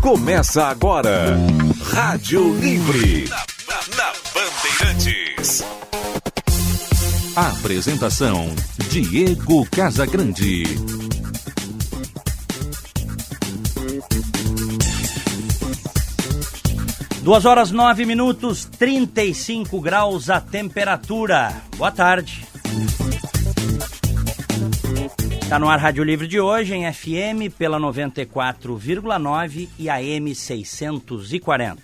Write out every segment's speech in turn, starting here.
Começa agora, Rádio Livre, na Bandeirantes. Apresentação, Diego Casagrande. Duas horas 9 minutos, 35 graus a temperatura. Boa tarde. Está no ar Rádio Livre de hoje, em FM pela 94,9 e AM 640.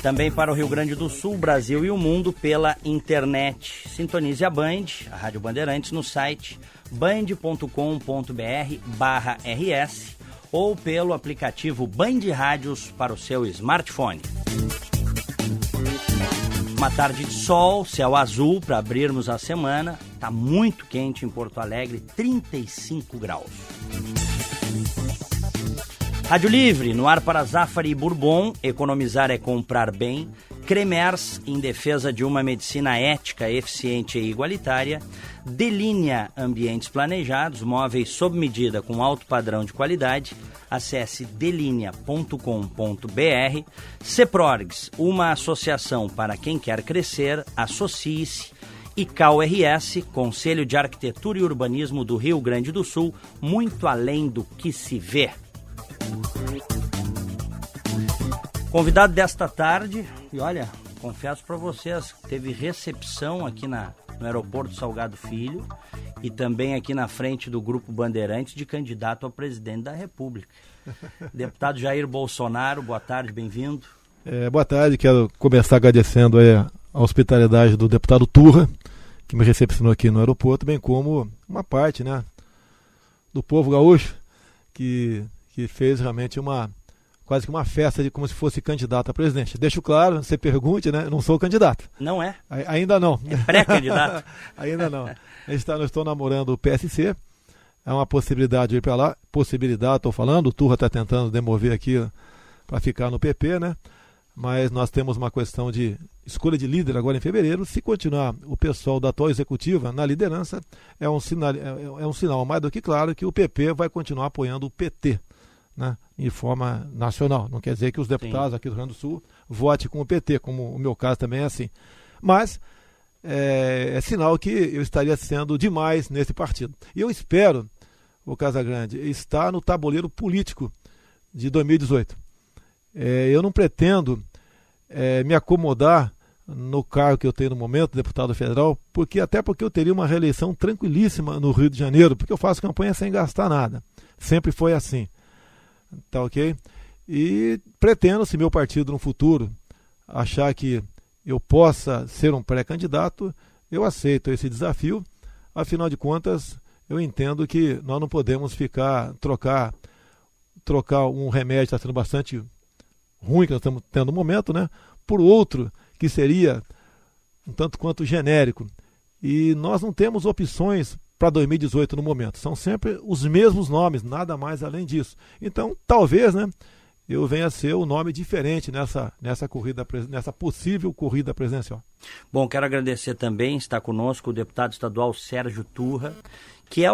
Também para o Rio Grande do Sul, Brasil e o mundo pela internet. Sintonize a Band, a Rádio Bandeirantes, no site band.com.br/RS ou pelo aplicativo Band Rádios para o seu smartphone. Uma tarde de sol, céu azul para abrirmos a semana. Está muito quente em Porto Alegre, 35 graus. Rádio Livre, no ar para Zafari e Bourbon, economizar é comprar bem. Cremers, em defesa de uma medicina ética, eficiente e igualitária. Delinea ambientes planejados, móveis sob medida com alto padrão de qualidade. Acesse delinea.com.br. Ceprorgs, uma associação para quem quer crescer, associe-se. E CAU-RS, Conselho de Arquitetura e Urbanismo do Rio Grande do Sul, muito além do que se vê. Convidado desta tarde, e olha, confesso para vocês, teve recepção aqui no aeroporto Salgado Filho e também aqui na frente do Grupo Bandeirantes de candidato a presidente da República. Deputado Jair Bolsonaro, boa tarde, bem-vindo. Boa tarde, quero começar agradecendo a hospitalidade do deputado Turra, que me recepcionou aqui no aeroporto, bem como uma parte, né, do povo gaúcho que fez realmente quase que uma festa de como se fosse candidato a presidente. Deixo claro, você pergunte, né? Eu não sou candidato. Não é? Ainda não. É pré-candidato? Ainda não. Eu estou namorando o PSC, é uma possibilidade de ir para lá. Possibilidade, estou falando, o Turra está tentando demover aqui para ficar no PP, né? Mas nós temos uma questão de escolha de líder agora em fevereiro. Se continuar o pessoal da atual executiva na liderança, é um sinal mais do que claro que o PP vai continuar apoiando o PT, né, em forma nacional. Não quer dizer que os deputados aqui do Rio Grande do Sul votem com o PT, como o meu caso também é assim. Mas é sinal que eu estaria sendo demais nesse partido. E eu espero, o Casagrande, estar no tabuleiro político de 2018. Eu não pretendo me acomodar no cargo que eu tenho no momento, deputado federal, até porque eu teria uma reeleição tranquilíssima no Rio de Janeiro, porque eu faço campanha sem gastar nada. Sempre foi assim. Tá ok? E pretendo, se meu partido no futuro achar que eu possa ser um pré-candidato, eu aceito esse desafio. Afinal de contas, eu entendo que nós não podemos trocar um remédio que está sendo bastante ruim, que nós estamos tendo no momento, né, por outro que seria um tanto quanto genérico. E nós não temos opções para 2018 no momento. São sempre os mesmos nomes, nada mais além disso. Então, talvez, né, eu venha a ser um nome diferente nessa possível corrida presidencial. Bom, quero agradecer também, está conosco o deputado estadual Sérgio Turra, que é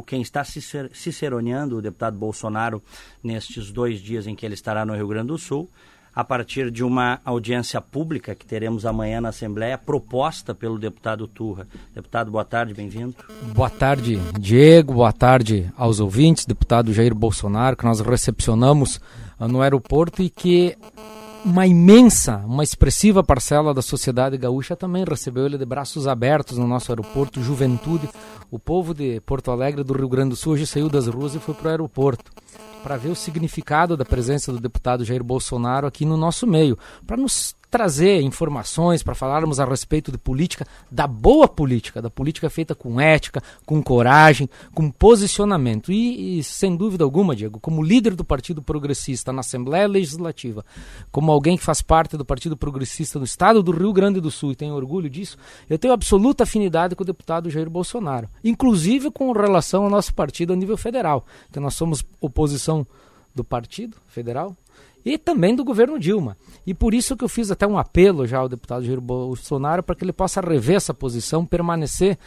quem está ciceroneando o deputado Bolsonaro nestes 2 dias em que ele estará no Rio Grande do Sul, a partir de uma audiência pública que teremos amanhã na Assembleia, proposta pelo deputado Turra. Deputado, boa tarde, bem-vindo. Boa tarde, Diego, boa tarde aos ouvintes, deputado Jair Bolsonaro, que nós recepcionamos no aeroporto e que uma expressiva parcela da sociedade gaúcha também recebeu ele de braços abertos no nosso aeroporto. Juventude, o povo de Porto Alegre, do Rio Grande do Sul, hoje saiu das ruas e foi para o aeroporto para ver o significado da presença do deputado Jair Bolsonaro aqui no nosso meio, para nos trazer informações, para falarmos a respeito de política, da boa política, da política feita com ética, com coragem, com posicionamento. E sem dúvida alguma, Diego, como líder do Partido Progressista na Assembleia Legislativa, como alguém que faz parte do Partido Progressista do Estado do Rio Grande do Sul e tenho orgulho disso, eu tenho absoluta afinidade com o deputado Jair Bolsonaro, inclusive com relação ao nosso partido a nível federal, que nós somos oposição do Partido Federal e também do governo Dilma. E por isso que eu fiz até um apelo já ao deputado Jair Bolsonaro para que ele possa rever essa posição, permanecer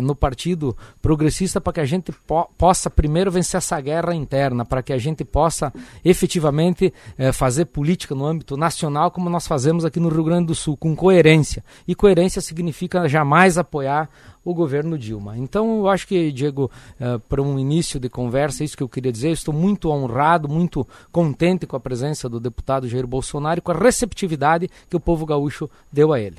no Partido Progressista, para que a gente possa primeiro vencer essa guerra interna, para que a gente possa efetivamente fazer política no âmbito nacional como nós fazemos aqui no Rio Grande do Sul, com coerência. E coerência significa jamais apoiar o governo Dilma. Então eu acho que, Diego, para um início de conversa, é isso que eu queria dizer. Eu estou muito honrado, muito contente com a presença do deputado Jair Bolsonaro e com a receptividade que o povo gaúcho deu a ele.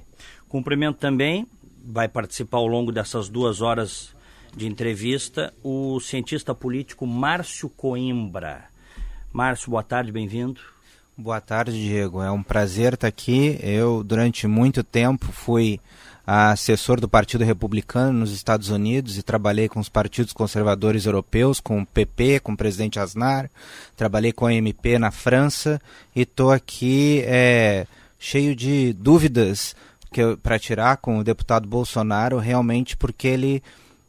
Cumprimento também, vai participar ao longo dessas 2 horas de entrevista, o cientista político Márcio Coimbra. Márcio, boa tarde, bem-vindo. Boa tarde, Diego. É um prazer estar aqui. Eu, durante muito tempo, fui assessor do Partido Republicano nos Estados Unidos e trabalhei com os partidos conservadores europeus, com o PP, com o presidente Aznar, trabalhei com a MP na França e estou aqui cheio de dúvidas para tirar com o deputado Bolsonaro, realmente porque ele,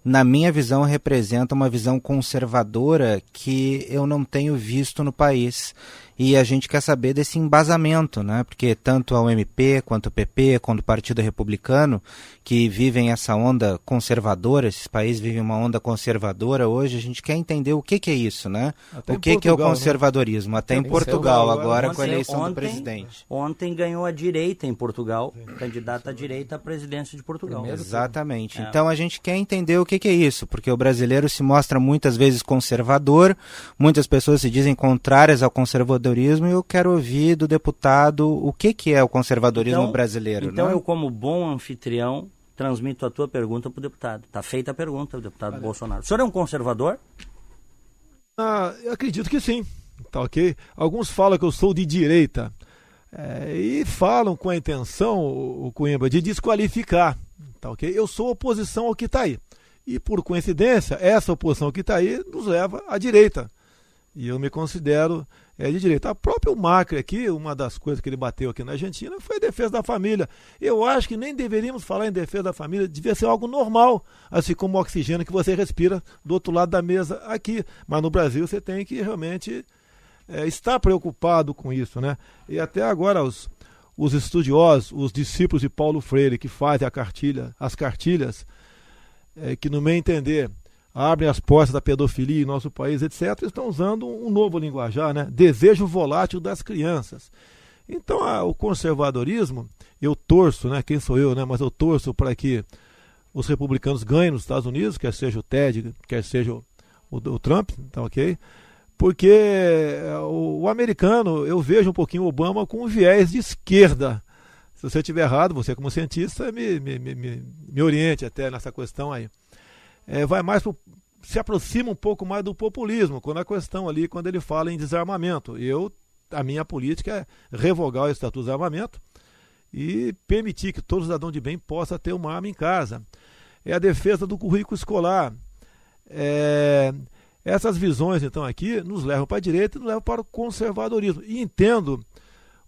na minha visão, representa uma visão conservadora que eu não tenho visto no país. E a gente quer saber desse embasamento, né? Porque tanto a UMP, quanto o PP, quanto o Partido Republicano, que vivem essa onda conservadora, esses países vivem uma onda conservadora hoje, a gente quer entender o que é isso, né? Até o que é o conservadorismo? Né? Até em Portugal, agora com a eleição do presidente. Ontem ganhou a direita em Portugal, candidata à direita à presidência de Portugal. Exatamente. Então a gente quer entender o que é isso, porque o brasileiro se mostra muitas vezes conservador, muitas pessoas se dizem contrárias ao conservadorismo, e eu quero ouvir do deputado o que é o conservadorismo brasileiro. Então, né? Eu, como bom anfitrião, transmito a tua pergunta para o deputado. Está feita a pergunta, o deputado Bolsonaro. O senhor é um conservador? Eu acredito que sim, tá ok? Alguns falam que eu sou de direita e falam com a intenção, o Coimbra, de desqualificar, tá ok? Eu sou oposição ao que está aí. E, por coincidência, essa oposição que está aí nos leva à direita. E eu me considero de direita. A própria Macri aqui, uma das coisas que ele bateu aqui na Argentina foi a defesa da família. Eu acho que nem deveríamos falar em defesa da família, devia ser algo normal, assim como o oxigênio que você respira do outro lado da mesa aqui. Mas no Brasil você tem que realmente estar preocupado com isso, né? E até agora os estudiosos, os discípulos de Paulo Freire, que fazem as cartilhas, que no meu entender abrem as portas da pedofilia em nosso país, etc., estão usando um novo linguajar, né? Desejo volátil das crianças. Então, o conservadorismo, eu torço, né? Quem sou eu, né? Mas eu torço para que os republicanos ganhem nos Estados Unidos, quer seja o Ted, quer seja o Trump, tá ok? Porque o americano, eu vejo um pouquinho o Obama com um viés de esquerda. Se você estiver errado, você como cientista, me oriente até nessa questão aí. Vai mais se aproxima um pouco mais do populismo, quando a questão ali, quando ele fala em desarmamento. A minha política é revogar o Estatuto de Desarmamento e permitir que todo cidadão de bem possa ter uma arma em casa. É a defesa do currículo escolar. Essas visões, então, aqui nos levam para a direita e nos levam para o conservadorismo. E entendo,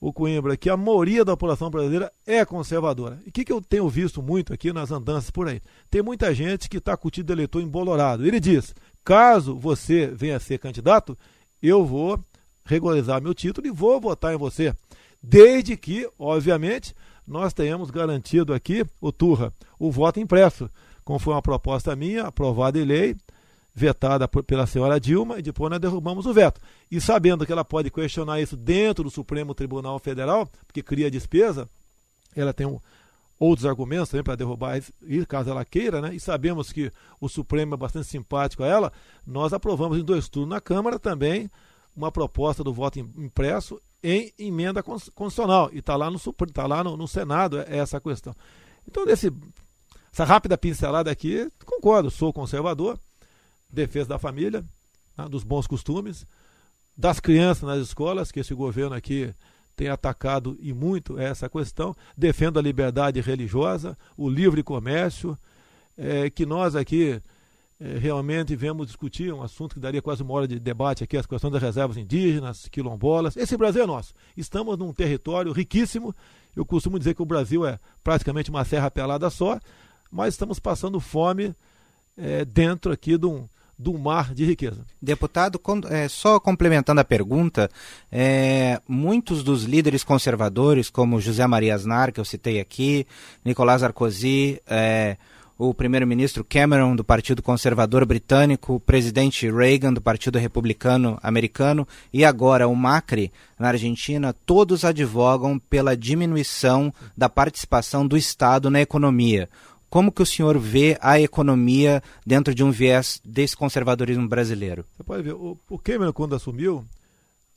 o Coimbra, que a maioria da população brasileira é conservadora. E o que eu tenho visto muito aqui nas andanças por aí? Tem muita gente que está com o título de eleitor embolorado. Ele diz, caso você venha a ser candidato, eu vou regularizar meu título e vou votar em você. Desde que, obviamente, nós tenhamos garantido aqui, o voto impresso, como foi uma proposta minha, aprovada em lei, vetada pela senhora Dilma, e depois nós derrubamos o veto. E sabendo que ela pode questionar isso dentro do Supremo Tribunal Federal, porque cria despesa, ela tem outros argumentos também para derrubar isso, caso ela queira, né? E sabemos que o Supremo é bastante simpático a ela, nós aprovamos em 2 turnos na Câmara também uma proposta do voto impresso em emenda constitucional. E está lá no Senado essa questão. Então, essa rápida pincelada aqui, concordo, sou conservador, defesa da família, né, dos bons costumes, das crianças nas escolas, que esse governo aqui tem atacado e muito essa questão, defendo a liberdade religiosa, o livre comércio, que nós aqui realmente viemos discutir, um assunto que daria quase 1 hora de debate aqui, as questões das reservas indígenas, quilombolas. Esse Brasil é nosso. Estamos num território riquíssimo. Eu costumo dizer que o Brasil é praticamente uma serra pelada só, mas estamos passando fome dentro aqui de do mar de riqueza. Deputado, só complementando a pergunta, muitos dos líderes conservadores, como José Maria Aznar, que eu citei aqui, Nicolas Sarkozy, o primeiro-ministro Cameron, do Partido Conservador Britânico, o presidente Reagan, do Partido Republicano Americano, e agora o Macri, na Argentina, todos advogam pela diminuição da participação do Estado na economia. Como que o senhor vê a economia dentro de um viés desse conservadorismo brasileiro? Você pode ver, o Cameron, quando assumiu,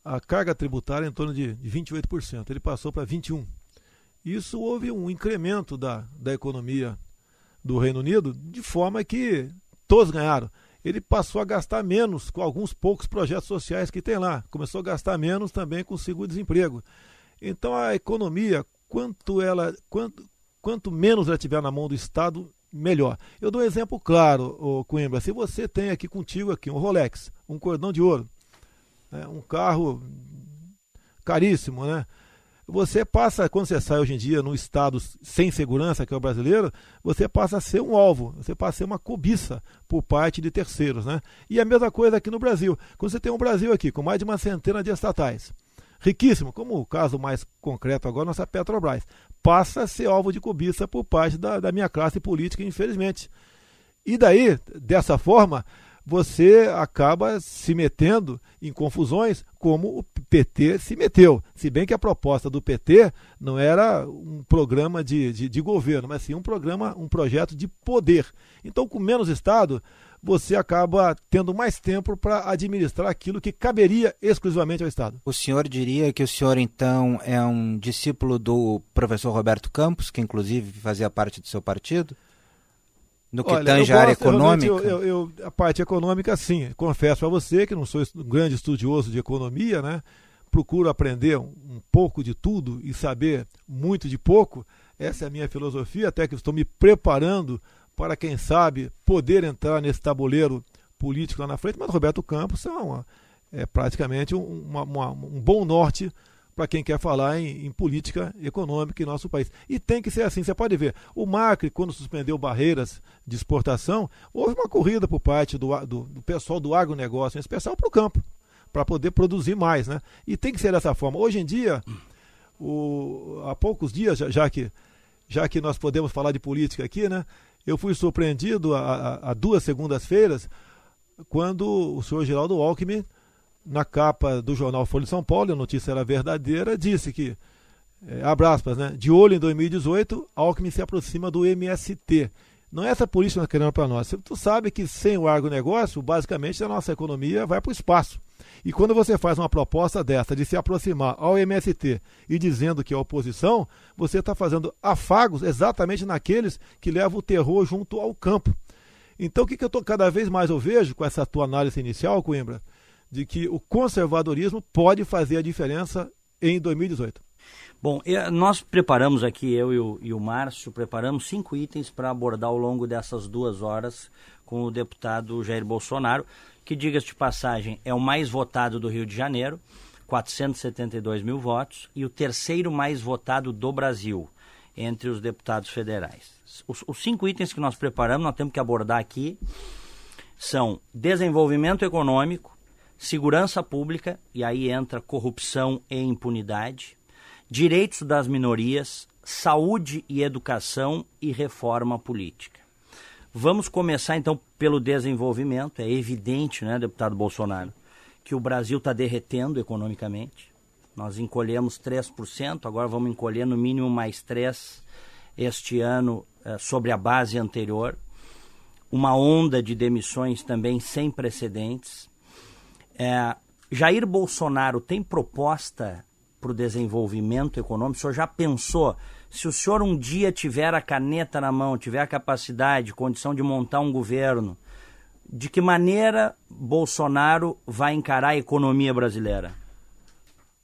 a carga tributária em torno de 28%, ele passou para 21%. Isso houve um incremento da economia do Reino Unido, de forma que todos ganharam. Ele passou a gastar menos com alguns poucos projetos sociais que tem lá. Começou a gastar menos também com o seguro-desemprego. Então a economia, quanto menos ela tiver na mão do Estado, melhor. Eu dou um exemplo claro, Coimbra. Se você tem aqui contigo um Rolex, um cordão de ouro, um carro caríssimo, né? Você passa, quando você sai hoje em dia num estado sem segurança, que é o brasileiro, você passa a ser um alvo, você passa a ser uma cobiça por parte de terceiros, né? E a mesma coisa aqui no Brasil. Quando você tem um Brasil aqui com mais de uma centena de estatais, riquíssimo, como o caso mais concreto agora, nossa Petrobras, passa a ser alvo de cobiça por parte da minha classe política, infelizmente. E daí, dessa forma, você acaba se metendo em confusões como o PT se meteu. Se bem que a proposta do PT não era um programa de governo, mas sim um projeto de poder. Então, com menos Estado, você acaba tendo mais tempo para administrar aquilo que caberia exclusivamente ao Estado. O senhor diria que o senhor, então, é um discípulo do professor Roberto Campos, que inclusive fazia parte do seu partido? No que tange a área econômica? A parte econômica, sim. Confesso para você que não sou um grande estudioso de economia, né? Procuro aprender um pouco de tudo e saber muito de pouco. Essa é a minha filosofia, até que estou me preparando para, quem sabe, poder entrar nesse tabuleiro político lá na frente. Mas o Roberto Campos é praticamente um bom norte para quem quer falar em política econômica em nosso país. E tem que ser assim, você pode ver. O Macri, quando suspendeu barreiras de exportação, houve uma corrida por parte do pessoal do agronegócio, em especial para o campo, para poder produzir mais, né? E tem que ser dessa forma. Hoje em dia, há poucos dias, já que nós podemos falar de política aqui, né? Eu fui surpreendido há 2 segundas-feiras, quando o senhor Geraldo Alckmin, na capa do jornal Folha de São Paulo, a notícia era verdadeira, disse que, abre aspas, né, de olho em 2018, Alckmin se aproxima do MST. Não é essa política que nós queremos para nós. Tu sabe que sem o agronegócio, basicamente, a nossa economia vai para o espaço. E quando você faz uma proposta dessa, de se aproximar ao MST e dizendo que é oposição, você está fazendo afagos exatamente naqueles que levam o terror junto ao campo. Então, o que cada vez mais eu vejo com essa tua análise inicial, Coimbra, de que o conservadorismo pode fazer a diferença em 2018. Bom, nós preparamos aqui, eu e o Márcio, preparamos 5 itens para abordar ao longo dessas 2 horas com o deputado Jair Bolsonaro, que, diga-se de passagem, é o mais votado do Rio de Janeiro, 472 mil votos, e o terceiro mais votado do Brasil, entre os deputados federais. Os 5 itens que nós preparamos, nós temos que abordar aqui, são desenvolvimento econômico, segurança pública, e aí entra corrupção e impunidade, direitos das minorias, saúde e educação e reforma política. Vamos começar então pelo desenvolvimento. É evidente, né, deputado Bolsonaro, que o Brasil está derretendo economicamente. Nós encolhemos 3%, agora vamos encolher no mínimo mais 3% este ano sobre a base anterior. Uma onda de demissões também sem precedentes. Jair Bolsonaro tem proposta para o desenvolvimento econômico? O senhor já pensou, se o senhor um dia tiver a caneta na mão, tiver a capacidade, condição de montar um governo, de que maneira Bolsonaro vai encarar a economia brasileira?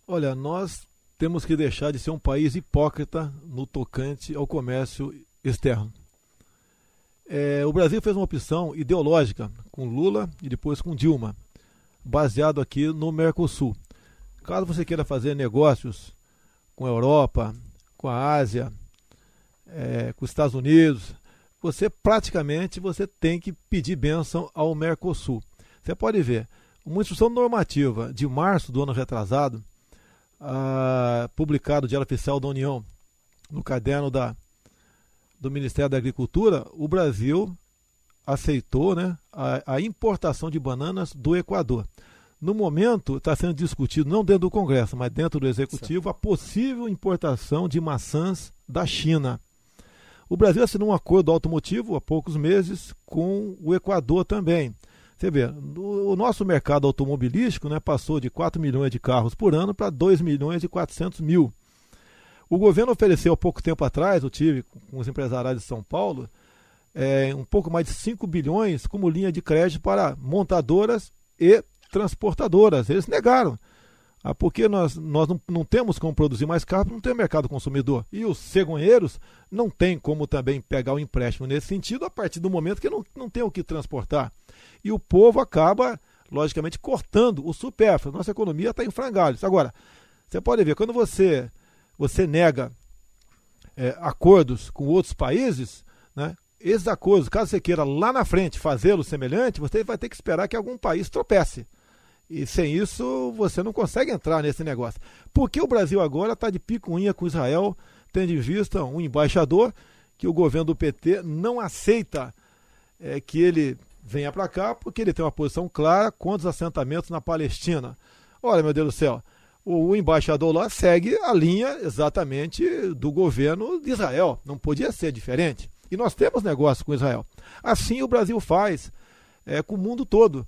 Olha, nós temos que deixar de ser um país hipócrita no tocante ao comércio externo. O Brasil fez uma opção ideológica com Lula e depois com Dilma, baseado aqui no Mercosul. Caso você queira fazer negócios com a Europa, com a Ásia, com os Estados Unidos, praticamente tem que pedir bênção ao Mercosul. Você pode ver, uma instrução normativa de março do ano retrasado, publicado no Diário Oficial da União, no caderno do Ministério da Agricultura, o Brasil aceitou, né, a importação de bananas do Equador. No momento, está sendo discutido, não dentro do Congresso, mas dentro do Executivo, a possível importação de maçãs da China. O Brasil assinou um acordo automotivo há poucos meses com o Equador também. Você vê, o nosso mercado automobilístico, né, passou de 4 milhões de carros por ano para 2 milhões e 400 mil. O governo ofereceu há pouco tempo atrás, eu tive com os empresariados de São Paulo, um pouco mais de 5 bilhões como linha de crédito para montadoras e transportadoras. Eles negaram, porque nós não temos como produzir mais carros, não tem mercado consumidor. E os cegonheiros não têm como também pegar o empréstimo nesse sentido a partir do momento que não tem o que transportar. E o povo acaba, logicamente, cortando o supérfluo. Nossa economia está em frangalhos. Agora, você pode ver, quando você nega acordos com outros países, né, esses acordos, caso você queira lá na frente fazê-los semelhante, você vai ter que esperar que algum país tropece. E sem isso, você não consegue entrar nesse negócio. Porque o Brasil agora está de picuinha com Israel, tendo em vista um embaixador que o governo do PT não aceita que ele venha para cá, porque ele tem uma posição clara contra os assentamentos na Palestina. Olha, meu Deus do céu, o embaixador lá segue a linha exatamente do governo de Israel. Não podia ser diferente. E nós temos negócio com Israel. Assim o Brasil faz com o mundo todo.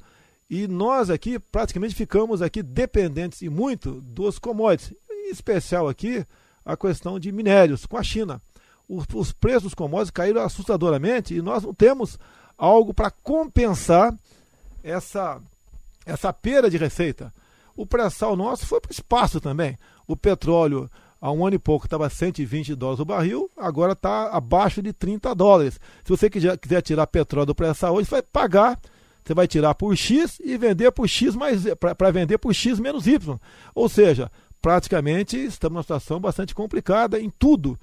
E nós aqui praticamente ficamos aqui dependentes e muito dos commodities. Em especial aqui a questão de minérios com a China. Os preços dos commodities caíram assustadoramente e nós não temos algo para compensar essa perda de receita. O pré-sal nosso foi para o espaço também. O petróleo, há um ano e pouco, estava $120 o barril, agora está abaixo de $30. Se você quiser tirar petróleo do pré-sal hoje, você vai pagar, você vai tirar por X e vender por X para vender por X menos Y. Ou seja, praticamente estamos numa situação bastante complicada em tudo.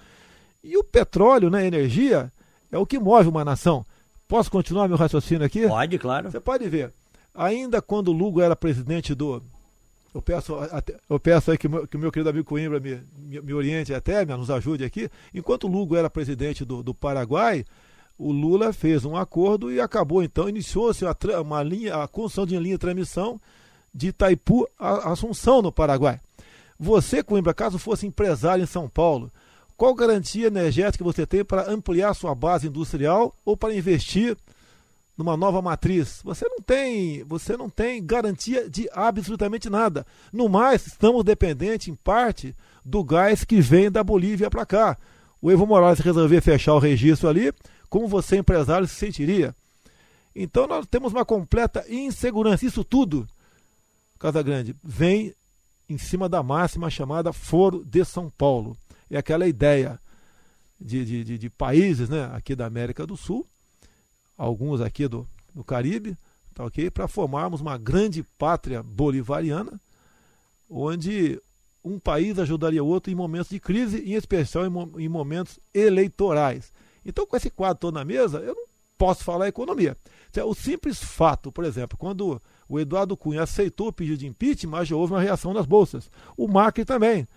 E o petróleo, né, energia, é o que move uma nação. Posso continuar meu raciocínio aqui? Pode, claro. Você pode ver. Ainda quando o Lugo era presidente do... Eu peço aí que o meu querido amigo Coimbra me oriente até, nos ajude aqui. Enquanto o Lugo era presidente do Paraguai, o Lula fez um acordo e acabou, então, iniciou-se a construção de uma linha de transmissão de Itaipu a Assunção, no Paraguai. Você, Coimbra, caso fosse empresário em São Paulo, qual garantia energética você tem para ampliar sua base industrial ou para investir numa nova matriz? Você não tem garantia de absolutamente nada. No mais, estamos dependentes, em parte, do gás que vem da Bolívia para cá. O Evo Morales resolveu fechar o registro ali, como você, empresário, se sentiria? Então, nós temos uma completa insegurança. Isso tudo, Casagrande, vem em cima da máxima chamada Foro de São Paulo. É aquela ideia de países, né, aqui da América do Sul, alguns aqui do Caribe, tá, okay, para formarmos uma grande pátria bolivariana, onde um país ajudaria o outro em momentos de crise, em especial em momentos eleitorais. Então, com esse quadro todo na mesa, eu não posso falar economia. O simples fato, por exemplo, quando o Eduardo Cunha aceitou o pedido de impeachment, já houve uma reação nas bolsas. O Macri também.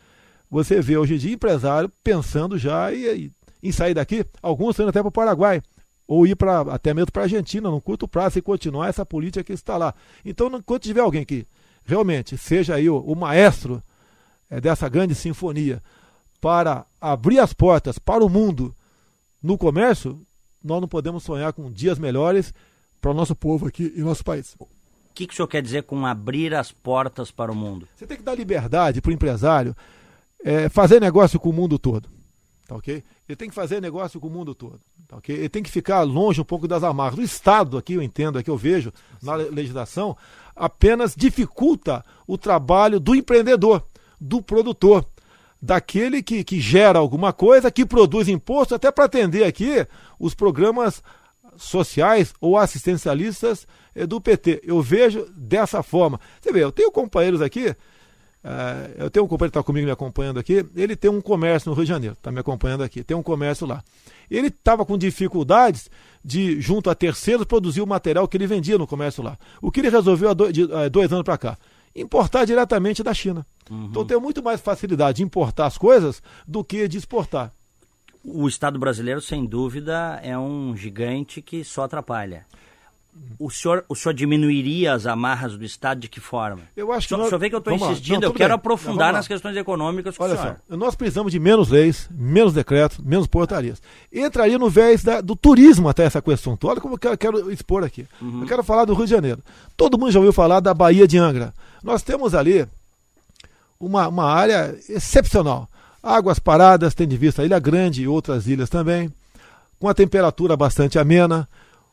Você vê hoje em dia empresário pensando já em sair daqui, alguns saindo até para o Paraguai, ou ir até mesmo para a Argentina, no curto prazo, e continuar essa política que está lá. Então, enquanto tiver alguém que realmente seja aí o maestro dessa grande sinfonia para abrir as portas para o mundo no comércio, nós não podemos sonhar com dias melhores para o nosso povo aqui e nosso país. O que o senhor quer dizer com abrir as portas para o mundo? Você tem que dar liberdade para o empresário fazer negócio com o mundo todo. Tá, okay? Ele tem que fazer negócio com o mundo todo. Tá, okay? Ele tem que ficar longe um pouco das amarras. O Estado, aqui eu entendo, aqui eu vejo na legislação, apenas dificulta o trabalho do empreendedor, do produtor, daquele que gera alguma coisa, que produz imposto, até para atender aqui os programas sociais ou assistencialistas do PT. Eu vejo dessa forma. Você vê, eu tenho companheiros aqui Eu tenho um companheiro que está comigo me acompanhando aqui, ele tem um comércio no Rio de Janeiro, está me acompanhando aqui, tem um comércio lá. Ele estava com dificuldades de, junto a terceiros, produzir o material que ele vendia no comércio lá. O que ele resolveu há 2 anos para cá? Importar diretamente da China. Então tem muito mais facilidade de importar as coisas do que de exportar. O Estado brasileiro, sem dúvida, é um gigante que só atrapalha. O senhor diminuiria as amarras do Estado de que forma? Eu acho que o senhor vê que eu estou insistindo, eu quero aprofundar nas questões econômicas com o senhor. Olha só, nós precisamos de menos leis, menos decretos, menos portarias. Entraria no viés do turismo até essa questão. Olha como eu quero expor aqui. Eu quero falar do Rio de Janeiro. Todo mundo já ouviu falar da Baía de Angra. Nós temos ali uma área excepcional. Águas paradas, tem de vista a Ilha Grande e outras ilhas também, com a temperatura bastante amena,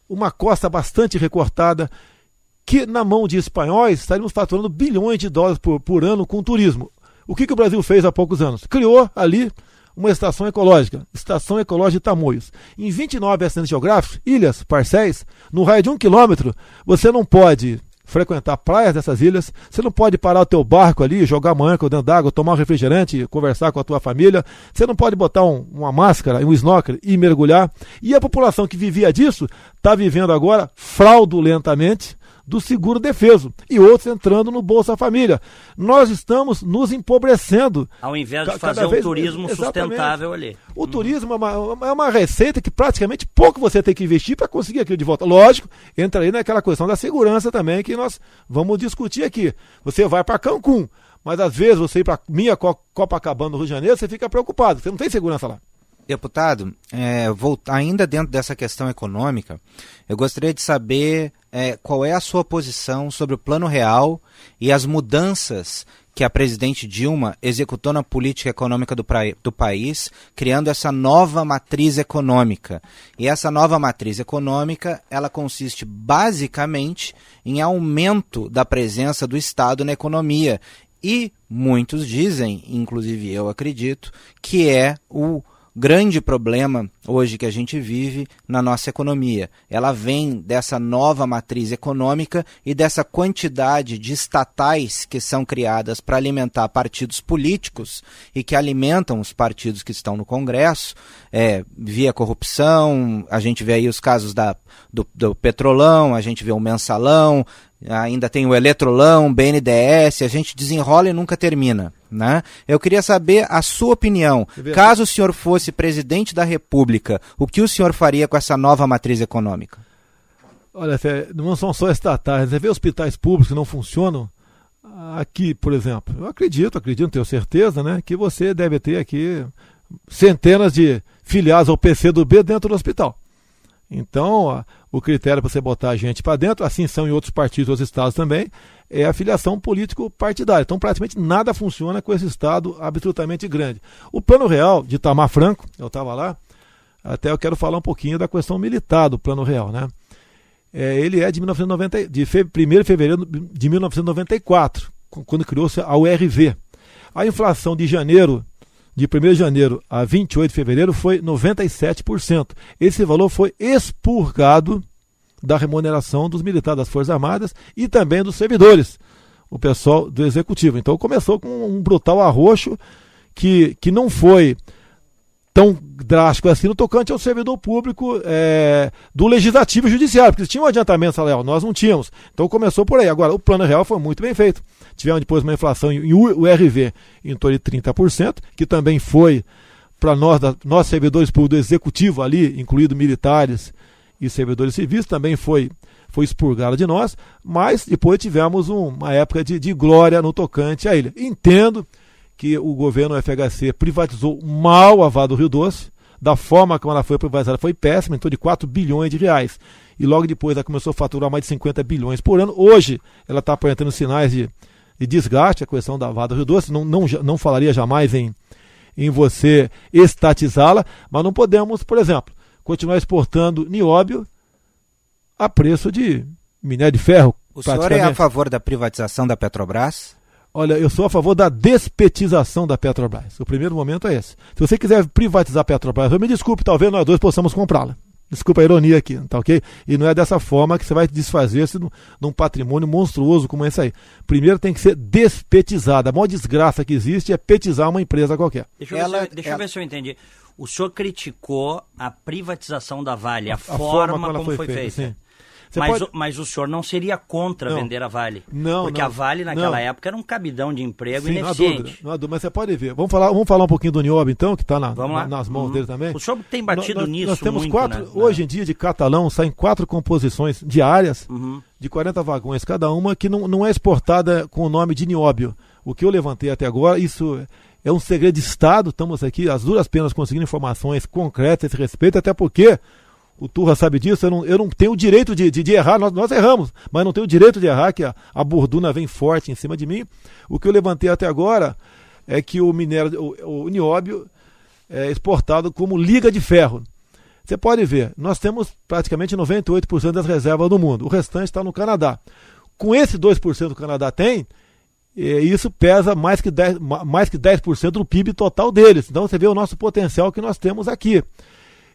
uma costa bastante recortada, que na mão de espanhóis estaríamos faturando bilhões de dólares por ano com turismo. O que o Brasil fez há poucos anos? Criou ali uma estação ecológica de Tamoios. Em 29 acidentes geográficos, ilhas, parcéis, no raio de 1 quilômetro, você não pode frequentar praias dessas ilhas, você não pode parar o teu barco ali, jogar manca dentro d'água, tomar um refrigerante, conversar com a tua família, você não pode botar uma máscara, um snorkel e mergulhar. E a população que vivia disso está vivendo agora fraudulentamente do seguro defeso e outros entrando no Bolsa Família. Nós estamos nos empobrecendo. Ao invés de fazer um turismo sustentável ali. O turismo é uma receita que praticamente pouco você tem que investir para conseguir aquilo de volta. Lógico, entra aí naquela questão da segurança também que nós vamos discutir aqui. Você vai para Cancún, mas às vezes você ir para minha Copacabana no Rio de Janeiro, você fica preocupado, você não tem segurança lá. Deputado, ainda dentro dessa questão econômica, eu gostaria de saber qual é a sua posição sobre o Plano Real e as mudanças que a presidente Dilma executou na política econômica do país, criando essa nova matriz econômica. E essa nova matriz econômica, ela consiste basicamente em aumento da presença do Estado na economia. E muitos dizem, inclusive eu acredito, que é o grande problema hoje que a gente vive na nossa economia. Ela vem dessa nova matriz econômica e dessa quantidade de estatais que são criadas para alimentar partidos políticos e que alimentam os partidos que estão no Congresso, via corrupção. A gente vê aí os casos do Petrolão, a gente vê o Mensalão, ainda tem o Eletrolão, BNDES, a gente desenrola e nunca termina, né? Eu queria saber a sua opinião. Caso o senhor fosse presidente da República, o que o senhor faria com essa nova matriz econômica? Olha, não são só estatais, você vê hospitais públicos que não funcionam. Aqui, por exemplo, eu acredito, tenho certeza, né, que você deve ter aqui centenas de filiados ao PCdoB dentro do hospital. Então, o critério para você botar a gente para dentro, assim são em outros partidos, outros estados também, é a filiação político-partidária. Então, praticamente nada funciona com esse estado absolutamente grande. O Plano Real de Itamar Franco, eu estava lá, até eu quero falar um pouquinho da questão militar do Plano Real, né? Ele é de 1 de fevereiro de 1994, quando criou-se a URV. A inflação de 1 de janeiro a 28 de fevereiro foi 97%. Esse valor foi expurgado da remuneração dos militares das Forças Armadas e também dos servidores, o pessoal do Executivo. Então começou com um brutal arroxo que não foi tão drástico assim no tocante ao servidor público do Legislativo e Judiciário, porque eles tinham um adiantamento salarial, nós não tínhamos. Então começou por aí. Agora, o Plano Real foi muito bem feito. Tivemos depois uma inflação em URV em torno de 30%, que também foi para nós servidores públicos do Executivo ali, incluído militares e servidores civis, também foi expurgado de nós, mas depois tivemos uma época de glória no tocante à ilha. Entendo que o governo FHC privatizou mal a Vale do Rio Doce, da forma como ela foi privatizada foi péssima, em torno de 4 bilhões de reais. E logo depois ela começou a faturar mais de 50 bilhões por ano. Hoje ela está apresentando sinais de desgaste, a questão da Vale do Rio Doce. Não falaria jamais em você estatizá-la, mas não podemos, por exemplo, continuar exportando nióbio a preço de minério de ferro. O senhor é a favor da privatização da Petrobras? Olha, eu sou a favor da despetização da Petrobras. O primeiro momento é esse. Se você quiser privatizar a Petrobras, eu me desculpe, talvez nós dois possamos comprá-la. Desculpa a ironia aqui, tá ok? E não é dessa forma que você vai desfazer-se de um patrimônio monstruoso como esse aí. Primeiro tem que ser despetizado. A maior desgraça que existe é petizar uma empresa qualquer. Deixa eu ver se eu entendi. O senhor criticou a privatização da Vale, a forma como foi feita. Sim. Mas o senhor não seria contra vender a Vale? Não, porque a Vale naquela época era um cabidão de emprego Não ineficiente. há dúvida, mas você pode ver. Vamos falar um pouquinho do Nióbio, então, que está nas mãos dele também. O senhor tem batido nisso nós temos muito, 4, né? Hoje em dia, de Catalão, saem 4 composições diárias, de 40 vagões cada uma, que não é exportada com o nome de Nióbio. O que eu levantei até agora, isso é um segredo de Estado. Estamos aqui, às duras penas, conseguindo informações concretas a esse respeito, até porque... O Turra sabe disso, eu não tenho o direito de errar, nós erramos, mas não tenho o direito de errar, que a borduna vem forte em cima de mim. O que eu levantei até agora é que o nióbio é exportado como liga de ferro. Você pode ver, nós temos praticamente 98% das reservas do mundo, o restante está no Canadá. Com esse 2% que o Canadá tem, isso pesa mais que 10% do PIB total deles. Então você vê o nosso potencial que nós temos aqui.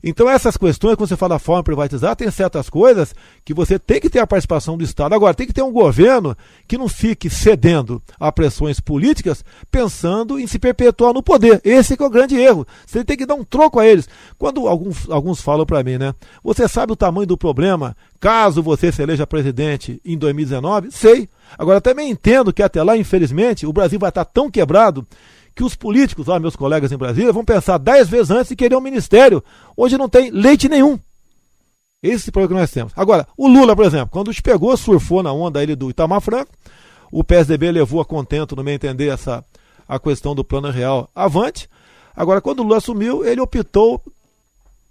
Então essas questões, quando você fala da forma de privatizar, tem certas coisas que você tem que ter a participação do Estado. Agora, tem que ter um governo que não fique cedendo a pressões políticas pensando em se perpetuar no poder. Esse que é o grande erro. Você tem que dar um troco a eles. Quando alguns falam para mim, né? Você sabe o tamanho do problema caso você se eleja presidente em 2019? Sei. Agora, também entendo que até lá, infelizmente, o Brasil vai estar tão quebrado que os políticos, meus colegas em Brasília, vão pensar 10 vezes antes de querer um ministério onde não tem leite nenhum. Esse é o problema que nós temos. Agora, o Lula, por exemplo, quando chegou, surfou na onda ele do Itamar Franco, o PSDB levou a contento, no meu entender, a questão do Plano Real avante. Agora, quando o Lula assumiu, ele optou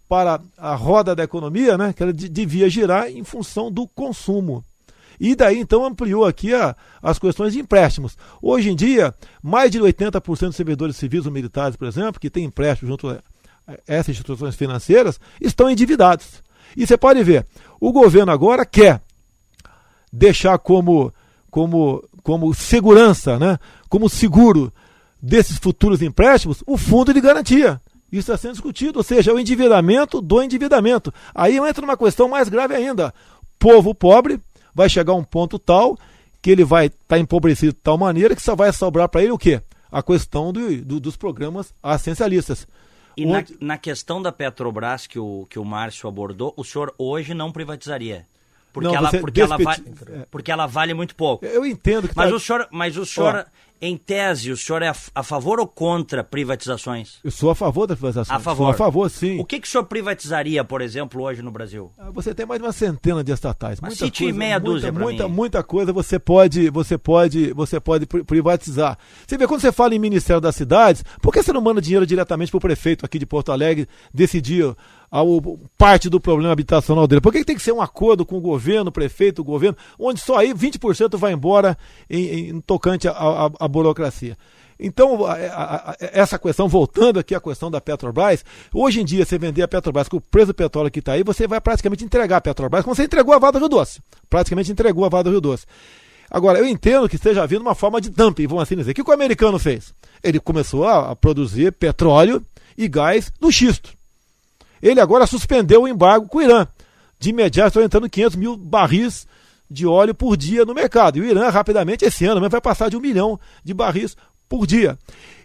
para a roda da economia, né, que ela devia girar em função do consumo. E daí, então, ampliou aqui as questões de empréstimos. Hoje em dia, mais de 80% dos servidores civis ou militares, por exemplo, que têm empréstimo junto a essas instituições financeiras, estão endividados. E você pode ver, o governo agora quer deixar como segurança, né, como seguro desses futuros empréstimos, o fundo de garantia. Isso está sendo discutido, ou seja, o endividamento do endividamento. Aí entra numa questão mais grave ainda. Povo pobre vai chegar a um ponto tal que ele vai estar empobrecido de tal maneira que só vai sobrar para ele o quê? A questão dos programas assistencialistas. E na questão da Petrobras que o Márcio abordou, o senhor hoje não privatizaria? Porque ela vale muito pouco. Eu entendo que... Mas o senhor em tese, o senhor é a favor ou contra privatizações? Eu sou a favor da privatização. A favor? Sou a favor, sim. O que o senhor privatizaria, por exemplo, hoje no Brasil? Você tem mais de uma centena de estatais. Mas cite meia dúzia para mim. Muita coisa você pode privatizar. Você vê, quando você fala em Ministério das Cidades, por que você não manda dinheiro diretamente para o prefeito aqui de Porto Alegre decidir parte do problema habitacional dele? Por que tem que ser um acordo com o governo, o prefeito, o governo, onde só aí 20% vai embora em tocante à burocracia? Então, essa questão, voltando aqui à questão da Petrobras, hoje em dia, você vender a Petrobras com o preço do petróleo que está aí, você vai praticamente entregar a Petrobras como você entregou a Vale do Rio Doce. Praticamente entregou a Vale do Rio Doce. Agora, eu entendo que esteja havendo uma forma de dumping, vamos assim dizer. O que o americano fez? Ele começou a produzir petróleo e gás no xisto. Ele agora suspendeu o embargo com o Irã. De imediato estão entrando 500 mil barris de óleo por dia no mercado. E o Irã, rapidamente, esse ano mesmo, vai passar de 1 milhão de barris por dia.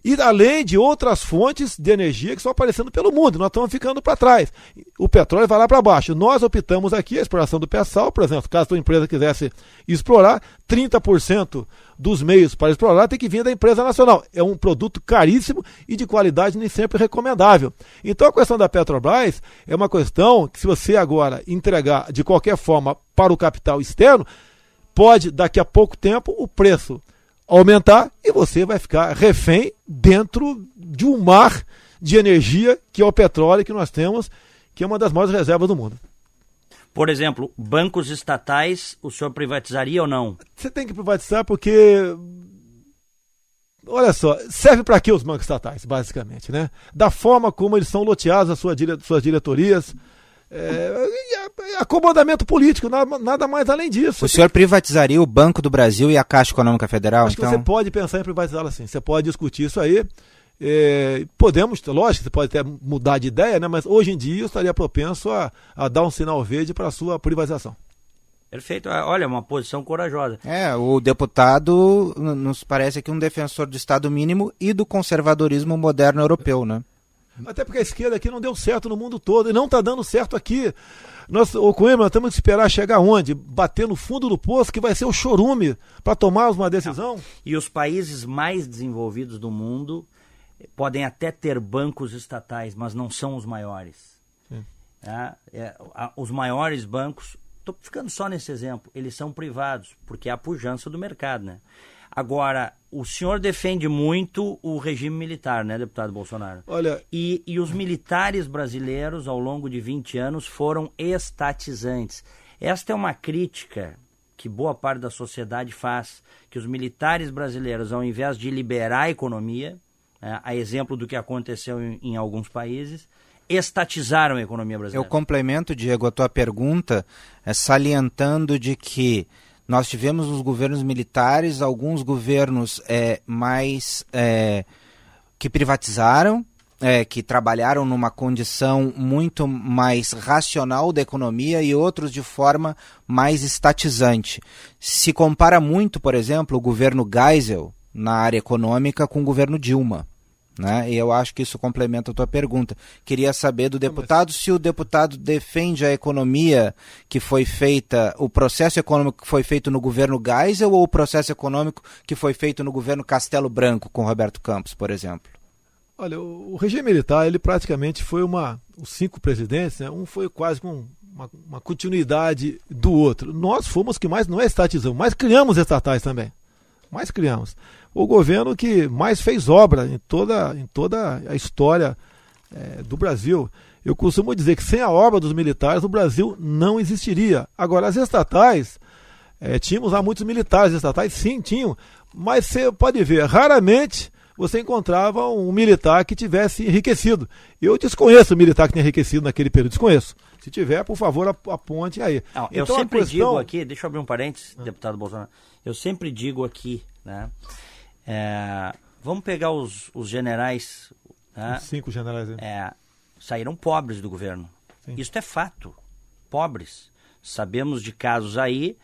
E além de outras fontes de energia que estão aparecendo pelo mundo, nós estamos ficando para trás. O petróleo vai lá para baixo. Nós optamos aqui a exploração do pré-sal, por exemplo, caso a empresa quisesse explorar, 30% dos meios para explorar tem que vir da empresa nacional. É um produto caríssimo e de qualidade nem sempre recomendável. Então a questão da Petrobras é uma questão que, se você agora entregar de qualquer forma para o capital externo, pode daqui a pouco tempo o preço aumentar e você vai ficar refém dentro de um mar de energia que é o petróleo que nós temos, que é uma das maiores reservas do mundo. Por exemplo, bancos estatais, o senhor privatizaria ou não? Você tem que privatizar porque, olha só, serve para quê os bancos estatais, basicamente, né? Da forma como eles são loteados, as suas diretorias, acomodamento político, nada mais além disso. O senhor privatizaria o Banco do Brasil e a Caixa Econômica Federal? Acho que você pode pensar em privatizá-la assim, você pode discutir isso aí. Podemos, lógico, você pode até mudar de ideia, né? Mas hoje em dia eu estaria propenso a dar um sinal verde para a sua privatização. Perfeito. Olha, uma posição corajosa. O deputado nos parece aqui um defensor do Estado mínimo e do conservadorismo moderno europeu, né? Até porque a esquerda aqui não deu certo no mundo todo e não está dando certo aqui. Nós temos que esperar chegar onde? Bater no fundo do poço, que vai ser o chorume para tomar uma decisão. E os países mais desenvolvidos do mundo podem até ter bancos estatais, mas não são os maiores. Os maiores bancos, estou ficando só nesse exemplo, eles são privados, porque é a pujança do mercado, né? Agora, o senhor defende muito o regime militar, né, deputado Bolsonaro? Olha... E os militares brasileiros, ao longo de 20 anos, foram estatizantes. Esta é uma crítica que boa parte da sociedade faz, que os militares brasileiros, ao invés de liberar a economia, a exemplo do que aconteceu em alguns países, estatizaram a economia brasileira. Eu complemento, Diego, a tua pergunta, salientando de que nós tivemos nos governos militares alguns governos que privatizaram, que trabalharam numa condição muito mais racional da economia e outros de forma mais estatizante. Se compara muito, por exemplo, o governo Geisel na área econômica com o governo Dilma. Né? E eu acho que isso complementa a tua pergunta. Queria saber do deputado se o deputado defende a economia que foi feita, o processo econômico que foi feito no governo Geisel ou o processo econômico que foi feito no governo Castelo Branco com Roberto Campos, por exemplo. Olha, o regime militar, ele praticamente foi os 5 presidentes, né? Um foi quase uma continuidade do outro. Nós fomos que mais, não é estatizamos, mas criamos estatais também. Mais criamos. O governo que mais fez obra em toda a história do Brasil. Eu costumo dizer que sem a obra dos militares o Brasil não existiria. Agora, as estatais, tínhamos lá muitos militares estatais, sim, tinham, mas você pode ver, raramente você encontrava um militar que tivesse enriquecido. Eu desconheço o militar que tenha enriquecido naquele período, desconheço. Se tiver, por favor, aponte aí. Não, eu então, sempre digo aqui, deixa eu abrir um parênteses, deputado Bolsonaro, eu sempre digo aqui, né, vamos pegar os generais, né, os 5 generais saíram pobres do governo. Sim. Isso é fato, pobres. Sabemos de casos aí,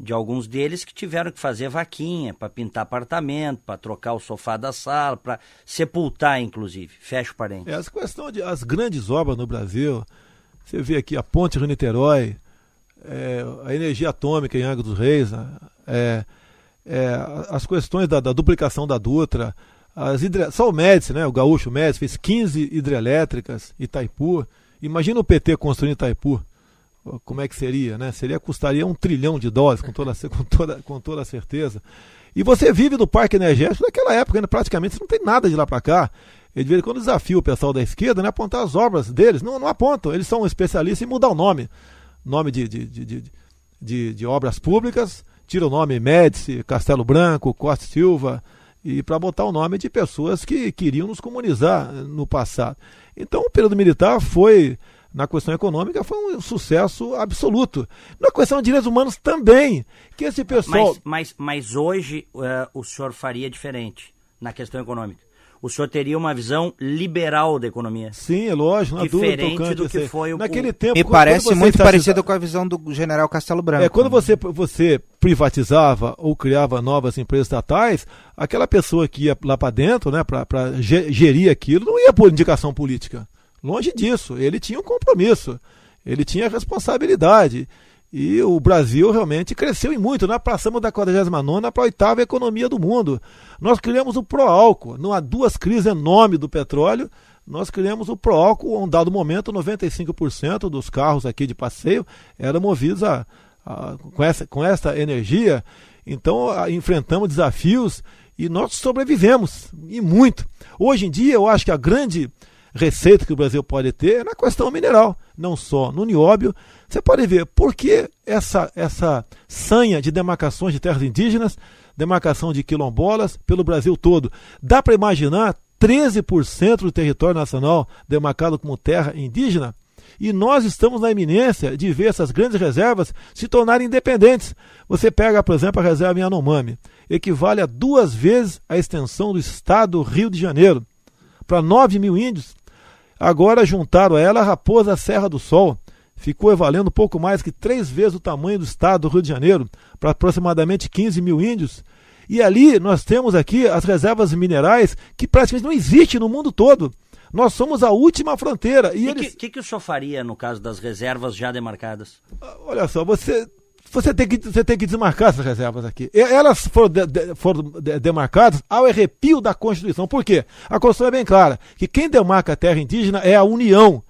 de alguns deles que tiveram que fazer vaquinha para pintar apartamento, para trocar o sofá da sala, para sepultar, inclusive. Fecha o parênteses. As questões as grandes obras no Brasil, você vê aqui a Ponte Rio-Niterói, a energia atômica em Angra dos Reis, as questões da duplicação da Dutra, só o Médici, né, o gaúcho Médici, fez 15 hidrelétricas em Itaipu. Imagina o PT construindo Itaipu. Como é que seria, né? Custaria $1 trilhão, com toda certeza. E você vive do parque energético daquela época, né? Praticamente você não tem nada de lá para cá. Eu de vez em quando desafio o pessoal da esquerda, né, apontar as obras deles. Não apontam, eles são especialistas em mudar o nome de obras públicas, tira o nome Médici, Castelo Branco, Costa Silva, e para botar o nome de pessoas que queriam nos comunizar no passado. Então o período militar foi, na questão econômica, foi um sucesso absoluto. Na questão de direitos humanos também, que esse pessoal... Mas hoje o senhor faria diferente na questão econômica. O senhor teria uma visão liberal da economia. Sim, é lógico. Diferente do que foi naquele tempo. Me parece muito parecido com a visão do general Castelo Branco. Quando você privatizava ou criava novas empresas estatais, aquela pessoa que ia lá para dentro, né, para gerir aquilo, não ia por indicação política. Longe disso. Ele tinha um compromisso. Ele tinha responsabilidade. E o Brasil realmente cresceu em muito. Nós passamos da 49ª para a 8ª economia do mundo. Nós criamos o Proálcool. Não há 2 crises enormes do petróleo. Nós criamos o Proálcool. A um dado momento, 95% dos carros aqui de passeio eram movidos com essa energia. Então, enfrentamos desafios e nós sobrevivemos. E muito. Hoje em dia, eu acho que a grande receita que o Brasil pode ter é na questão mineral, não só no nióbio. Você pode ver por que essa sanha de demarcações de terras indígenas, demarcação de quilombolas pelo Brasil todo. Dá para imaginar 13% do território nacional demarcado como terra indígena? E nós estamos na iminência de ver essas grandes reservas se tornarem independentes. Você pega, por exemplo, a reserva em Yanomami, equivale a 2 vezes a extensão do estado do Rio de Janeiro. para 9 mil índios. Agora juntaram a ela a Raposa Serra do Sol. Ficou valendo pouco mais que 3 vezes o tamanho do estado do Rio de Janeiro, para aproximadamente 15 mil índios. E ali nós temos aqui as reservas minerais que praticamente não existem no mundo todo. Nós somos a última fronteira. E que o senhor faria no caso das reservas já demarcadas? Olha só, você tem que desmarcar essas reservas aqui. Elas foram demarcadas ao arrepio da Constituição. Por quê? A Constituição é bem clara, que quem demarca a terra indígena é a União.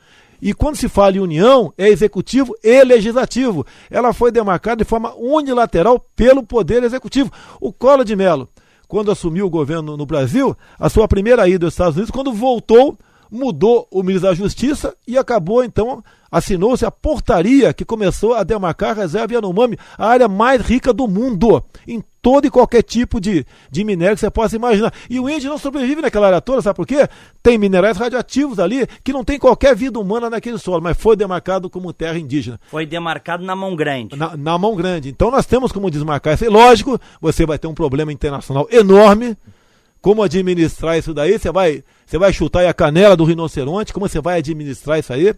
E quando se fala em União, é executivo e legislativo. Ela foi demarcada de forma unilateral pelo Poder Executivo. O Collor de Mello, quando assumiu o governo no Brasil, a sua primeira ida aos Estados Unidos, quando voltou, mudou o ministro da Justiça e acabou, então, assinou-se a portaria que começou a demarcar a reserva Yanomami, a área mais rica do mundo, em todo e qualquer tipo de minério que você possa imaginar. E o índio não sobrevive naquela área toda, sabe por quê? Tem minerais radioativos ali que não tem qualquer vida humana naquele solo, mas foi demarcado como terra indígena. Foi demarcado na mão grande. Na mão grande. Então nós temos como desmarcar isso. E lógico, você vai ter um problema internacional enorme. Como administrar isso daí? Você vai chutar aí a canela do rinoceronte? Como você vai administrar isso aí?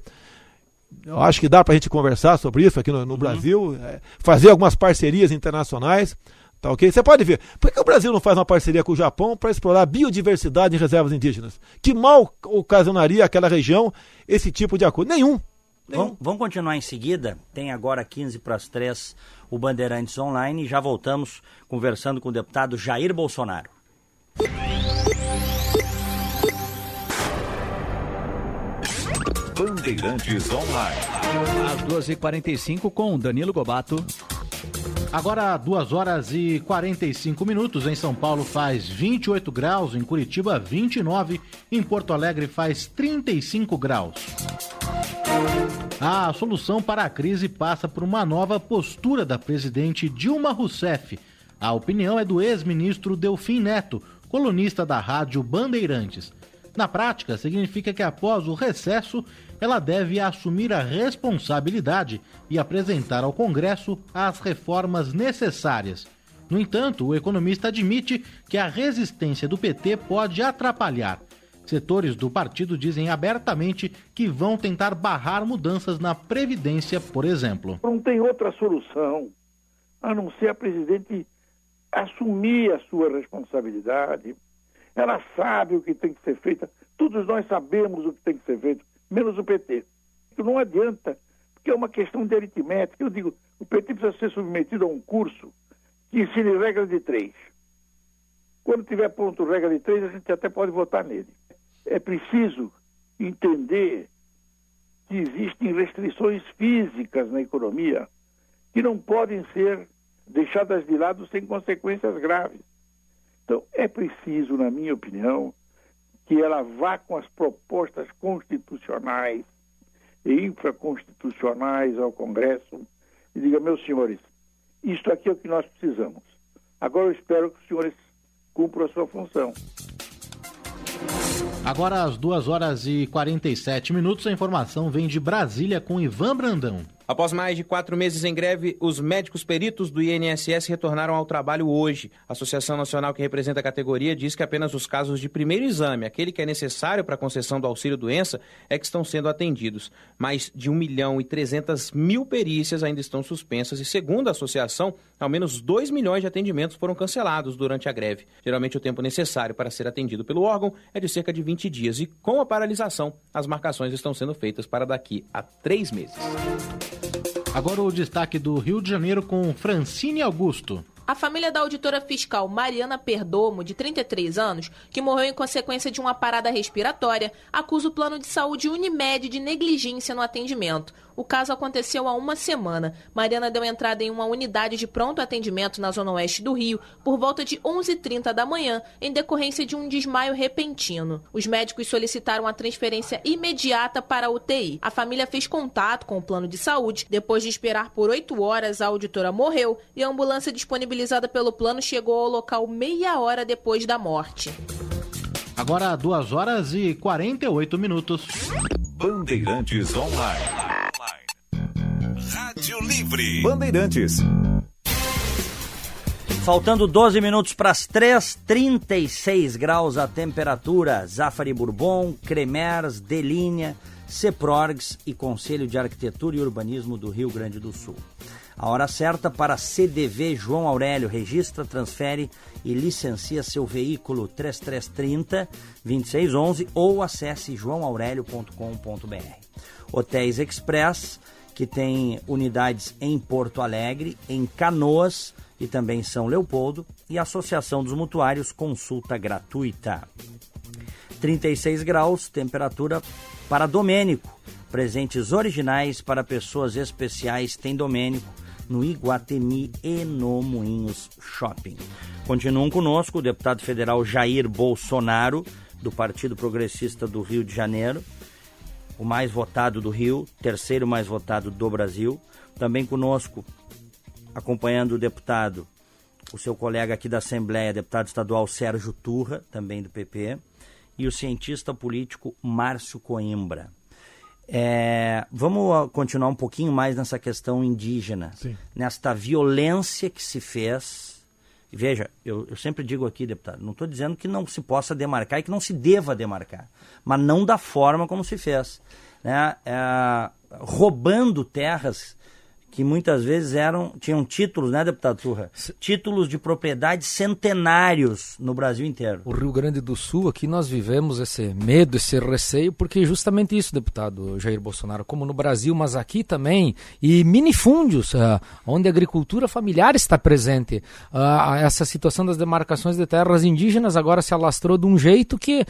Eu acho que dá para a gente conversar sobre isso aqui no Brasil, fazer algumas parcerias internacionais, tá ok? Você pode ver, por que o Brasil não faz uma parceria com o Japão para explorar a biodiversidade em reservas indígenas? Que mal ocasionaria àquela região esse tipo de acordo? Nenhum. Vamos continuar em seguida. Tem agora 2:45 o Bandeirantes Online e já voltamos conversando com o deputado Jair Bolsonaro. Bandeirantes Online. Às 2h45 com Danilo Gobato. Agora 2h45 em São Paulo faz 28 graus, em Curitiba 29, em Porto Alegre faz 35 graus. A solução para a crise passa por uma nova postura da presidente Dilma Rousseff. A opinião é do ex-ministro Delfim Neto, colunista da Rádio Bandeirantes. Na prática, significa que após o recesso, ela deve assumir a responsabilidade e apresentar ao Congresso as reformas necessárias. No entanto, o economista admite que a resistência do PT pode atrapalhar. Setores do partido dizem abertamente que vão tentar barrar mudanças na Previdência, por exemplo. Não tem outra solução a não ser a presidente assumir a sua responsabilidade. Ela sabe o que tem que ser feito. Todos nós sabemos o que tem que ser feito, menos o PT. Não adianta, porque é uma questão de aritmética. Eu digo, o PT precisa ser submetido a um curso que ensine regra de 3. Quando tiver pronto regra de 3, a gente até pode votar nele. É preciso entender que existem restrições físicas na economia que não podem ser deixadas de lado sem consequências graves. Então, é preciso, na minha opinião, que ela vá com as propostas constitucionais e infraconstitucionais ao Congresso e diga, meus senhores, isto aqui é o que nós precisamos. Agora eu espero que os senhores cumpram a sua função. Agora às 2h47, a informação vem de Brasília com Ivan Brandão. Após mais de 4 meses em greve, os médicos peritos do INSS retornaram ao trabalho hoje. A Associação Nacional que representa a categoria diz que apenas os casos de primeiro exame, aquele que é necessário para a concessão do auxílio-doença, é que estão sendo atendidos. Mais de 1.300.000 perícias ainda estão suspensas e, segundo a associação, ao menos 2 milhões de atendimentos foram cancelados durante a greve. Geralmente o tempo necessário para ser atendido pelo órgão é de cerca de 20 dias e, com a paralisação, as marcações estão sendo feitas para daqui a 3 meses. Agora o destaque do Rio de Janeiro com Francine Augusto. A família da auditora fiscal Mariana Perdomo, de 33 anos, que morreu em consequência de uma parada respiratória, acusa o plano de saúde Unimed de negligência no atendimento. O caso aconteceu há uma semana. Mariana deu entrada em uma unidade de pronto atendimento na zona oeste do Rio por volta de 11h30 da manhã, em decorrência de um desmaio repentino. Os médicos solicitaram a transferência imediata para a UTI. A família fez contato com o plano de saúde. Depois de esperar por 8 horas, a auditora morreu e a ambulância disponibilizada pelo plano chegou ao local meia hora depois da morte. Agora 2h48. Bandeirantes Online. Rádio Livre. Bandeirantes. Faltando 12 minutos para as 3, 36 graus a temperatura. Zafari Bourbon, Cremers, Delinha, Ceprorgs e Conselho de Arquitetura e Urbanismo do Rio Grande do Sul. A hora certa para CDV João Aurélio. Registra, transfere e licencia seu veículo 3330-2611 ou acesse joãoaurélio.com.br. Hotéis Express, que tem unidades em Porto Alegre, em Canoas e também em São Leopoldo, e Associação dos Mutuários, consulta gratuita. 36 graus, temperatura para Domênico. Presentes originais para pessoas especiais tem Domênico no Iguatemi e no Moinhos Shopping. Continuam conosco o deputado federal Jair Bolsonaro, do Partido Progressista do Rio de Janeiro, o mais votado do Rio, terceiro mais votado do Brasil. Também conosco, acompanhando o deputado, o seu colega aqui da Assembleia, deputado estadual Sérgio Turra, também do PP, e o cientista político Márcio Coimbra. Vamos continuar um pouquinho mais nessa questão indígena. Sim. Nesta violência que se fez. Veja, eu sempre digo aqui, deputado, não estou dizendo que não se possa demarcar e que não se deva demarcar, mas não da forma como se fez, né? Roubando terras que muitas vezes tinham títulos, né, deputado Turra? Títulos de propriedade centenários no Brasil inteiro. O Rio Grande do Sul, aqui nós vivemos esse medo, esse receio, porque justamente isso, deputado Jair Bolsonaro, como no Brasil, mas aqui também, e minifúndios, onde a agricultura familiar está presente. Essa situação das demarcações de terras indígenas agora se alastrou de um jeito que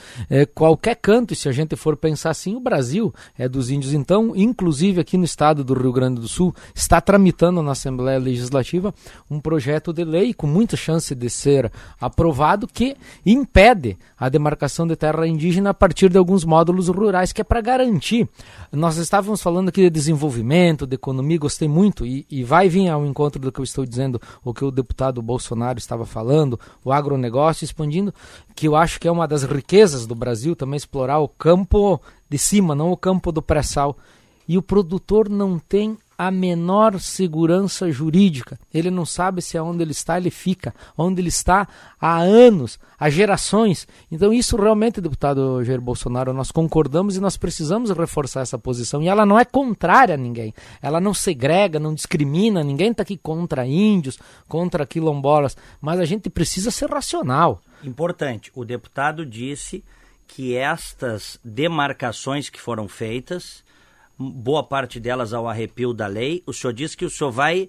qualquer canto, e se a gente for pensar assim, o Brasil é dos índios. Então, inclusive aqui no estado do Rio Grande do Sul, está tramitando na Assembleia Legislativa um projeto de lei com muita chance de ser aprovado que impede a demarcação de terra indígena a partir de alguns módulos rurais, que é para garantir. Nós estávamos falando aqui de desenvolvimento, de economia, gostei muito, e vai vir ao encontro do que eu estou dizendo, o que o deputado Bolsonaro estava falando, o agronegócio expandindo, que eu acho que é uma das riquezas do Brasil, também explorar o campo de cima, não o campo do pré-sal. E o produtor não tem a menor segurança jurídica. Ele não sabe se aonde ele está, ele fica. Onde ele está há anos, há gerações. Então isso realmente, deputado Jair Bolsonaro, nós concordamos e nós precisamos reforçar essa posição. E ela não é contrária a ninguém. Ela não segrega, não discrimina. Ninguém está aqui contra índios, contra quilombolas. Mas a gente precisa ser racional. Importante. O deputado disse que estas demarcações que foram feitas, boa parte delas ao arrepio da lei, o senhor disse que o senhor vai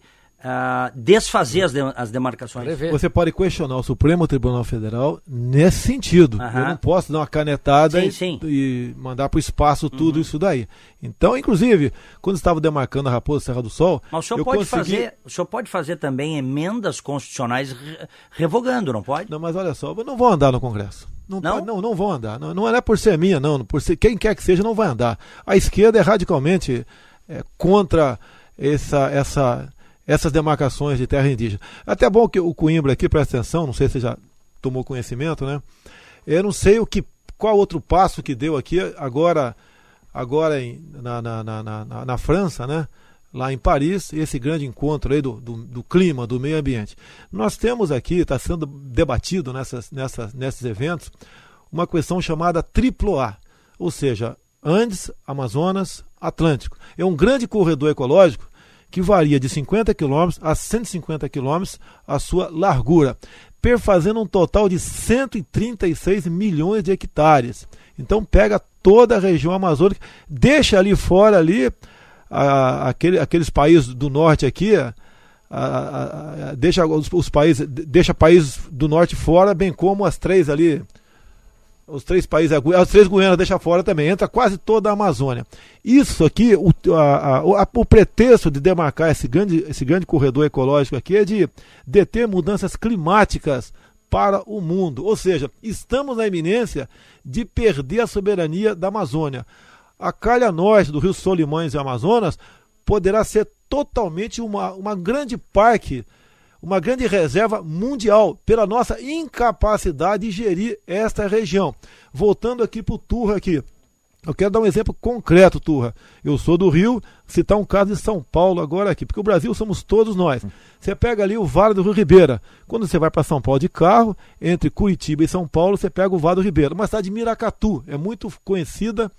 desfazer as demarcações. Você pode questionar o Supremo Tribunal Federal nesse sentido. Eu não posso dar uma canetada e mandar para o espaço tudo isso daí. Então, inclusive, quando estava demarcando a Raposa Serra do Sol... Mas o senhor pode fazer também emendas constitucionais revogando, não pode? Não, mas olha só, não vão andar no Congresso. Não vão andar. Não é por ser minha, não. Por ser quem quer que seja, não vai andar. A esquerda é radicalmente contra essas demarcações de terra indígena. Até bom que o Coimbra aqui, presta atenção, não sei se você já tomou conhecimento, né? Eu não sei qual outro passo que deu aqui agora na França, né? Lá em Paris, esse grande encontro aí do clima, do meio ambiente. Nós temos aqui, está sendo debatido nesses eventos, uma questão chamada AAA, ou seja, Andes, Amazonas, Atlântico. É um grande corredor ecológico que varia de 50 km a 150 km a sua largura, perfazendo um total de 136 milhões de hectares. Então pega toda a região amazônica, deixa ali fora aqueles países do norte aqui, deixa países do norte fora, bem como as três Guianas deixa fora também, entra quase toda a Amazônia. Isso aqui, o pretexto de demarcar esse grande corredor ecológico aqui é de deter mudanças climáticas para o mundo, ou seja, estamos na iminência de perder a soberania da Amazônia. A calha norte do Rio Solimões e Amazonas poderá ser totalmente uma grande parque, uma grande reserva mundial, pela nossa incapacidade de gerir esta região. Voltando aqui para o Turra aqui. Eu quero dar um exemplo concreto, Turra. Eu sou do Rio, citar um caso de São Paulo agora aqui, porque o Brasil somos todos nós. Você pega ali o Vale do Rio Ribeira. Quando você vai para São Paulo de carro, entre Curitiba e São Paulo, você pega o Vale do Ribeira. Uma cidade de Miracatu, é muito conhecida,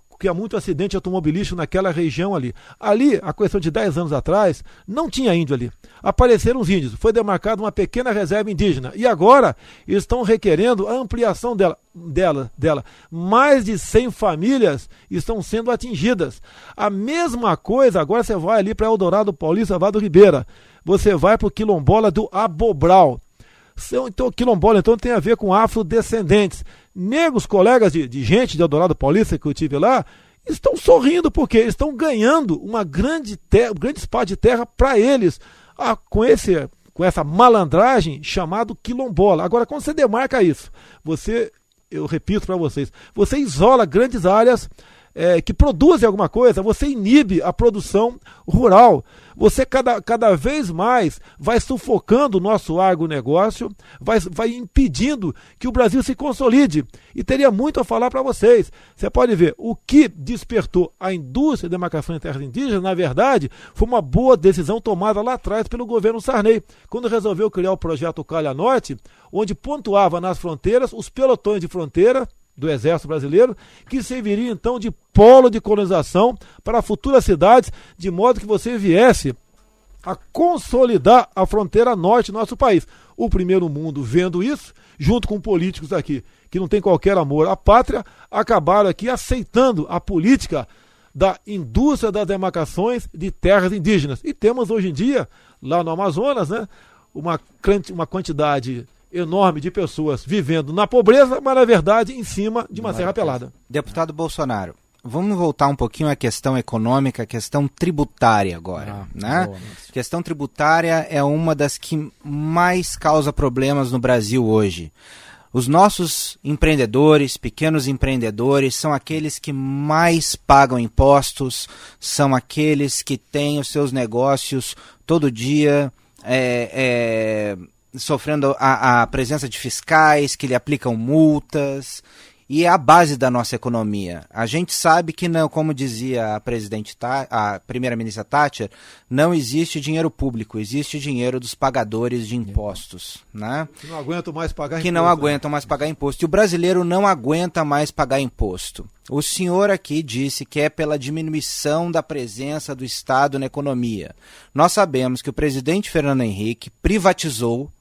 porque há muito acidente automobilístico naquela região ali. Ali, a questão de 10 anos atrás, não tinha índio ali. Apareceram os índios, foi demarcada uma pequena reserva indígena. E agora, eles estão requerendo a ampliação dela. Mais de 100 famílias estão sendo atingidas. A mesma coisa, agora você vai ali para Eldorado Paulista, Vale do Ribeira. Você vai para o quilombola do Abobral. Então, quilombola então, tem a ver com afrodescendentes. Negros, colegas de gente de Eldorado Paulista que eu tive lá, estão sorrindo porque eles estão ganhando um grande espaço de terra para eles, com essa malandragem chamado quilombola. Agora, quando você demarca isso, eu repito para vocês, você isola grandes áreas que produzem alguma coisa, você inibe a produção rural. Você cada vez mais vai sufocando o nosso agronegócio, vai impedindo que o Brasil se consolide. E teria muito a falar para vocês. Você pode ver, o que despertou a indústria de demarcação de terras indígenas, na verdade, foi uma boa decisão tomada lá atrás pelo governo Sarney, quando resolveu criar o projeto Calha Norte, onde pontuava nas fronteiras os pelotões de fronteira do Exército Brasileiro, que serviria então de polo de colonização para futuras cidades, de modo que você viesse a consolidar a fronteira norte do nosso país. O primeiro mundo, vendo isso, junto com políticos aqui, que não tem qualquer amor à pátria, acabaram aqui aceitando a política da indústria das demarcações de terras indígenas. E temos hoje em dia, lá no Amazonas, né, uma quantidade enorme de pessoas vivendo na pobreza, mas na verdade em cima de uma serra pelada. Deputado Bolsonaro, vamos voltar um pouquinho à questão econômica, à questão tributária agora, né? Boa, mas... Questão tributária é uma das que mais causa problemas no Brasil hoje. Os nossos empreendedores, pequenos empreendedores, são aqueles que mais pagam impostos, são aqueles que têm os seus negócios todo dia sofrendo a presença de fiscais que lhe aplicam multas, e é a base da nossa economia. A gente sabe que, não, como dizia a primeira-ministra Thatcher, não existe dinheiro público, existe dinheiro dos pagadores de impostos. Né? Que não aguentam mais pagar imposto. Que não aguentam mais pagar imposto. E o brasileiro não aguenta mais pagar imposto. O senhor aqui disse que é pela diminuição da presença do Estado na economia. Nós sabemos que o presidente Fernando Henrique privatizou,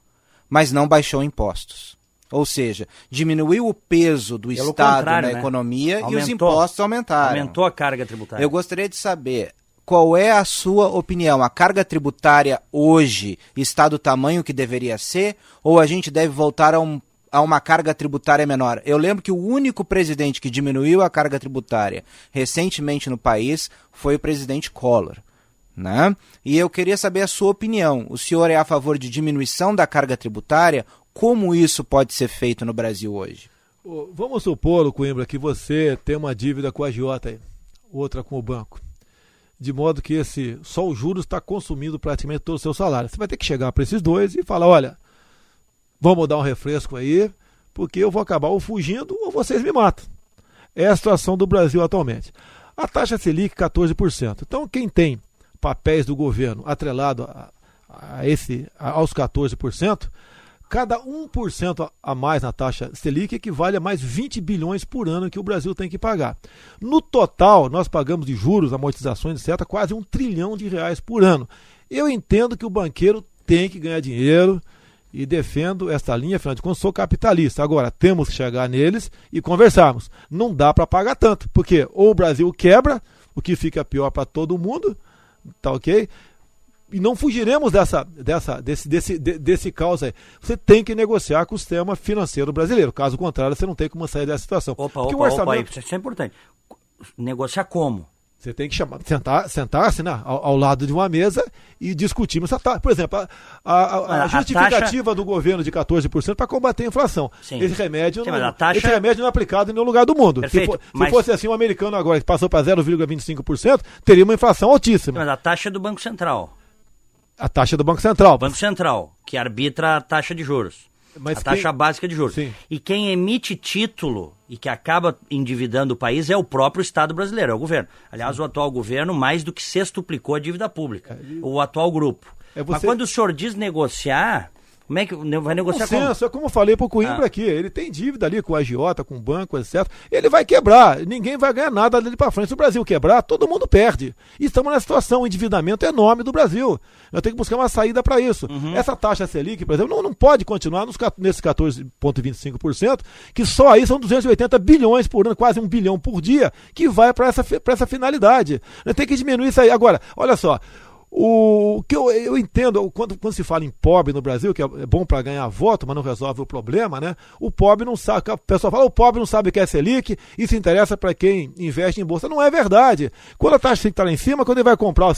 mas não baixou impostos. Ou seja, diminuiu o peso do Estado na economia, e os impostos aumentaram. Aumentou a carga tributária. Eu gostaria de saber qual é a sua opinião. A carga tributária hoje está do tamanho que deveria ser, ou a gente deve voltar a uma carga tributária menor? Eu lembro que o único presidente que diminuiu a carga tributária recentemente no país foi o presidente Collor. Né? E eu queria saber a sua opinião. O senhor é a favor de diminuição da carga tributária? Como isso pode ser feito no Brasil hoje? Vamos supor, Coimbra, que você tem uma dívida com a agiota aí, outra com o banco. De modo que só o juros está consumindo praticamente todo o seu salário. Você vai ter que chegar para esses dois e falar, olha, vamos dar um refresco aí, porque eu vou acabar ou fugindo ou vocês me matam. É a situação do Brasil atualmente. A taxa Selic 14%. Então quem tem papéis do governo atrelado aos 14%, cada 1% a mais na taxa Selic equivale a mais 20 bilhões por ano que o Brasil tem que pagar. No total, nós pagamos de juros, amortizações, etc., quase R$1 trilhão por ano. Eu entendo que o banqueiro tem que ganhar dinheiro e defendo esta linha, afinal de contas, sou capitalista. Agora, temos que chegar neles e conversarmos. Não dá para pagar tanto, porque ou o Brasil quebra, o que fica pior para todo mundo, tá ok? E não fugiremos desse caos aí. Você tem que negociar com o sistema financeiro brasileiro. Caso contrário, você não tem como sair dessa situação. Isso é importante. Negociar como? Você tem que sentar-se, né, ao lado de uma mesa e discutirmos essa taxa. Por exemplo, a justificativa do governo de 14% para combater a inflação. Sim. Esse remédio não é aplicado em nenhum lugar do mundo. Perfeito, se fosse assim, um americano agora que passou para 0,25%, teria uma inflação altíssima. Mas a taxa é do Banco Central. A taxa do Banco Central. Banco Central, que arbitra a taxa de juros. Mas a taxa básica de juros. Sim. E quem emite título e que acaba endividando o país é o próprio Estado brasileiro, é o governo. Aliás, o atual governo mais do que sextuplicou a dívida pública, o atual grupo. Mas quando o senhor diz negociar... Como é que vai negociar com? É como eu falei pro Coimbra aqui, ele tem dívida ali com a agiota, com o banco, etc. Ele vai quebrar, ninguém vai ganhar nada dali para frente. Se o Brasil quebrar, todo mundo perde. E estamos na situação, o endividamento é enorme do Brasil. Eu tenho que buscar uma saída para isso. Essa taxa Selic, por exemplo, não pode continuar nesses 14,25%, que só aí são 280 bilhões por ano, quase 1 bilhão por dia, que vai para essa finalidade. Tem que diminuir isso aí. Agora, olha só, o que eu entendo, quando se fala em pobre no Brasil, que é bom para ganhar voto, mas não resolve o problema, né? O pobre não sabe, o pessoal fala, o pobre não sabe o que é Selic, isso interessa para quem investe em bolsa. Não é verdade. Quando a taxa Selic está lá em cima, quando ele vai comprar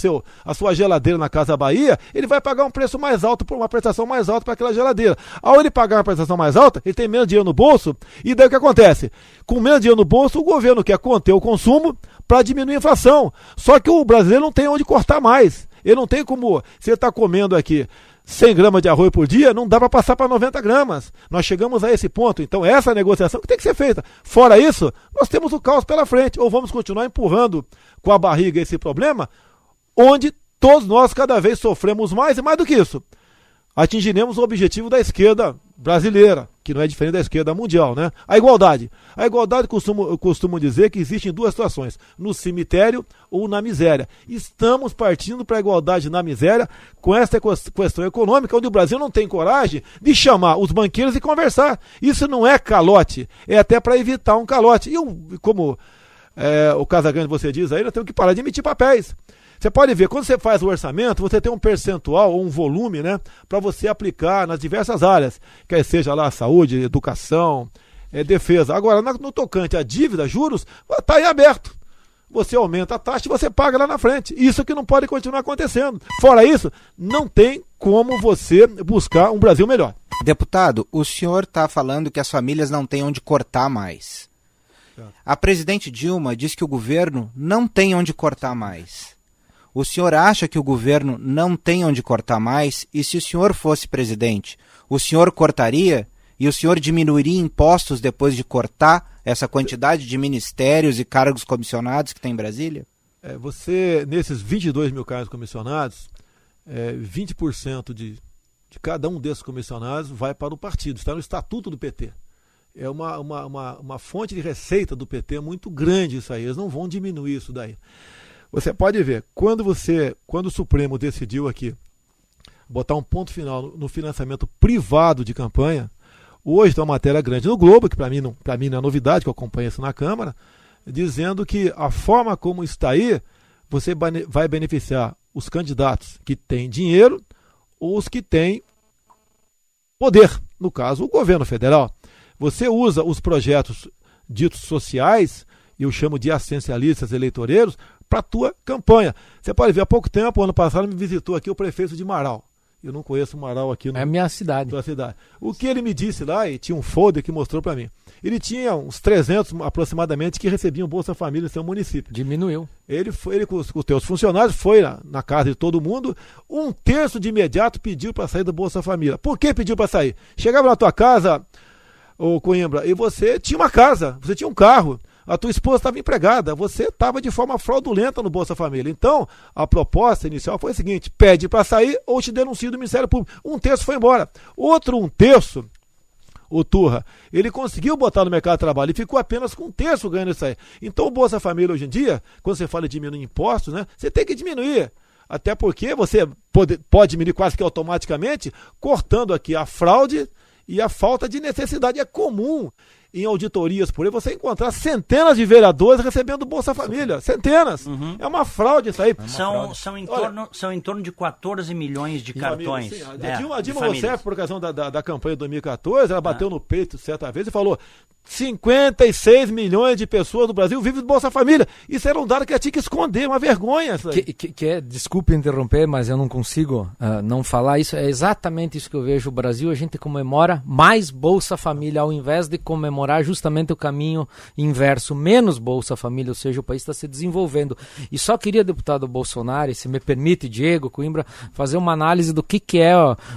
a sua geladeira na Casa Bahia, ele vai pagar um preço mais alto, por uma prestação mais alta para aquela geladeira. Ao ele pagar uma prestação mais alta, ele tem menos dinheiro no bolso, e daí o que acontece? Com menos dinheiro no bolso, o governo quer conter o consumo para diminuir a inflação. Só que o brasileiro não tem onde cortar mais. Ele não tem como, se ele está comendo aqui 100 gramas de arroz por dia, não dá para passar para 90 gramas. Nós chegamos a esse ponto. Então essa negociação que tem que ser feita. Fora isso, nós temos o caos pela frente. Ou vamos continuar empurrando com a barriga esse problema, onde todos nós cada vez sofremos mais, e mais do que isso, atingiremos o objetivo da esquerda brasileira, que não é diferente da esquerda mundial, né? A igualdade. A igualdade, eu costumo dizer que existe em duas situações, no cemitério ou na miséria. Estamos partindo para a igualdade na miséria com essa questão econômica, onde o Brasil não tem coragem de chamar os banqueiros e conversar. Isso não é calote, é até para evitar um calote. E como o Casagrande você diz aí, nós temos que parar de emitir papéis. Você pode ver, quando você faz o orçamento, você tem um percentual ou um volume, né, para você aplicar nas diversas áreas, quer seja lá saúde, educação, defesa. Agora, no tocante à dívida, juros, está aí aberto. Você aumenta a taxa e você paga lá na frente. Isso que não pode continuar acontecendo. Fora isso, não tem como você buscar um Brasil melhor. Deputado, o senhor está falando que as famílias não têm onde cortar mais. A presidente Dilma diz que o governo não tem onde cortar mais. O senhor acha que o governo não tem onde cortar mais? E se o senhor fosse presidente, o senhor cortaria? E o senhor diminuiria impostos depois de cortar essa quantidade de ministérios e cargos comissionados que tem em Brasília? Você, nesses 22 mil cargos comissionados, 20% de cada um desses comissionados vai para o partido. Está no estatuto do PT. É uma fonte de receita do PT muito grande isso aí. Eles não vão diminuir isso daí. Você pode ver, quando o Supremo decidiu aqui botar um ponto final no financiamento privado de campanha, hoje tem uma matéria grande no Globo, que para mim não é novidade, que eu acompanho isso na Câmara, dizendo que a forma como está aí, você vai beneficiar os candidatos que têm dinheiro ou os que têm poder, no caso, o governo federal. Você usa os projetos ditos sociais, eu chamo de ascensialistas eleitoreiros, para a tua campanha. Você pode ver, há pouco tempo, ano passado, me visitou aqui o prefeito de Marau. Eu não conheço Marau aqui. É a minha cidade. O que ele me disse lá, e tinha um folder que mostrou para mim, ele tinha uns 300 aproximadamente que recebiam Bolsa Família no seu município. Diminuiu. Ele com os teus funcionários, foi na casa de todo mundo, 1/3 de imediato pediu para sair do Bolsa Família. Por que pediu para sair? Chegava na tua casa, ô Coimbra, e você tinha uma casa, você tinha um carro, a tua esposa estava empregada, você estava de forma fraudulenta no Bolsa Família. Então, a proposta inicial foi a seguinte: pede para sair ou te denuncio do Ministério Público. 1/3 foi embora. Outro 1/3, o Turra, ele conseguiu botar no mercado de trabalho e ficou apenas com 1/3 ganhando isso aí. Então, o Bolsa Família hoje em dia, quando você fala de diminuir impostos, né, você tem que diminuir. Até porque você pode diminuir quase que automaticamente, cortando aqui a fraude e a falta de necessidade. É comum em auditorias por aí você encontrar centenas de vereadores recebendo Bolsa Família. Centenas. É uma fraude isso aí. São em torno de 14 milhões de cartões. A Dilma Rousseff, por ocasião da campanha de 2014, ela bateu no peito certa vez e falou: 56 milhões de pessoas do Brasil vivem de Bolsa Família. Isso era um dado que ela tinha que esconder, uma vergonha. Isso aí. Desculpe interromper, mas eu não consigo não falar isso. É exatamente isso que eu vejo. O Brasil, a gente comemora mais Bolsa Família ao invés de comemorar namorar justamente o caminho inverso, menos Bolsa Família, ou seja, o país está se desenvolvendo. E só queria, deputado Bolsonaro, se me permite, Diego, Coimbra, fazer uma análise do que é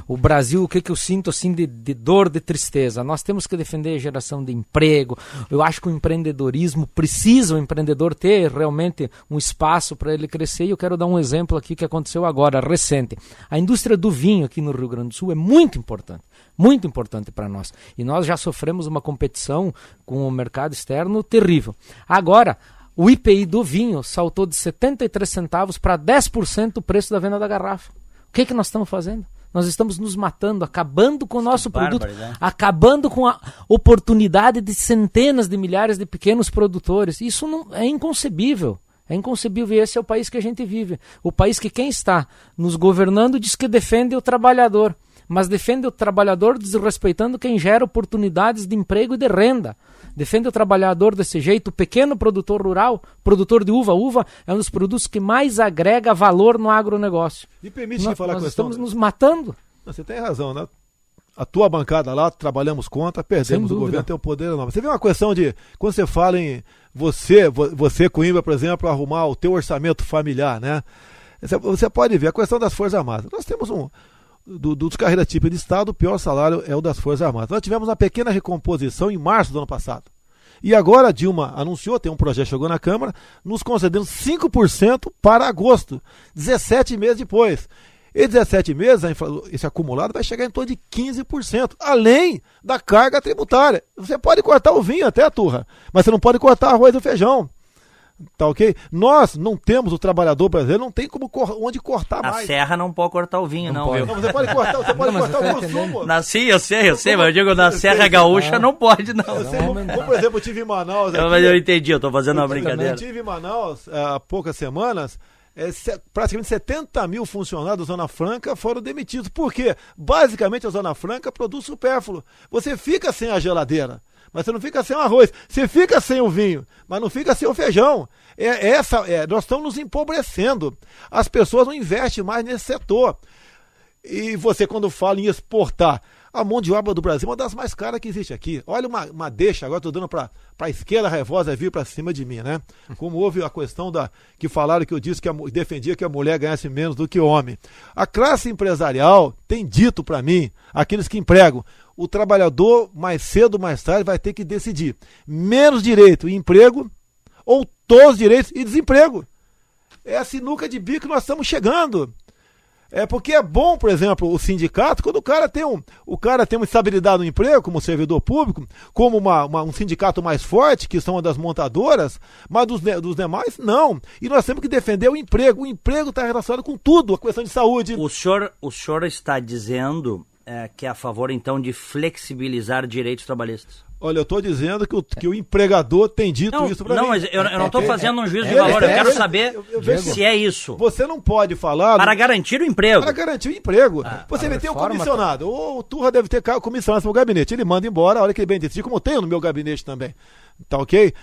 o Brasil, o que eu sinto assim de dor, de tristeza. Nós temos que defender a geração de emprego. Eu acho que o empreendedorismo precisa o empreendedor ter realmente um espaço para ele crescer, e eu quero dar um exemplo aqui que aconteceu agora, recente. A indústria do vinho aqui no Rio Grande do Sul é muito importante para nós. E nós já sofremos uma competição com o mercado externo terrível. Agora, o IPI do vinho saltou de 73 centavos para 10% o preço da venda da garrafa. O que nós estamos fazendo? Nós estamos nos matando, acabando com o nosso produto, acabando com a oportunidade de centenas de milhares de pequenos produtores. Isso não é inconcebível. É inconcebível, e esse é o país que a gente vive. O país que quem está nos governando diz que defende o trabalhador, mas defende o trabalhador desrespeitando quem gera oportunidades de emprego e de renda. Defende o trabalhador desse jeito. O pequeno produtor rural, produtor de uva. Uva é um dos produtos que mais agrega valor no agronegócio. E permite que falar nós a questão... estamos nos matando. Você tem razão, né? A tua bancada lá, trabalhamos contra, perdemos o governo, tem um poder enorme. Você vê uma questão de, quando você fala em você Coimbra, por exemplo, arrumar o teu orçamento familiar, né? Você pode ver a questão das Forças Armadas. Nós temos dos carreiras típicas de Estado, o pior salário é o das Forças Armadas. Nós tivemos uma pequena recomposição em março do ano passado. E agora a Dilma anunciou, tem um projeto que chegou na Câmara, nos concedendo 5% para agosto, 17 meses depois. E 17 meses, esse acumulado vai chegar em torno de 15%, além da carga tributária. Você pode cortar o vinho até, turra, mas você não pode cortar arroz e feijão. Tá ok? Nós não temos, o trabalhador brasileiro não tem onde cortar mais. A serra não pode cortar o vinho, não, viu? Não, você pode cortar o consumo. Sim, eu sei, mas eu digo, na Serra Gaúcha não pode, não. Como, por exemplo, eu tive em Manaus. Mas eu entendi, eu tô fazendo uma brincadeira. Eu tive em Manaus há poucas semanas. Praticamente 70 mil funcionários da Zona Franca foram demitidos. Por quê? Basicamente a Zona Franca produz supérfluo. Você fica sem a geladeira, mas você não fica sem o arroz. Você fica sem o vinho, mas não fica sem o feijão. Nós estamos nos empobrecendo. As pessoas não investem mais nesse setor. E você, quando fala em exportar, a mão de obra do Brasil é uma das mais caras que existe aqui. Olha uma deixa, agora estou dando para a esquerda raivosa vir para cima de mim, né? Como houve a questão que falaram que eu disse que defendia que a mulher ganhasse menos do que o homem. A classe empresarial tem dito para mim, aqueles que empregam, o trabalhador mais cedo ou mais tarde vai ter que decidir menos direito e emprego ou todos os direitos e desemprego. É a sinuca de bico que nós estamos chegando. Porque é bom, por exemplo, o sindicato, quando o cara tem uma estabilidade no emprego, como servidor público, como um sindicato mais forte, que são das montadoras, mas dos demais, não. E nós temos que defender o emprego. O emprego está relacionado com tudo, a questão de saúde. O senhor está dizendo que é a favor, então, de flexibilizar direitos trabalhistas? Olha, eu estou dizendo que o empregador tem dito isso para mim. Não, mas eu não estou fazendo um juízo de valor, eu quero saber se é isso. Você não pode falar... Para garantir o emprego. Para garantir o emprego. Você vai ter um comissionado. O Turra deve ter comissionado no seu gabinete. Ele manda embora, olha que ele bem decide, como eu tenho no meu gabinete também. Tá ok?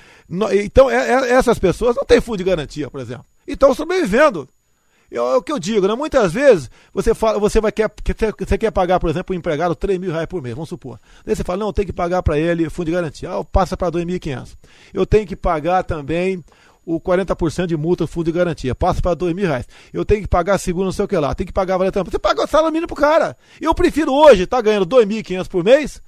Então, essas pessoas não têm fundo de garantia, por exemplo. E estão sobrevivendo. É o que eu digo, né? Muitas vezes você quer pagar, por exemplo, um empregado R$3.000 por mês, vamos supor. Daí você fala, não, eu tenho que pagar para ele fundo de garantia. Passa para R$2.500. Eu tenho que pagar também o 40% de multa do fundo de garantia. Passa para R$2.000. Eu tenho que pagar seguro, não sei o que lá. Tenho que pagar valor. Você paga o salário mínimo pro cara. Eu prefiro hoje estar ganhando R$2.500 por mês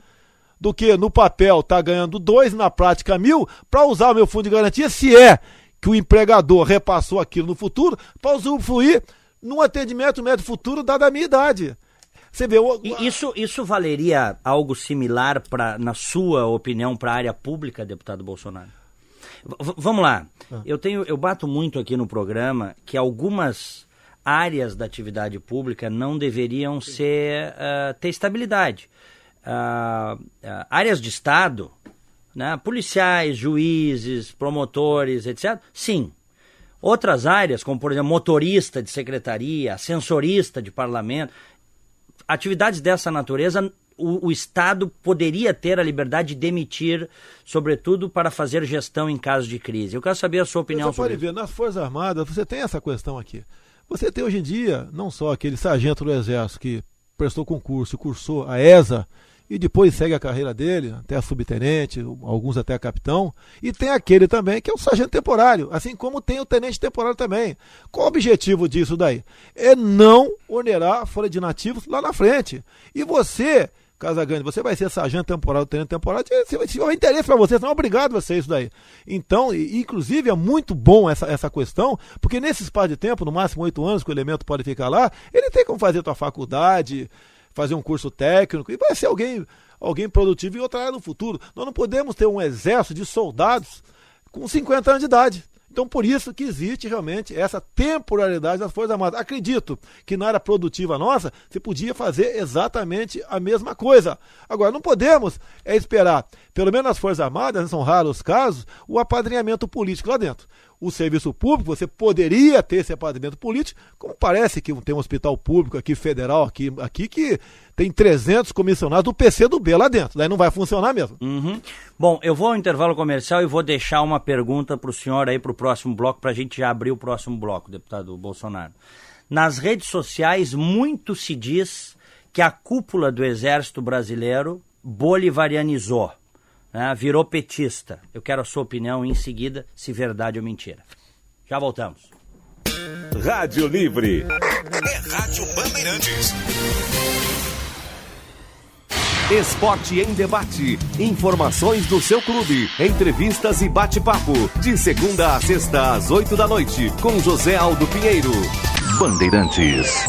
do que no papel estar ganhando 2, na prática 1.000, para usar o meu fundo de garantia, se é que o empregador repassou aquilo no futuro, para usufruir num atendimento médio futuro, dada a minha idade. Você vê... Isso valeria algo similar, na sua opinião, para a área pública, deputado Bolsonaro? Vamos lá. Eu bato muito aqui no programa que algumas áreas da atividade pública não deveriam ter estabilidade. Áreas de Estado... né? Policiais, juízes, promotores, etc. Sim. Outras áreas, como por exemplo motorista de secretaria, ascensorista de parlamento, atividades dessa natureza, o Estado poderia ter a liberdade de demitir, sobretudo para fazer gestão em caso de crise. Eu quero saber a sua opinião sobre isso. Você pode ver, nas Forças Armadas, você tem essa questão aqui. Você tem hoje em dia, não só aquele sargento do Exército que prestou concurso, cursou a ESA, e depois segue a carreira dele, até subtenente, alguns até capitão, e tem aquele também que é o sargento temporário, assim como tem o tenente temporário também. Qual o objetivo disso daí? É não onerar a folha de nativos lá na frente. E você, Casagrande, você vai ser sargento temporário, tenente temporário, se houver interesse para você, você não é obrigado a ser isso daí. Então, inclusive, é muito bom essa questão, porque nesse espaço de tempo, no máximo 8 anos que o elemento pode ficar lá, ele tem como fazer a tua faculdade, fazer um curso técnico, e vai ser alguém produtivo em outra área no futuro. Nós não podemos ter um exército de soldados com 50 anos de idade. Então, por isso que existe realmente essa temporalidade das Forças Armadas. Acredito que na área produtiva nossa, você podia fazer exatamente a mesma coisa. Agora, não podemos esperar, pelo menos nas Forças Armadas, são raros os casos, o apadrinhamento político lá dentro. O serviço público, você poderia ter esse apadrinhamento político, como parece que tem um hospital público aqui, federal, aqui que tem 300 comissionados do PCdoB lá dentro. Daí não vai funcionar mesmo. Bom, eu vou ao intervalo comercial e vou deixar uma pergunta para o senhor aí para o próximo bloco, para a gente já abrir o próximo bloco, deputado Bolsonaro. Nas redes sociais, muito se diz que a cúpula do Exército Brasileiro bolivarianizou. Virou petista. Eu quero a sua opinião em seguida, se verdade ou mentira. Já voltamos. Rádio Livre. É Rádio Bandeirantes. Esporte em debate. Informações do seu clube. Entrevistas e bate-papo. De segunda a sexta, às 8 da noite. Com José Aldo Pinheiro. Bandeirantes.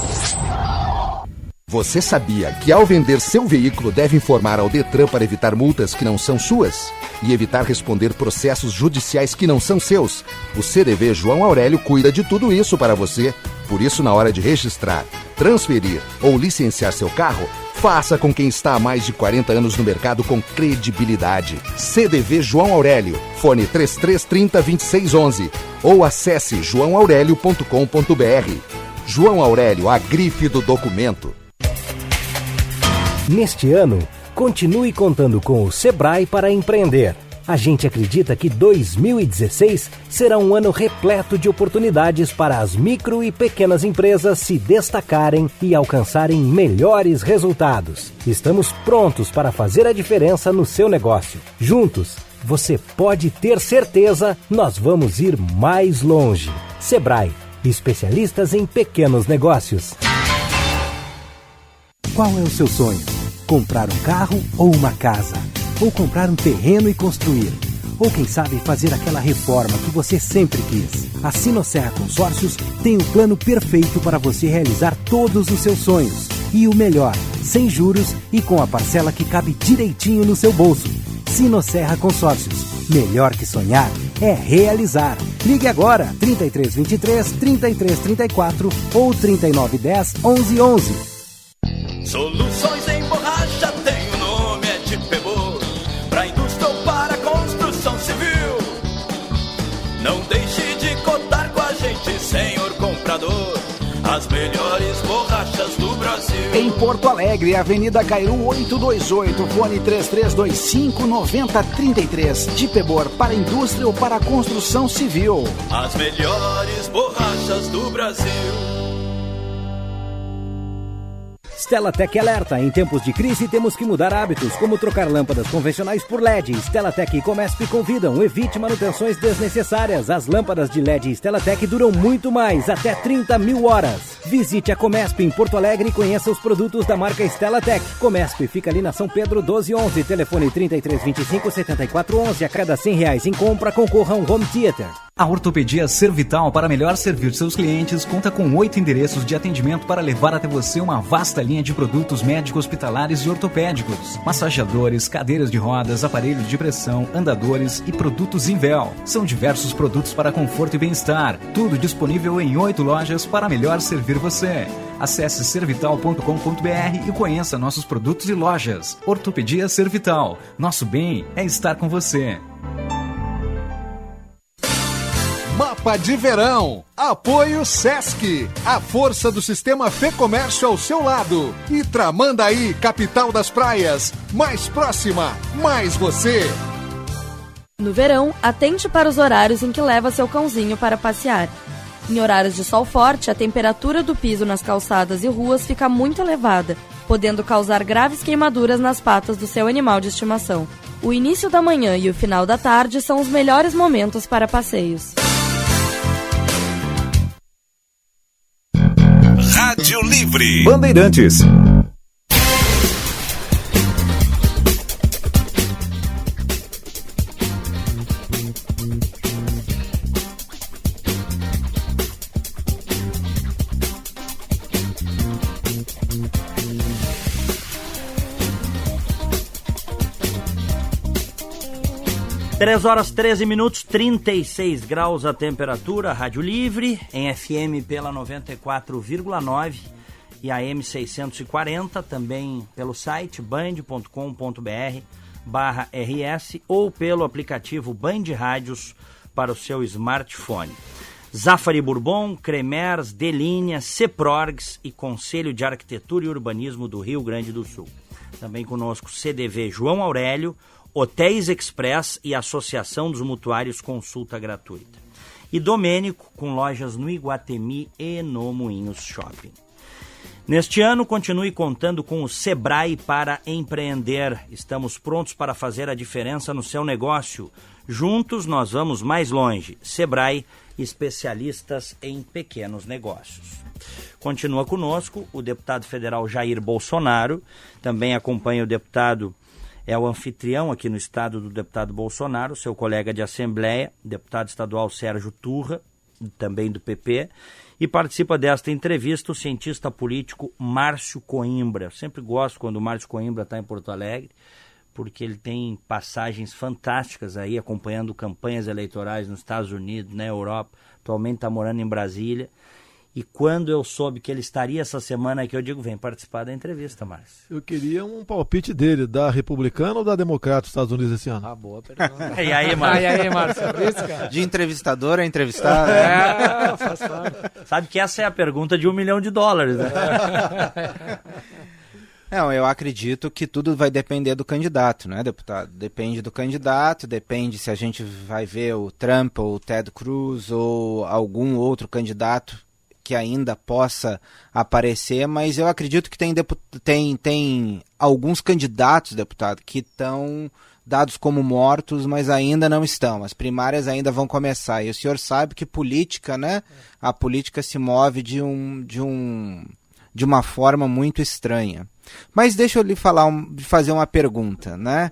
Você sabia que ao vender seu veículo deve informar ao Detran para evitar multas que não são suas? E evitar responder processos judiciais que não são seus? O CDV João Aurélio cuida de tudo isso para você. Por isso, na hora de registrar, transferir ou licenciar seu carro, faça com quem está há mais de 40 anos no mercado com credibilidade. CDV João Aurélio, fone 3330-2611 ou acesse joãoaurélio.com.br. João Aurélio, a grife do documento. Neste ano, continue contando com o Sebrae para empreender. A gente acredita que 2016 será um ano repleto de oportunidades para as micro e pequenas empresas se destacarem e alcançarem melhores resultados. Estamos prontos para fazer a diferença no seu negócio. Juntos, você pode ter certeza, nós vamos ir mais longe. Sebrae, especialistas em pequenos negócios. Qual é o seu sonho? Comprar um carro ou uma casa? Ou comprar um terreno e construir? Ou quem sabe fazer aquela reforma que você sempre quis? A Sinosserra Consórcios tem o plano perfeito para você realizar todos os seus sonhos. E o melhor, sem juros e com a parcela que cabe direitinho no seu bolso. Sinosserra Consórcios. Melhor que sonhar é realizar. Ligue agora, 3323-3334 ou 3910-1111. Soluções em borracha tem o nome, é de Pebor. Pra indústria ou para construção civil. Não deixe de contar com a gente, senhor comprador. As melhores borrachas do Brasil. Em Porto Alegre, Avenida Cairu 828, fone 3325-9033. De Pebor, para indústria ou para construção civil. As melhores borrachas do Brasil. Stellatec alerta, em tempos de crise temos que mudar hábitos, como trocar lâmpadas convencionais por LED. Stellatec e Comesp convidam, evite manutenções desnecessárias. As lâmpadas de LED Stellatec duram muito mais, até 30 mil horas. Visite a Comesp em Porto Alegre e conheça os produtos da marca Stellatec. Comesp fica ali na São Pedro 1211, telefone 3325-7411. A cada R$100 em compra, concorra a um home theater. A Ortopedia Servital, para melhor servir seus clientes, conta com 8 endereços de atendimento para levar até você uma vasta linha de produtos médicos hospitalares e ortopédicos, massageadores, cadeiras de rodas, aparelhos de pressão, andadores e produtos Invel. São diversos produtos para conforto e bem-estar, tudo disponível em 8 lojas para melhor servir você. Acesse servital.com.br e conheça nossos produtos e lojas. Ortopedia Servital, nosso bem é estar com você. Mapa de Verão. Apoio Sesc. A força do sistema Fê Comércio ao seu lado. E Tramandaí, capital das praias. Mais próxima, mais você. No verão, atente para os horários em que leva seu cãozinho para passear. Em horários de sol forte, a temperatura do piso nas calçadas e ruas fica muito elevada podendo causar graves queimaduras nas patas do seu animal de estimação. O início da manhã e o final da tarde são os melhores momentos para passeios. Rádio Livre. Bandeirantes. Três horas 13 minutos, 36 graus a temperatura, Rádio Livre, em FM pela 94,9 e AM 640, também pelo site band.com.br/RS ou pelo aplicativo Band Rádios para o seu smartphone. Zafari Bourbon, Cremers, Delinha, Ceprorgs e Conselho de Arquitetura e Urbanismo do Rio Grande do Sul. Também conosco CDV João Aurélio, Hotéis Express e Associação dos Mutuários Consulta Gratuita. E Domênico, com lojas no Iguatemi e no Moinhos Shopping. Neste ano, continue contando com o Sebrae para empreender. Estamos prontos para fazer a diferença no seu negócio. Juntos nós vamos mais longe. Sebrae, especialistas em pequenos negócios. Continua conosco o deputado federal Jair Bolsonaro. Também acompanha o deputado... É o anfitrião aqui no estado do deputado Bolsonaro, seu colega de Assembleia, deputado estadual Sérgio Turra, também do PP, e participa desta entrevista o cientista político Márcio Coimbra. Eu sempre gosto quando o Márcio Coimbra está em Porto Alegre, porque ele tem passagens fantásticas aí, acompanhando campanhas eleitorais nos Estados Unidos, na Europa, atualmente está morando em Brasília. E quando eu soube que ele estaria essa semana aqui, eu digo, vem participar da entrevista, Márcio. Eu queria um palpite dele, da republicana ou da democrata dos Estados Unidos esse ano? Ah, boa pergunta. E aí, Márcio? De entrevistador a entrevistado. Faz parte. Sabe que essa é a pergunta de $1 milhão, né? Não, eu acredito que tudo vai depender do candidato, né, deputado? Depende do candidato, depende se a gente vai ver o Trump ou o Ted Cruz ou algum outro candidato que ainda possa aparecer, mas eu acredito que tem alguns candidatos, deputado, que estão dados como mortos, mas ainda não estão. As primárias ainda vão começar. E o senhor sabe que política, né? A política se move de uma forma muito estranha. Mas deixa eu lhe fazer uma pergunta, né?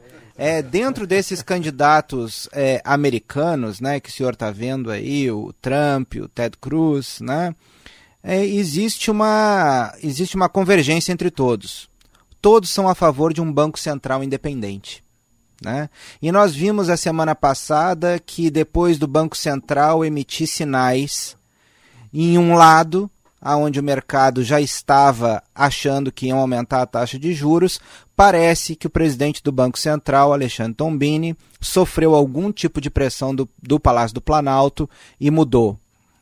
Dentro desses candidatos americanos, né, que o senhor está vendo aí, o Trump, o Ted Cruz, né? Existe uma convergência entre todos. Todos são a favor de um Banco Central independente, né? E nós vimos a semana passada que depois do Banco Central emitir sinais em um lado, onde o mercado já estava achando que iam aumentar a taxa de juros, parece que o presidente do Banco Central, Alexandre Tombini, sofreu algum tipo de pressão do Palácio do Planalto e mudou.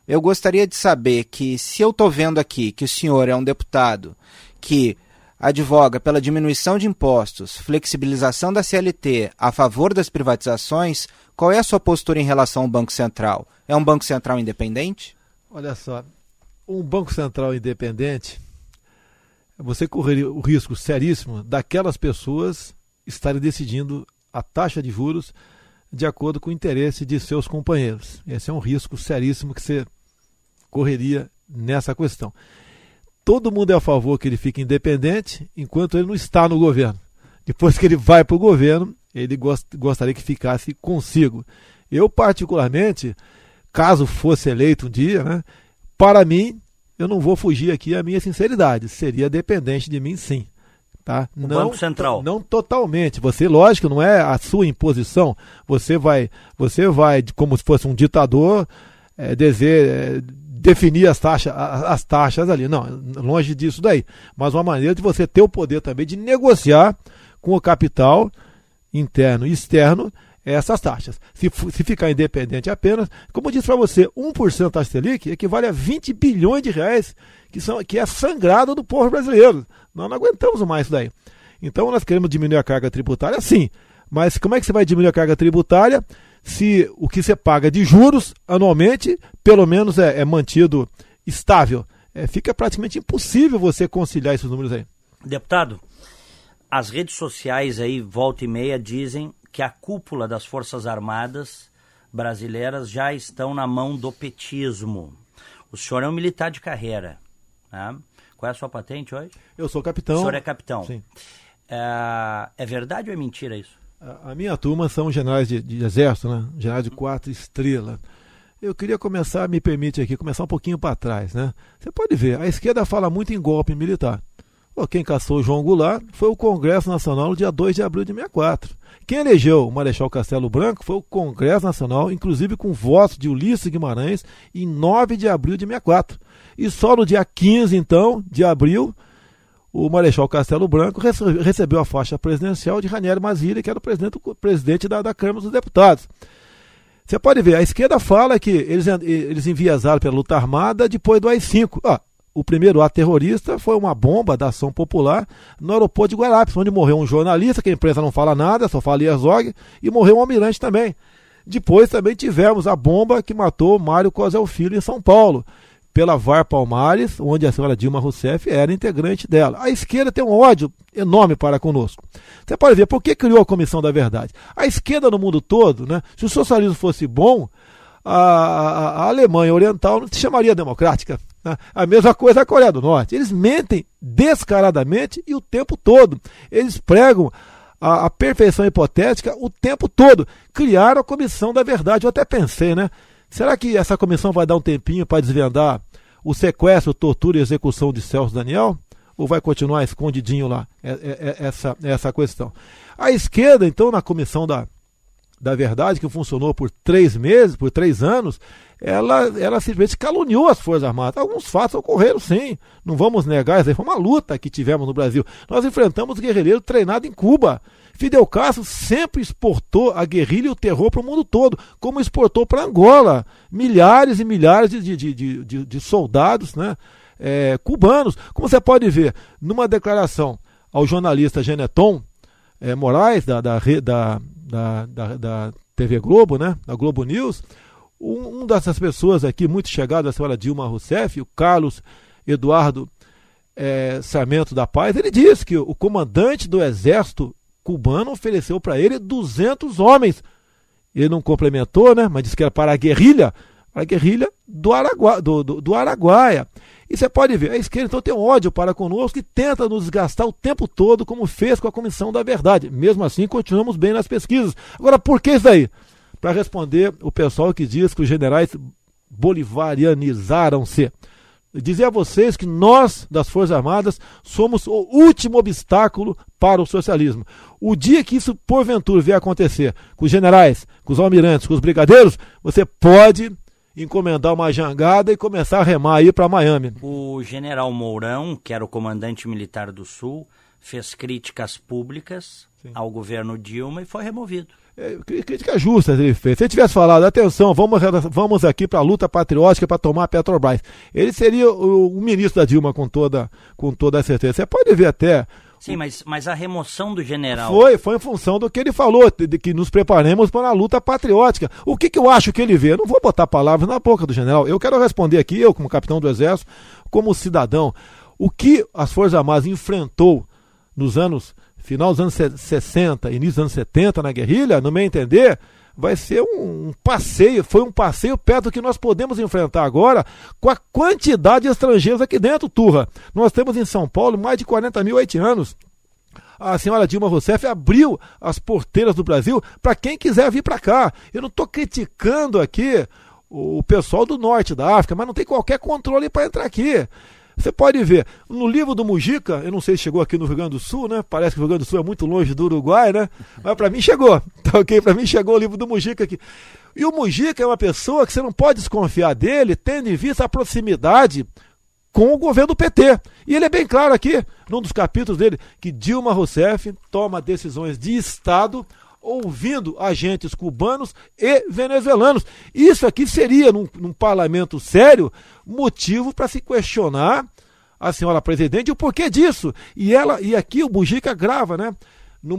Eu gostaria de saber que, se eu estou vendo aqui que o senhor é um deputado que advoga pela diminuição de impostos, flexibilização da CLT, a favor das privatizações, qual é a sua postura em relação ao Banco Central? É um Banco Central independente? Olha só, um Banco Central independente, você correria o risco seríssimo daquelas pessoas estarem decidindo a taxa de juros de acordo com o interesse de seus companheiros. Esse é um risco seríssimo que você correria nessa questão. Todo mundo é a favor que ele fique independente enquanto ele não está no governo. Depois que ele vai para o governo, ele gostaria que ficasse consigo. Eu, particularmente, caso fosse eleito um dia, né, para mim, eu não vou fugir aqui a minha sinceridade. Seria dependente de mim, sim. Tá? O Banco Central. Não totalmente. Você, lógico, não é a sua imposição. Você vai como se fosse um ditador, definir as taxas ali. Não, longe disso daí. Mas uma maneira de você ter o poder também de negociar com o capital interno e externo essas taxas. Se ficar independente apenas, como eu disse para você, 1% da taxa Selic equivale a 20 bilhões de reais que é sangrado do povo brasileiro. Nós não aguentamos mais isso daí. Então nós queremos diminuir a carga tributária, sim. Mas como é que você vai diminuir a carga tributária se o que você paga de juros anualmente, pelo menos é mantido estável? Fica praticamente impossível você conciliar esses números aí. Deputado, as redes sociais aí, volta e meia, dizem que a cúpula das Forças Armadas brasileiras já estão na mão do petismo. O senhor é um militar de carreira, né? Qual é a sua patente hoje? Eu sou capitão. O senhor é capitão. Sim. É verdade ou é mentira isso? A minha turma são generais de exército, né? Generais de 4 estrelas. Eu queria começar, me permite aqui, começar um pouquinho para trás, né? Você pode ver, a esquerda fala muito em golpe militar. Quem caçou o João Goulart foi o Congresso Nacional no dia 2 de abril de 64. Quem elegeu o Marechal Castelo Branco foi o Congresso Nacional, inclusive com votos de Ulisses Guimarães, em 9 de abril de 64. E só no dia 15, então, de abril, o Marechal Castelo Branco recebeu a faixa presidencial de Raniero Mazzilli, que era o presidente da Câmara dos Deputados. Você pode ver, a esquerda fala que eles enviesaram pela luta armada depois do AI-5. O primeiro ato terrorista foi uma bomba da ação popular no aeroporto de Guararapes, onde morreu um jornalista, que a imprensa não fala nada, só fala Herzog, e morreu um almirante também. Depois também tivemos a bomba que matou Mário Cosel Filho em São Paulo, pela VAR Palmares, onde a senhora Dilma Rousseff era integrante dela. A esquerda tem um ódio enorme para conosco. Você pode ver, por que criou a Comissão da Verdade? A esquerda no mundo todo, né, se o socialismo fosse bom, a Alemanha Oriental não se chamaria democrática. Né? A mesma coisa a Coreia do Norte. Eles mentem descaradamente e o tempo todo. Eles pregam a perfeição hipotética o tempo todo. Criaram a Comissão da Verdade. Eu até pensei, né? Será que essa comissão vai dar um tempinho para desvendar o sequestro, tortura e execução de Celso Daniel? Ou vai continuar escondidinho lá? Essa questão. A esquerda, então, na Comissão da Verdade, que funcionou por 3 meses, por 3 anos, ela simplesmente caluniou as Forças Armadas. Alguns fatos ocorreram, sim. Não vamos negar, isso aí foi uma luta que tivemos no Brasil. Nós enfrentamos guerrilheiros treinados em Cuba. Fidel Castro sempre exportou a guerrilha e o terror para o mundo todo, como exportou para Angola. Milhares e milhares de soldados, né, cubanos. Como você pode ver, numa declaração ao jornalista Geneton Moraes, da TV Globo, né, da Globo News, um dessas pessoas aqui, muito chegado à senhora Dilma Rousseff, o Carlos Eduardo Sarmento da Paz, ele disse que o comandante do exército cubano ofereceu para ele 200 homens. Ele não complementou, né, mas disse que era para a guerrilha do Araguaia. E você pode ver, a esquerda então tem um ódio para conosco e tenta nos desgastar o tempo todo, como fez com a Comissão da Verdade. Mesmo assim, continuamos bem nas pesquisas. Agora, por que isso aí? Para responder o pessoal que diz que os generais bolivarianizaram-se. Dizer a vocês que nós, das Forças Armadas, somos o último obstáculo para o socialismo. O dia que isso, porventura, vier acontecer com os generais, com os almirantes, com os brigadeiros, você pode encomendar uma jangada e começar a remar aí para Miami. O general Mourão, que era o comandante militar do Sul, fez críticas públicas ao governo Dilma e foi removido. Crítica justa ele fez. Se ele tivesse falado, atenção, vamos aqui para a luta patriótica para tomar a Petrobras, ele seria o ministro da Dilma com toda a certeza. Você pode ver até... Sim, mas a remoção do general... Foi em função do que ele falou, de que nos preparemos para a luta patriótica. O que eu acho que ele vê? Eu não vou botar palavras na boca do general. Eu quero responder aqui, eu como capitão do Exército, como cidadão. O que as Forças Armadas enfrentou nos anos... final dos anos 60, início dos anos 70 na guerrilha, no meu entender, vai ser um passeio, foi um passeio perto do que nós podemos enfrentar agora com a quantidade de estrangeiros aqui dentro, Turra. Nós temos em São Paulo mais de 40 mil haitianos. A senhora Dilma Rousseff abriu as porteiras do Brasil para quem quiser vir para cá. Eu não estou criticando aqui o pessoal do norte da África, mas não tem qualquer controle para entrar aqui. Você pode ver, no livro do Mujica, eu não sei se chegou aqui no Rio Grande do Sul, né? Parece que o Rio Grande do Sul é muito longe do Uruguai, né? Mas para mim chegou, tá ok? Para mim chegou o livro do Mujica aqui. E o Mujica é uma pessoa que você não pode desconfiar dele, tendo em vista a proximidade com o governo do PT. E ele é bem claro aqui, num dos capítulos dele, que Dilma Rousseff toma decisões de Estado ouvindo agentes cubanos e venezuelanos. Isso aqui seria, num parlamento sério, motivo para se questionar a senhora presidente o porquê disso. E aqui o Mujica grava, né, num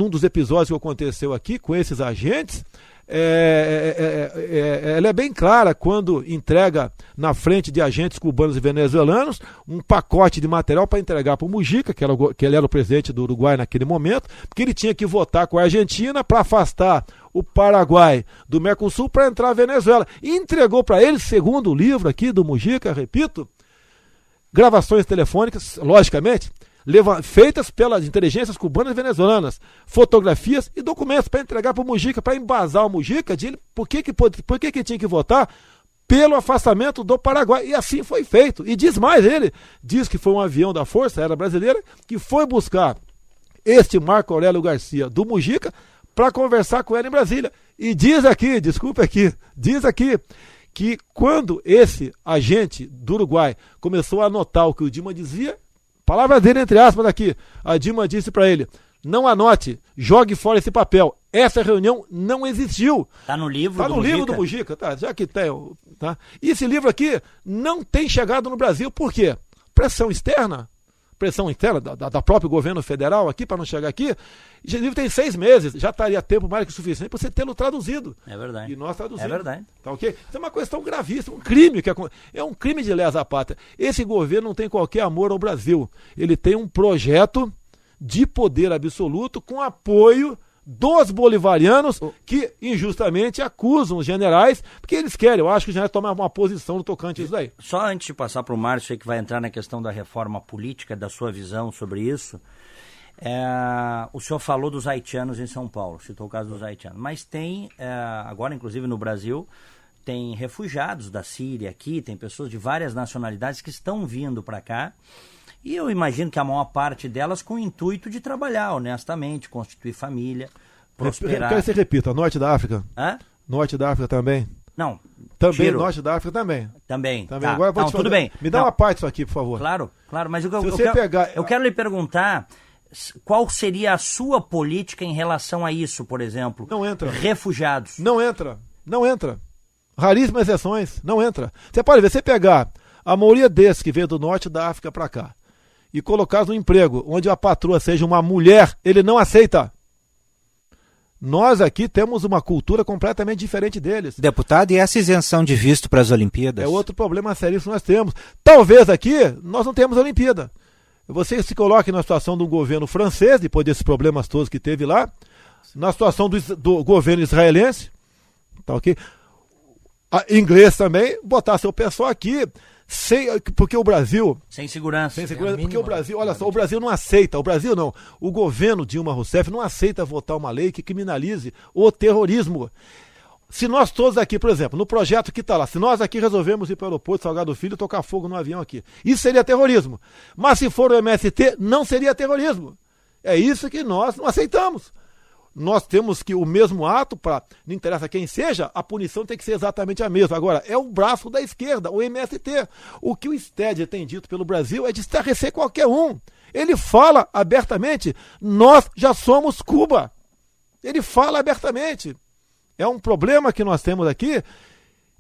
dos episódios que aconteceu aqui com esses agentes, ela é bem clara quando entrega na frente de agentes cubanos e venezuelanos um pacote de material para entregar para o Mujica, que ele era o presidente do Uruguai naquele momento, porque ele tinha que votar com a Argentina para afastar o Paraguai do Mercosul para entrar a Venezuela. E entregou para ele, segundo o livro aqui do Mujica, repito, gravações telefônicas, logicamente, feitas pelas inteligências cubanas e venezuelanas, fotografias e documentos para entregar para o Mujica, para embasar o Mujica de por que tinha que votar pelo afastamento do Paraguai. E assim foi feito. E diz mais, ele diz que foi um avião da Força Aérea Brasileira que foi buscar este Marco Aurélio Garcia do Mujica para conversar com ele em Brasília. E diz aqui, que quando esse agente do Uruguai começou a anotar o que o Dilma dizia, palavra dele entre aspas aqui, a Dilma disse para ele: não anote, jogue fora esse papel. Essa reunião não existiu. Está no livro do Mujica? Está no livro do Mujica, tá, já que tem. Tá. E esse livro aqui não tem chegado no Brasil. Por quê? Pressão externa da próprio governo federal aqui, para não chegar aqui. Esse livro tem 6 meses, já estaria tempo mais que suficiente para você tê-lo traduzido. É verdade. E nós traduzimos. É verdade. Tá ok? Isso é uma questão gravíssima, um crime, é um crime de lesa pátria. Esse governo não tem qualquer amor ao Brasil. Ele tem um projeto de poder absoluto com apoio dos bolivarianos que injustamente acusam os generais, porque eles querem, eu acho que os generais tomam uma posição no tocante a isso daí. Só antes de passar para o Márcio, aí que vai entrar na questão da reforma política, da sua visão sobre isso, o senhor falou dos haitianos em São Paulo, citou o caso dos haitianos, mas tem, agora inclusive no Brasil, tem refugiados da Síria aqui, tem pessoas de várias nacionalidades que estão vindo para cá, e eu imagino que a maior parte delas com o intuito de trabalhar honestamente, constituir família, prosperar. Quero que você repita, Norte da África? Hã? Norte da África também? Não. Também, Tiro. Norte da África também. Também. Tá. Agora eu vou te fazer. Tudo bem. Me dá uma parte disso aqui, por favor. Claro, mas eu quero lhe perguntar qual seria a sua política em relação a isso, por exemplo. Não entra. Refugiados. Não entra. Raríssimas exceções, não entra. Você pode ver, você pegar a maioria desses que veio do Norte da África para cá e colocar no emprego onde a patroa seja uma mulher, ele não aceita. Nós aqui temos uma cultura completamente diferente deles. Deputado, e essa isenção de visto para as Olimpíadas? É outro problema sério que nós temos. Talvez aqui nós não temos Olimpíada. Você se coloque na situação do governo francês, depois desses problemas todos que teve lá, na situação do governo israelense, tá ok? Inglês também, botar seu pessoal aqui, porque o Brasil... Sem segurança. Porque o Brasil, olha só, o Brasil não aceita, o governo Dilma Rousseff não aceita votar uma lei que criminalize o terrorismo. Se nós todos aqui, por exemplo, no projeto que está lá, se nós aqui resolvemos ir para o aeroporto Salgado Filho e tocar fogo no avião aqui, isso seria terrorismo. Mas se for o MST, não seria terrorismo. É isso que nós não aceitamos. Nós temos que o mesmo ato, não interessa quem seja, a punição tem que ser exatamente a mesma. Agora, é o braço da esquerda, o MST. O que o Stedger tem dito pelo Brasil é de estarrecer qualquer um. Ele fala abertamente, nós já somos Cuba. Ele fala abertamente. É um problema que nós temos aqui,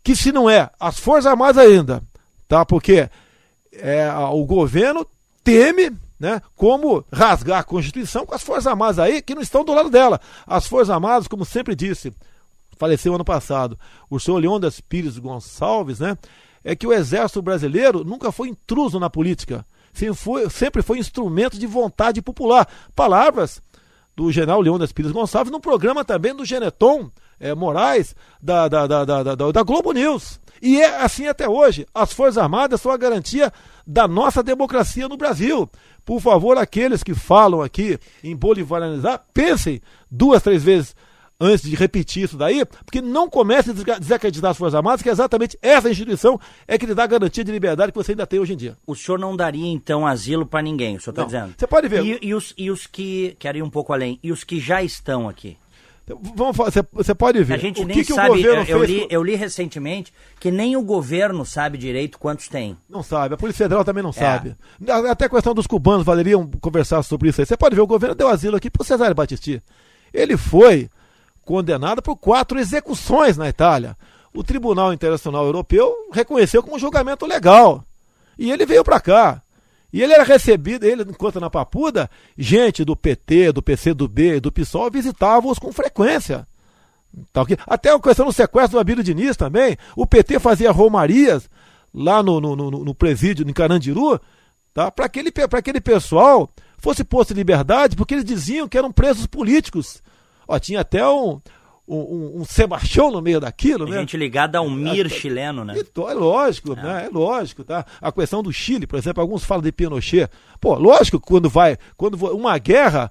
que se não é as Forças Armadas ainda, tá? Porque o governo teme, né, como rasgar a Constituição com as Forças Armadas aí, que não estão do lado dela. As Forças Armadas, como sempre disse, faleceu ano passado, o senhor Leônidas Pires Gonçalves, né, é que o Exército Brasileiro nunca foi intruso na política, sempre foi instrumento de vontade popular. Palavras do general Leônidas Pires Gonçalves no programa também do Geneton Moraes, da Globo News. E é assim até hoje. As Forças Armadas são a garantia da nossa democracia no Brasil. Por favor, aqueles que falam aqui em bolivarianizar, pensem 2, 3 vezes antes de repetir isso daí, porque não comece a desacreditar as Forças Armadas, que é exatamente essa instituição que lhe dá a garantia de liberdade que você ainda tem hoje em dia. O senhor não daria, então, asilo para ninguém, o senhor está dizendo? Você pode ver. E os que, quero ir um pouco além, e os que já estão aqui? Você pode ver. A gente o nem que sabe, o governo fez... eu li recentemente que nem o governo sabe direito quantos tem. Não sabe, a Polícia Federal também não sabe. Até a questão dos cubanos, valeriam conversar sobre isso aí. Você pode ver, o governo deu asilo aqui para o Cesare Battisti. Ele foi condenado por 4 execuções na Itália. O Tribunal Internacional Europeu reconheceu como um julgamento legal. E ele veio para cá. E ele era recebido, enquanto na Papuda, gente do PT, do PCdoB, do PSOL visitava-os com frequência. Tá, okay? Até a questão do sequestro do Abílio Diniz também. O PT fazia romarias lá no presídio, em Carandiru, tá? Para aquele pessoal fosse posto em liberdade, porque eles diziam que eram presos políticos. Ó, tinha até um Sebastião no meio daquilo, né? Gente ligada ao MIR chileno, né? É lógico, né? É lógico, tá? A questão do Chile, por exemplo, alguns falam de Pinochet. Pô, lógico, quando uma guerra,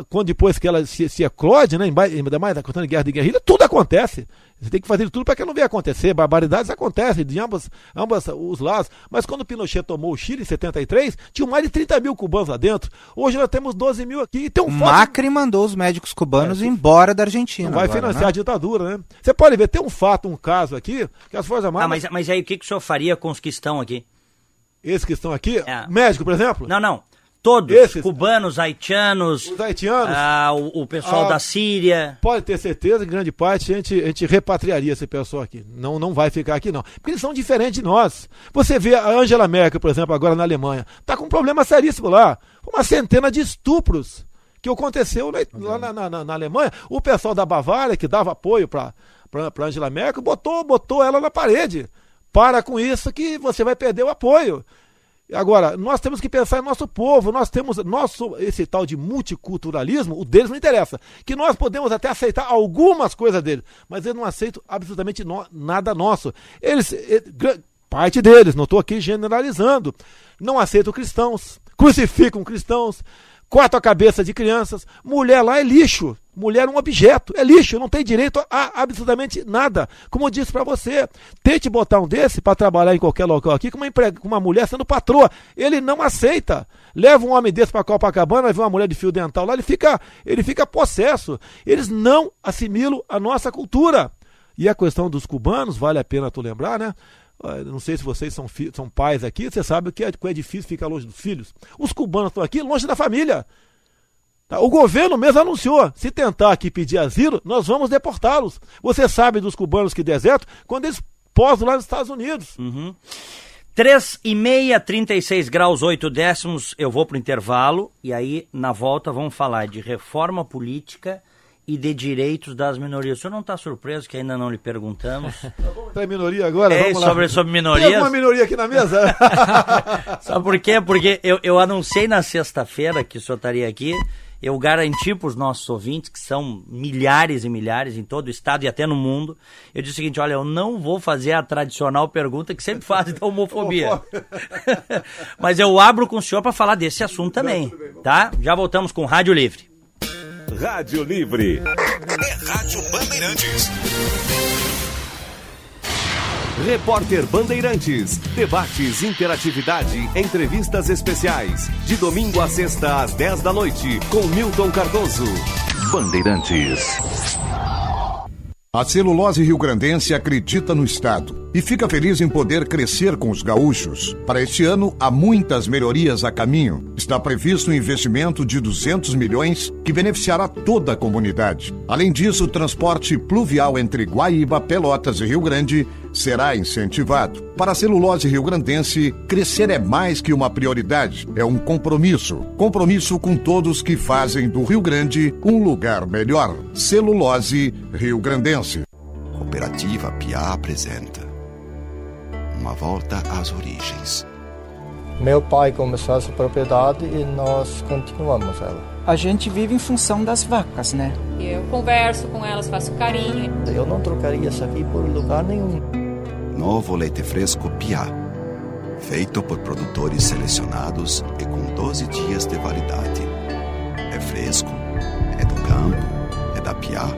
quando depois que ela se eclode, né? Ainda mais a questão de guerra de guerrilha, tudo acontece. Você tem que fazer tudo para que não venha acontecer. Barbaridades acontecem de ambos os lados. Mas quando o Pinochet tomou o Chile em 73, tinham mais de 30 mil cubanos lá dentro. Hoje nós temos 12 mil aqui. E tem Macri mandou os médicos cubanos embora da Argentina. Não vai agora, financiar, né? A ditadura, né? Você pode ver, tem um caso aqui, que as Forças Armadas... Mas aí o que o senhor faria com os que estão aqui? Esses que estão aqui? Médico, por exemplo? Não. Todos, esses, cubanos, haitianos, os haitianos, o pessoal da Síria. Pode ter certeza que grande parte a gente repatriaria esse pessoal aqui. Não vai ficar aqui, não. Porque eles são diferentes de nós. Você vê a Angela Merkel, por exemplo, agora na Alemanha. Está com um problema seríssimo lá. Uma centena de estupros que aconteceu lá na Alemanha. O pessoal da Bavária, que dava apoio para Angela Merkel, botou ela na parede. Para com isso que você vai perder o apoio. Agora, nós temos que pensar em nosso povo, nós temos esse tal de multiculturalismo, o deles não interessa, que nós podemos até aceitar algumas coisas deles, mas eles não aceitam absolutamente nada nosso. Parte deles, não estou aqui generalizando, não aceitam cristãos, crucificam cristãos, cortam a cabeça de crianças, mulher lá é lixo. Mulher é um objeto, é lixo, não tem direito a absolutamente nada. Como eu disse para você, tente botar um desse para trabalhar em qualquer local aqui com uma mulher sendo patroa. Ele não aceita. Leva um homem desse para Copacabana, vai ver uma mulher de fio dental lá, ele fica possesso. Eles não assimilam a nossa cultura. E a questão dos cubanos, vale a pena tu lembrar, né? Não sei se vocês são pais aqui, você sabe que é difícil ficar longe dos filhos. Os cubanos estão aqui longe da família. O governo mesmo anunciou, se tentar aqui pedir asilo, nós vamos deportá-los. Você sabe dos cubanos que desertam quando eles posam lá nos Estados Unidos. 3h30, 36 graus, 8 décimos, eu vou para o intervalo e aí na volta vamos falar de reforma política e de direitos das minorias. O senhor não está surpreso que ainda não lhe perguntamos? Vamos entrar em minoria agora? Vamos lá. Sobre minorias. Tem alguma minoria aqui na mesa? Sabe por quê? Porque eu anunciei na sexta-feira que o senhor estaria aqui. Eu garanti para os nossos ouvintes, que são milhares e milhares em todo o estado e até no mundo, eu disse o seguinte, olha, eu não vou fazer a tradicional pergunta que sempre fazem da homofobia. Mas eu abro com o senhor para falar desse assunto também, tá? Já voltamos com Rádio Livre. Rádio Livre. É Rádio Bandeirantes. Repórter Bandeirantes. Debates, interatividade, entrevistas especiais. De domingo a sexta, às 10 da noite, com Milton Cardoso. Bandeirantes. A Celulose Riograndense acredita no Estado e fica feliz em poder crescer com os gaúchos. Para este ano, há muitas melhorias a caminho. Está previsto um investimento de 200 milhões que beneficiará toda a comunidade. Além disso, o transporte pluvial entre Guaíba, Pelotas e Rio Grande será incentivado. Para a Celulose Riograndense, crescer é mais que uma prioridade, é um compromisso. Compromisso com todos que fazem do Rio Grande um lugar melhor. Celulose Riograndense. Cooperativa Piá apresenta Uma Volta às Origens. Meu pai começou essa propriedade e nós continuamos ela. A gente vive em função das vacas, né? Eu converso com elas, faço carinho. Eu não trocaria isso aqui por lugar nenhum. Novo leite fresco Piá, feito por produtores selecionados e com 12 dias de validade. É fresco, é do campo, é da Piá.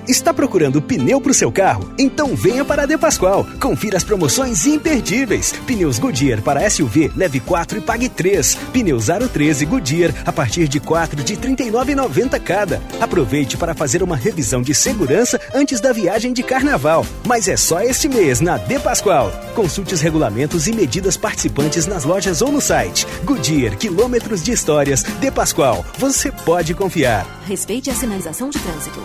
Está procurando pneu para o seu carro? Então venha para a De Pascoal. Confira as promoções imperdíveis. Pneus Goodyear para SUV, leve 4 e pague 3. Pneus Aro 13 Goodyear a partir de 4 de R$ 39,90 cada. Aproveite para fazer uma revisão de segurança antes da viagem de carnaval. Mas é só este mês na De Pascoal. Consulte os regulamentos e medidas participantes nas lojas ou no site. Goodyear, quilômetros de histórias. De Pascoal, você pode confiar. Respeite a sinalização de trânsito.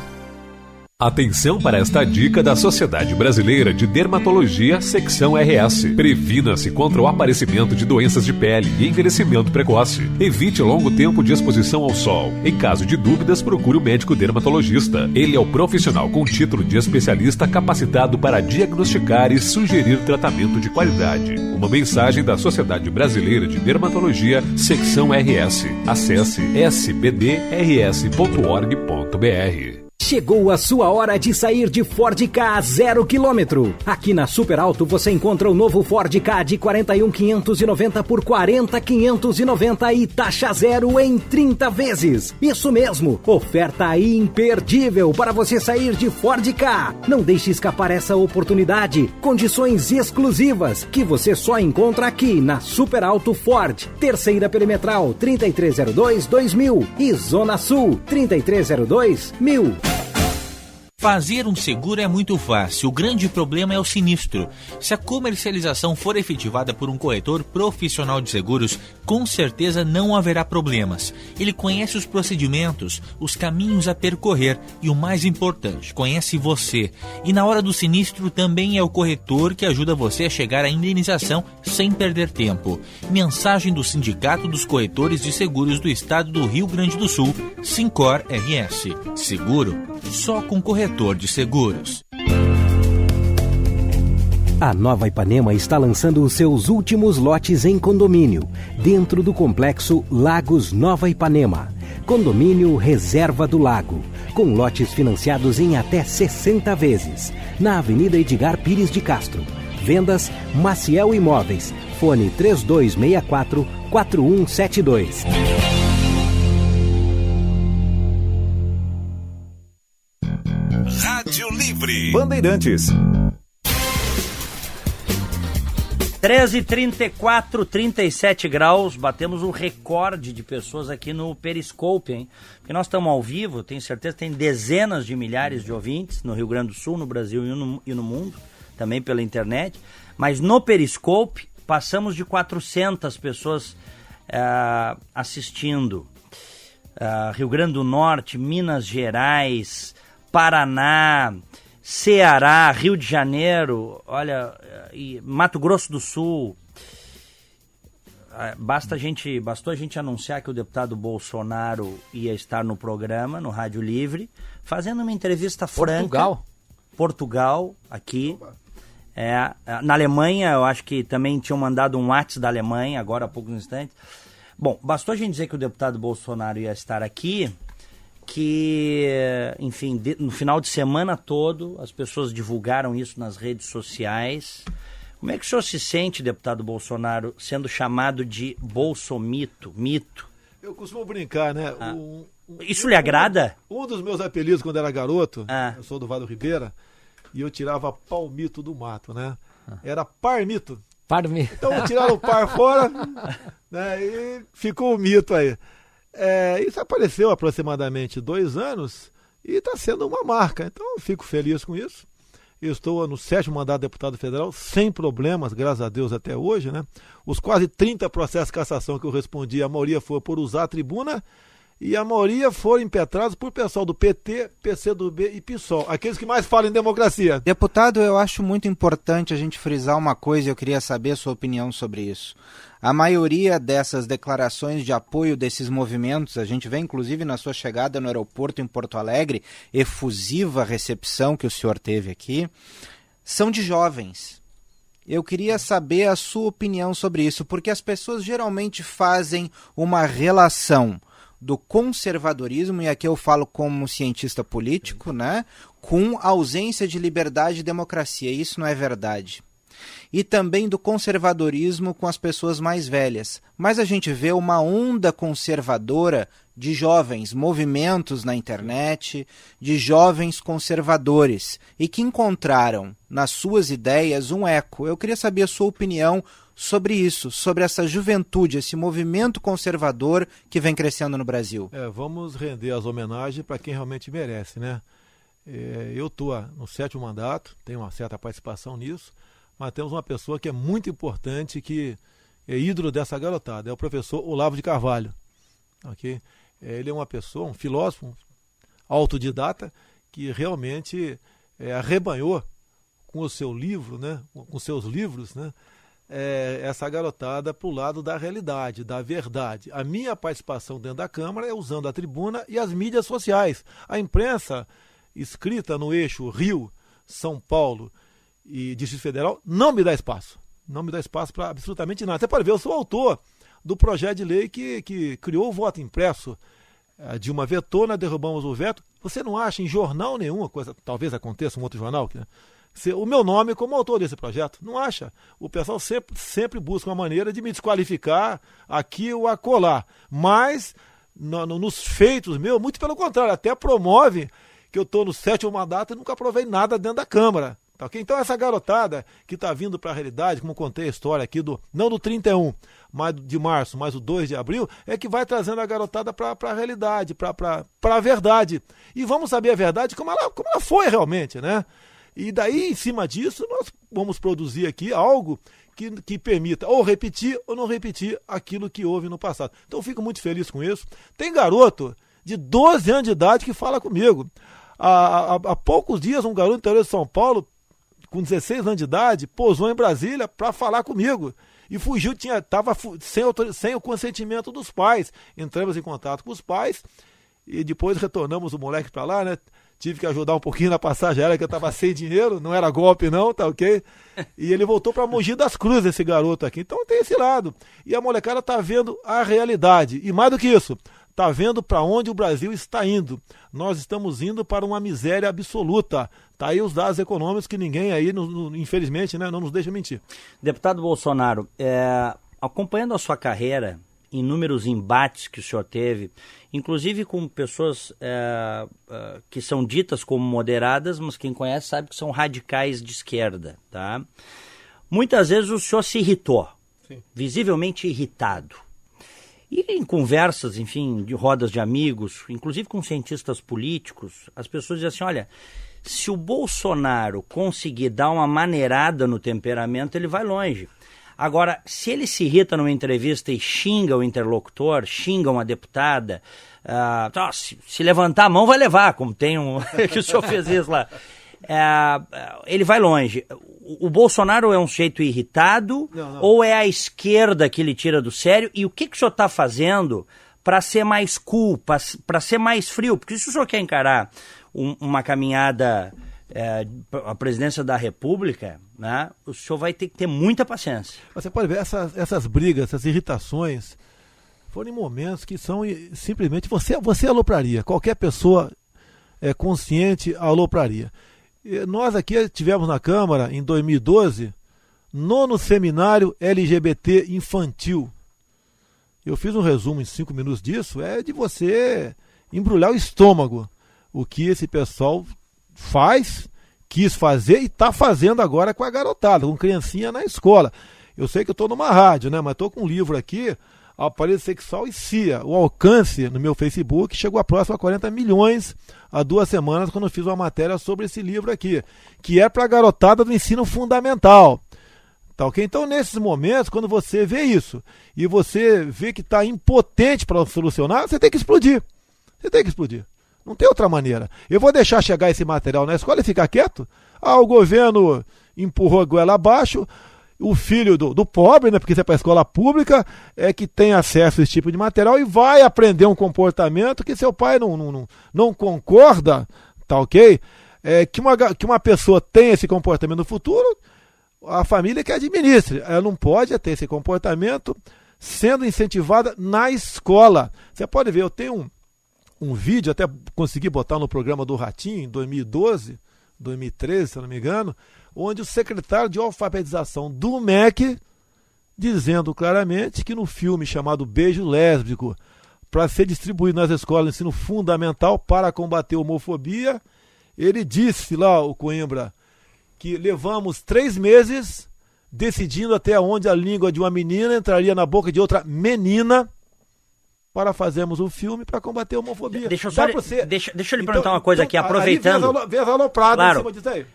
Atenção para esta dica da Sociedade Brasileira de Dermatologia, secção RS. Previna-se contra o aparecimento de doenças de pele e envelhecimento precoce. Evite longo tempo de exposição ao sol. Em caso de dúvidas, procure o médico dermatologista. Ele é o profissional com título de especialista capacitado para diagnosticar e sugerir tratamento de qualidade. Uma mensagem da Sociedade Brasileira de Dermatologia, secção RS. Acesse sbdrs.org.br. Chegou a sua hora de sair de Ford Ka 0 km. Aqui na Super Alto você encontra o novo Ford Ka de 41.590 por 40.590 e taxa zero em 30 vezes. Isso mesmo, oferta imperdível para você sair de Ford Ka. Não deixe escapar essa oportunidade. Condições exclusivas que você só encontra aqui na Super Alto Ford. Terceira Perimetral 3302-2000 e Zona Sul 3302-1000. Fazer um seguro é muito fácil, o grande problema é o sinistro. Se a comercialização for efetivada por um corretor profissional de seguros, com certeza não haverá problemas. Ele conhece os procedimentos, os caminhos a percorrer e o mais importante, conhece você. E na hora do sinistro também é o corretor que ajuda você a chegar à indenização sem perder tempo. Mensagem do Sindicato dos Corretores de Seguros do Estado do Rio Grande do Sul, Sincor RS. Seguro só com corretor de seguros. A Nova Ipanema está lançando os seus últimos lotes em condomínio, dentro do complexo Lagos Nova Ipanema. Condomínio Reserva do Lago, com lotes financiados em até 60 vezes, na Avenida Edgar Pires de Castro. Vendas Maciel Imóveis, fone 3264-4172. Rádio Livre. Bandeirantes. 13h34, 37 graus, batemos um recorde de pessoas aqui no Periscope, hein? Porque nós estamos ao vivo, tenho certeza que tem dezenas de milhares de ouvintes no Rio Grande do Sul, no Brasil e no mundo, também pela internet. Mas no Periscope, passamos de 400 pessoas assistindo. Rio Grande do Norte, Minas Gerais, Paraná, Ceará, Rio de Janeiro, olha, e Mato Grosso do Sul. Bastou a gente anunciar que o deputado Bolsonaro ia estar no programa, no Rádio Livre, fazendo uma entrevista franca. Portugal, aqui. Na Alemanha, eu acho que também tinham mandado um WhatsApp da Alemanha, agora há poucos instantes. Bom, bastou a gente dizer que o deputado Bolsonaro ia estar aqui, que, enfim, no final de semana todo, as pessoas divulgaram isso nas redes sociais. Como é que o senhor se sente, deputado Bolsonaro, sendo chamado de bolsomito, mito? Eu costumo brincar, né? Isso lhe agrada? Um dos meus apelidos quando era garoto, eu sou do Vale do Ribeira, e eu tirava palmito do mato, né? Era parmito. Parmito. Então tiraram o par fora, né? E ficou o mito aí. Isso apareceu há aproximadamente 2 anos e está sendo uma marca, então eu fico feliz com isso. Eu estou no 7º mandato de deputado federal, sem problemas, graças a Deus até hoje, né? Os quase 30 processos de cassação que eu respondi, a maioria foi por usar a tribuna e a maioria foram impetrados por pessoal do PT, PCdoB e PSOL, aqueles que mais falam em democracia. Deputado, eu acho muito importante a gente frisar uma coisa e eu queria saber a sua opinião sobre isso. A maioria dessas declarações de apoio desses movimentos, a gente vê inclusive na sua chegada no aeroporto em Porto Alegre, efusiva recepção que o senhor teve aqui, são de jovens. Eu queria saber a sua opinião sobre isso, porque as pessoas geralmente fazem uma relação do conservadorismo, e aqui eu falo como cientista político, né, com a ausência de liberdade e democracia. Isso não é verdade. E também do conservadorismo com as pessoas mais velhas. Mas a gente vê uma onda conservadora de jovens, movimentos na internet, de jovens conservadores, e que encontraram nas suas ideias um eco. Eu queria saber a sua opinião sobre isso, sobre essa juventude, esse movimento conservador que vem crescendo no Brasil. Vamos render as homenagens para quem realmente merece, né? Eu estou no 7º mandato, tenho uma certa participação nisso, mas temos uma pessoa que é muito importante, que é ídolo dessa garotada, é o professor Olavo de Carvalho. Okay? Ele é uma pessoa, um filósofo, autodidata, que realmente arrebanhou com o seu livro, né, com seus livros, né, essa garotada para o lado da realidade, da verdade. A minha participação dentro da Câmara é usando a tribuna e as mídias sociais. A imprensa escrita no eixo Rio, São Paulo e Distrito Federal não me dá espaço. Não me dá espaço para absolutamente nada. Você pode ver, eu sou autor do projeto de lei que criou o voto impresso. A Dilma vetou, nós derrubamos o veto. Você não acha em jornal nenhuma coisa, talvez aconteça um outro jornal, né? O meu nome como autor desse projeto, não acha. O pessoal sempre busca uma maneira de me desqualificar aqui ou acolá. Mas, nos feitos meus, muito pelo contrário, até promove que eu estou no 7º mandato e nunca aprovei nada dentro da Câmara. Tá, okay? Então essa garotada que está vindo para a realidade, como contei a história aqui, não do 31 de março, mas o 2 de abril, é que vai trazendo a garotada para a realidade, para a verdade. E vamos saber a verdade como ela foi realmente, né? E daí, em cima disso, nós vamos produzir aqui algo que permita ou repetir ou não repetir aquilo que houve no passado. Então eu fico muito feliz com isso. Tem garoto de 12 anos de idade que fala comigo. Há poucos dias, um garoto do interior de São Paulo, com 16 anos de idade, pousou em Brasília para falar comigo. E fugiu, estava sem o consentimento dos pais. Entramos em contato com os pais e depois retornamos o moleque para lá, né? Tive que ajudar um pouquinho na passagem aérea, que eu estava sem dinheiro, não era golpe não, tá ok? E ele voltou para Mogi das Cruzes, esse garoto aqui. Então tem esse lado. E a molecada está vendo a realidade. E mais do que isso, está vendo para onde o Brasil está indo. Nós estamos indo para uma miséria absoluta. Tá aí os dados econômicos que ninguém aí, infelizmente, né, não nos deixa mentir. Deputado Bolsonaro, acompanhando a sua carreira, inúmeros embates que o senhor teve, inclusive com pessoas que são ditas como moderadas, mas quem conhece sabe que são radicais de esquerda, tá? Muitas vezes o senhor se irritou, sim, visivelmente irritado. E em conversas, enfim, de rodas de amigos, inclusive com cientistas políticos, as pessoas dizem assim, olha, se o Bolsonaro conseguir dar uma maneirada no temperamento, ele vai longe. Agora, se ele se irrita numa entrevista e xinga o interlocutor, xinga uma deputada, se levantar a mão vai levar, como tem que o senhor fez isso lá. Ele vai longe. O Bolsonaro é um sujeito irritado, não. Ou é a esquerda que ele tira do sério? E o que o senhor está fazendo para ser mais cool, para ser mais frio? Porque se o senhor quer encarar uma caminhada... a presidência da República, né, o senhor vai ter que ter muita paciência. Você pode ver, essas brigas, essas irritações, foram em momentos que são simplesmente, você alopraria, qualquer pessoa consciente alopraria. E nós aqui tivemos na Câmara, em 2012, 9º seminário LGBT infantil. Eu fiz um resumo em 5 minutos disso, de você embrulhar o estômago, o que esse pessoal quis fazer e está fazendo agora com a garotada, com criancinha na escola. Eu sei que eu estou numa rádio, né? Mas estou com um livro aqui, Aparelho Sexual e CIA. O alcance no meu Facebook chegou a próximo a 40 milhões há 2 semanas, quando eu fiz uma matéria sobre esse livro aqui, que é para a garotada do ensino fundamental. Tá, okay? Então, nesses momentos, quando você vê isso e você vê que está impotente para solucionar, você tem que explodir. Você tem que explodir. Não tem outra maneira. Eu vou deixar chegar esse material na escola e ficar quieto? O governo empurrou a goela abaixo, o filho do pobre, né, porque isso é para a escola pública, que tem acesso a esse tipo de material e vai aprender um comportamento que seu pai não concorda, tá ok? Que uma pessoa tenha esse comportamento no futuro, a família que administre. Ela não pode ter esse comportamento sendo incentivada na escola. Você pode ver, eu tenho um vídeo, até consegui botar no programa do Ratinho, em 2012, 2013, se eu não me engano, onde o secretário de alfabetização do MEC, dizendo claramente que no filme chamado Beijo Lésbico, para ser distribuído nas escolas de ensino fundamental para combater a homofobia, ele disse lá, o Coimbra, que levamos 3 meses decidindo até onde a língua de uma menina entraria na boca de outra menina, para fazermos um filme para combater a homofobia. Deixa eu lhe perguntar uma coisa aqui, aproveitando. Claro,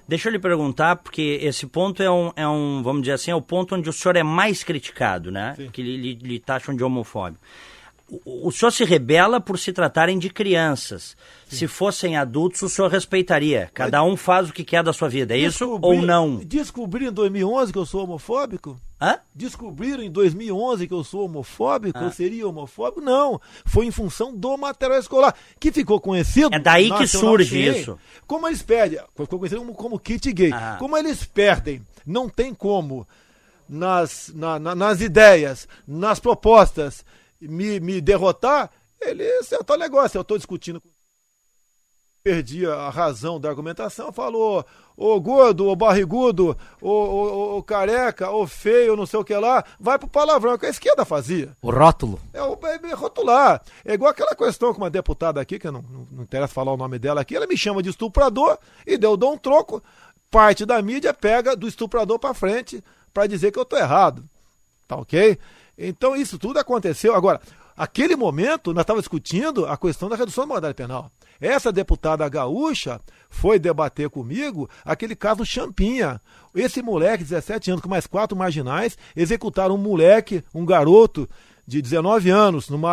deixa eu lhe perguntar, porque esse ponto é um, vamos dizer assim, é o ponto onde o senhor é mais criticado, né? Sim. Que lhe taxam de homofóbico. O senhor se rebela por se tratarem de crianças. Sim. Se fossem adultos, o senhor respeitaria. Cada um faz o que quer da sua vida, é isso ou não? Descobriram em 2011 que eu sou homofóbico? Hã? Descobriram em 2011 que eu sou homofóbico? Eu seria homofóbico? Não. Foi em função do material escolar, que ficou conhecido... É daí que surge isso. Como eles perdem, ficou conhecido como kit gay. Como eles perdem, não tem como, nas ideias, nas propostas, me derrotar, eles é tal negócio. Eu estou discutindo, perdi a razão da argumentação, falou, ô gordo, ô barrigudo, ô careca, ô feio, não sei o que lá, vai pro palavrão, que a esquerda fazia. O rótulo. É rotular. É igual aquela questão com uma deputada aqui, que não interessa falar o nome dela aqui, ela me chama de estuprador e eu dou um troco, parte da mídia pega do estuprador pra frente pra dizer que eu tô errado. Tá ok? Então isso tudo aconteceu. Agora, aquele momento nós estávamos discutindo a questão da redução da moralidade penal. Essa deputada gaúcha foi debater comigo aquele caso Champinha. Esse moleque de 17 anos com mais 4 marginais executaram um moleque, um garoto de 19 anos numa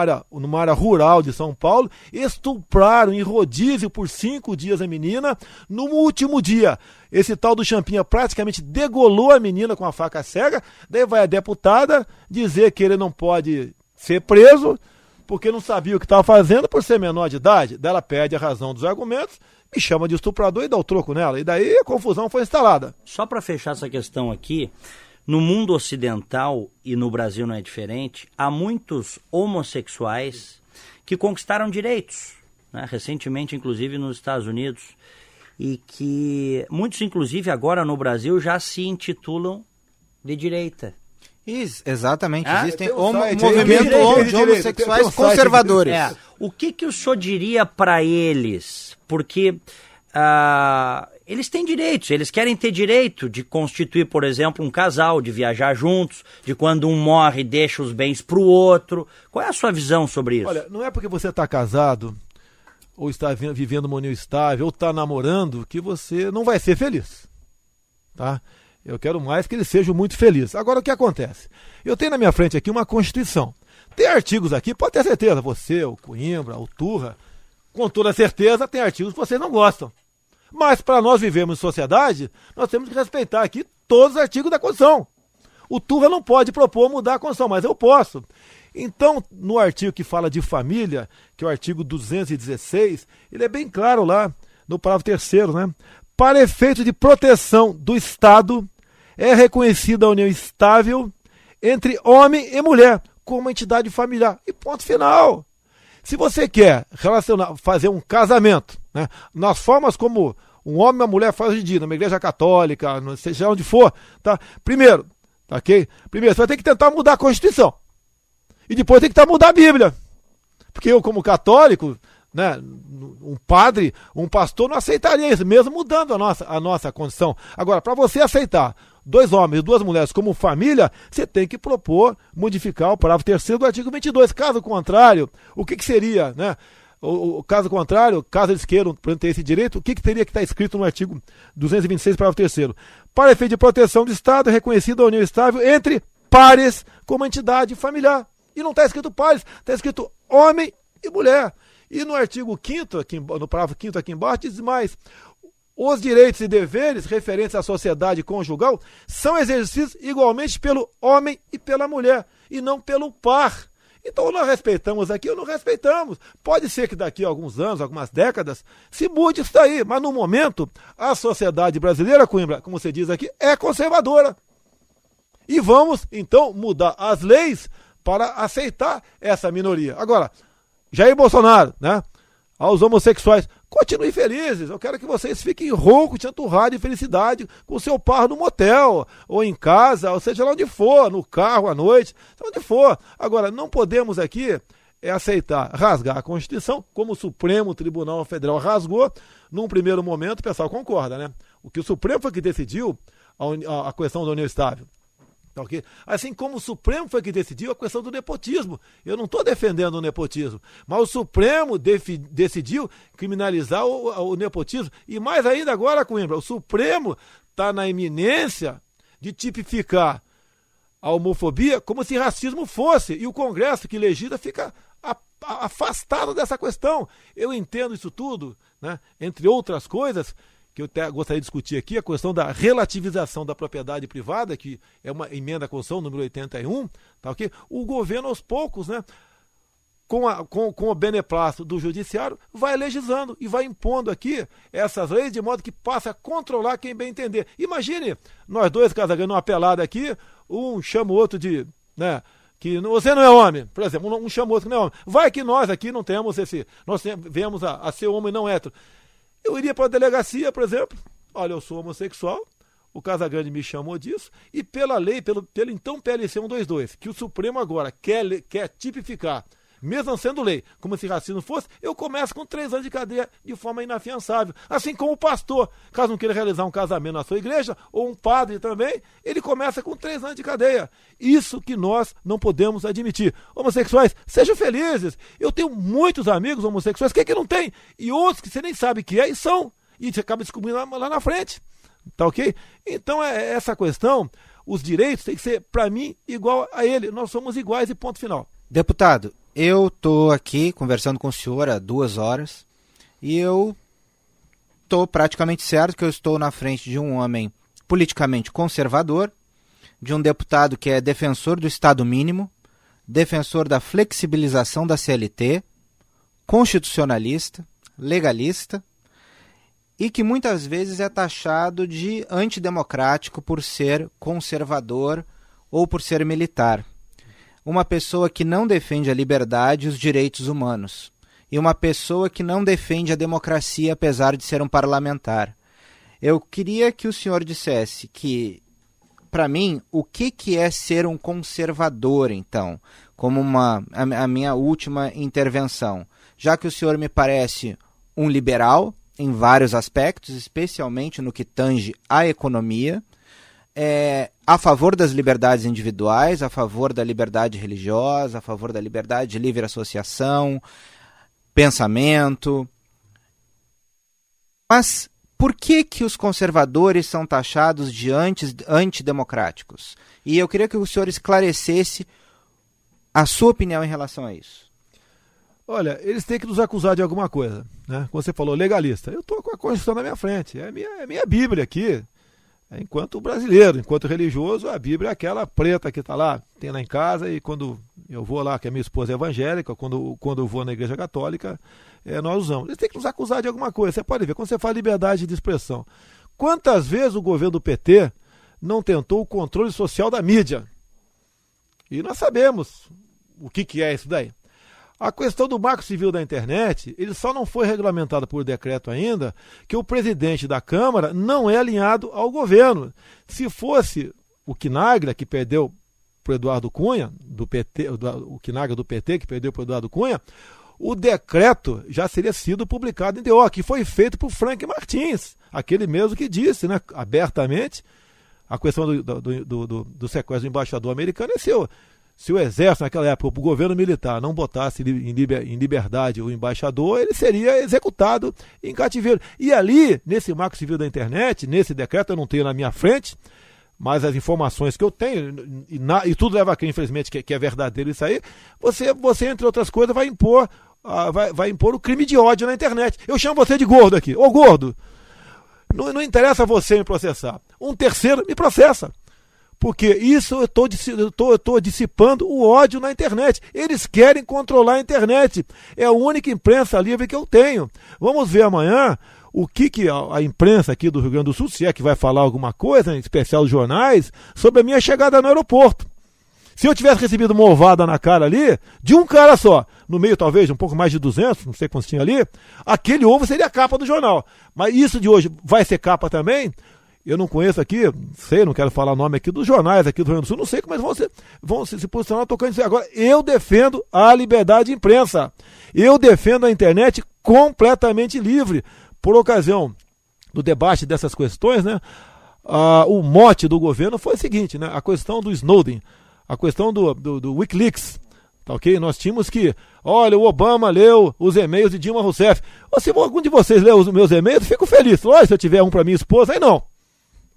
área rural de São Paulo, estupraram em rodízio por 5 dias a menina. No último dia, esse tal do Champinha praticamente degolou a menina com a faca cega. Daí vai a deputada dizer que ele não pode ser preso porque não sabia o que estava fazendo por ser menor de idade. Daí ela perde a razão dos argumentos, me chama de estuprador e dá o troco nela. E daí a confusão foi instalada. Só para fechar essa questão aqui, no mundo ocidental, e no Brasil não é diferente, há muitos homossexuais que conquistaram direitos, né? Recentemente, inclusive nos Estados Unidos, e que muitos, inclusive, agora no Brasil já se intitulam de direita. Exatamente, existem movimento de homossexuais conservadores. O que o senhor diria para eles? Porque eles têm direitos, eles querem ter direito de constituir, por exemplo, um casal, de viajar juntos, de quando um morre deixa os bens para o outro. Qual é a sua visão sobre isso? Olha, não é porque você está casado, ou está vivendo uma união estável, ou está namorando, que você não vai ser feliz, tá? Eu quero mais que eles sejam muito felizes. Agora, o que acontece? Eu tenho na minha frente aqui uma Constituição. Tem artigos aqui, pode ter certeza, você, o Coimbra, o Turra, com toda certeza tem artigos que vocês não gostam. Mas para nós vivermos em sociedade, nós temos que respeitar aqui todos os artigos da Constituição. O Turra não pode propor mudar a Constituição, mas eu posso. Então, no artigo que fala de família, que é o artigo 216, ele é bem claro lá, no parágrafo 3º, né? Para efeito de proteção do Estado, é reconhecida a união estável entre homem e mulher, como entidade familiar. E ponto final. Se você quer fazer um casamento, né, nas formas como um homem e uma mulher fazem hoje em dia, numa igreja católica, seja onde for, tá? Primeiro, tá ok? Primeiro, você vai ter que tentar mudar a Constituição. E depois tem que tentar mudar a Bíblia. Porque eu, como católico, né, um padre, um pastor não aceitaria isso, mesmo mudando a nossa condição. Agora, para você aceitar 2 homens e 2 mulheres como família, você tem que propor modificar o parágrafo 3º do artigo 22. Caso contrário, o que seria, né? O caso contrário, caso eles queiram ter esse direito, o que teria que estar escrito no artigo 226, parágrafo 3º? Para efeito de proteção do Estado, é reconhecida a união estável entre pares como entidade familiar. E não está escrito pares, está escrito homem e mulher. E no artigo 5º, no parágrafo 5º aqui embaixo, diz mais: os direitos e deveres referentes à sociedade conjugal são exercidos igualmente pelo homem e pela mulher, e não pelo par. Então, nós respeitamos aqui ou não respeitamos. Pode ser que daqui a alguns anos, algumas décadas, se mude isso daí. Mas, no momento, a sociedade brasileira, Coimbra, como você diz aqui, é conservadora. E vamos, então, mudar as leis para aceitar essa minoria. Agora, Jair Bolsonaro, né? Aos homossexuais, continuem felizes. Eu quero que vocês fiquem roucos, chanturrados de felicidade com o seu par no motel, ou em casa, ou seja lá onde for, no carro à noite, onde for. Agora, não podemos aqui aceitar rasgar a Constituição, como o Supremo Tribunal Federal rasgou. Num primeiro momento, o pessoal concorda, né? O que o Supremo foi que decidiu a questão da união estável. Okay? Assim como o Supremo foi que decidiu a questão do nepotismo. Eu não estou defendendo o nepotismo, mas o Supremo decidiu criminalizar o nepotismo. E mais ainda agora, Coimbra, o Supremo está na iminência de tipificar a homofobia como se racismo fosse. E o Congresso que legisla fica afastado dessa questão. Eu entendo isso tudo, né? Entre outras coisas, que eu até gostaria de discutir aqui, a questão da relativização da propriedade privada, que é uma emenda à Constituição, número 81, tá, okay? O governo, aos poucos, né, com o beneplácito do judiciário, vai legislando e vai impondo aqui essas leis de modo que passe a controlar quem bem entender. Imagine nós dois, Casagrande, numa pelada aqui, um chama o outro de, né, que você não é homem, por exemplo, um chama o outro que não é homem. Vai que nós aqui não temos nós viemos a ser homem não hétero. Eu iria para a delegacia, por exemplo, olha, eu sou homossexual, o Casagrande me chamou disso, e pela lei, pelo então PLC 122, que o Supremo agora quer tipificar, mesmo sendo lei, como se racismo fosse, eu começo com 3 anos de cadeia de forma inafiançável. Assim como o pastor, caso não queira realizar um casamento na sua igreja, ou um padre também, ele começa com 3 anos de cadeia. Isso que nós não podemos admitir. Homossexuais, sejam felizes. Eu tenho muitos amigos homossexuais que não tem, e outros que você nem sabe que é e são. E você acaba descobrindo lá na frente. Tá ok? Então é essa questão, os direitos têm que ser, para mim, igual a ele. Nós somos iguais e ponto final. Deputado, eu estou aqui conversando com o senhor há 2 horas e eu estou praticamente certo que eu estou na frente de um homem politicamente conservador, de um deputado que é defensor do Estado mínimo, defensor da flexibilização da CLT, constitucionalista, legalista e que muitas vezes é taxado de antidemocrático por ser conservador ou por ser militar. Uma pessoa que não defende a liberdade e os direitos humanos. E uma pessoa que não defende a democracia, apesar de ser um parlamentar. Eu queria que o senhor dissesse que, para mim, o que é ser um conservador, então? Como a minha última intervenção. Já que o senhor me parece um liberal, em vários aspectos, especialmente no que tange à economia, a favor das liberdades individuais, a favor da liberdade religiosa, a favor da liberdade de livre associação, pensamento. Mas por que os conservadores são taxados de antidemocráticos? E eu queria que o senhor esclarecesse a sua opinião em relação a isso. Olha, eles têm que nos acusar de alguma coisa, né? Como você falou, legalista. Eu estou com a Constituição na minha frente, é minha Bíblia aqui. Enquanto brasileiro, enquanto religioso, a Bíblia é aquela preta que está lá, tem lá em casa, e quando eu vou lá, que a minha esposa é evangélica, quando eu vou na igreja católica, nós usamos. Eles têm que nos acusar de alguma coisa. Você pode ver, quando você fala liberdade de expressão, quantas vezes o governo do PT não tentou o controle social da mídia? E nós sabemos o que é isso daí. A questão do marco civil da internet, ele só não foi regulamentado por decreto ainda, que o presidente da Câmara não é alinhado ao governo. Se fosse o Quinagra, que perdeu para o Eduardo Cunha, do PT, o Quinagra do PT, que perdeu para o Eduardo Cunha, o decreto já seria sido publicado em DO, que foi feito por Frank Martins, aquele mesmo que disse, né, abertamente, a questão do sequestro do embaixador americano é seu. Se o exército, naquela época, o governo militar não botasse em liberdade o embaixador, ele seria executado em cativeiro. E ali, nesse marco civil da internet, nesse decreto, eu não tenho na minha frente, mas as informações que eu tenho, e tudo leva a crer, infelizmente, que é verdadeiro isso aí, você, entre outras coisas, vai impor o crime de ódio na internet. Eu chamo você de gordo aqui. Ô gordo, não interessa você me processar. Um terceiro me processa. Porque isso eu estou dissipando o ódio na internet. Eles querem controlar a internet. É a única imprensa livre que eu tenho. Vamos ver amanhã o que a imprensa aqui do Rio Grande do Sul, se é que vai falar alguma coisa, em especial os jornais, sobre a minha chegada no aeroporto. Se eu tivesse recebido uma ovada na cara ali, de um cara só, no meio talvez um pouco mais de 200, não sei quantos tinha ali, aquele ovo seria a capa do jornal. Mas isso de hoje vai ser capa também? Eu não conheço aqui, não quero falar o nome aqui dos jornais aqui do Rio Grande do Sul, não sei como eles vão se posicionar tocando isso. Agora, eu defendo a liberdade de imprensa. Eu defendo a internet completamente livre. Por ocasião do debate dessas questões, né, o mote do governo foi o seguinte, né, a questão do Snowden, a questão do Wikileaks. Tá ok? Nós tínhamos que, olha, o Obama leu os e-mails de Dilma Rousseff. Ou se algum de vocês leu os meus e-mails, fico feliz. Olha, se eu tiver um para minha esposa, aí não.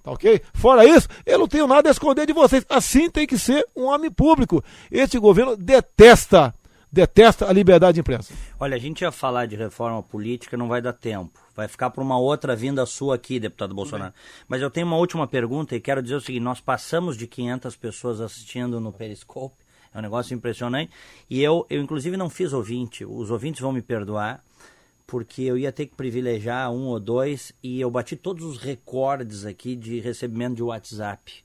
Tá ok? Fora isso, eu não tenho nada a esconder de vocês. Assim tem que ser um homem público. Este governo detesta detesta a liberdade de imprensa. Olha, a gente ia falar de reforma política, não vai dar tempo. Vai ficar para uma outra vinda sua aqui, deputado Bolsonaro. Mas eu tenho uma última pergunta e quero dizer o seguinte, nós passamos de 500 pessoas assistindo no Periscope, é um negócio impressionante, e eu inclusive não fiz ouvinte, os ouvintes vão me perdoar, porque eu ia ter que privilegiar um ou dois, e eu bati todos os recordes aqui de recebimento de WhatsApp.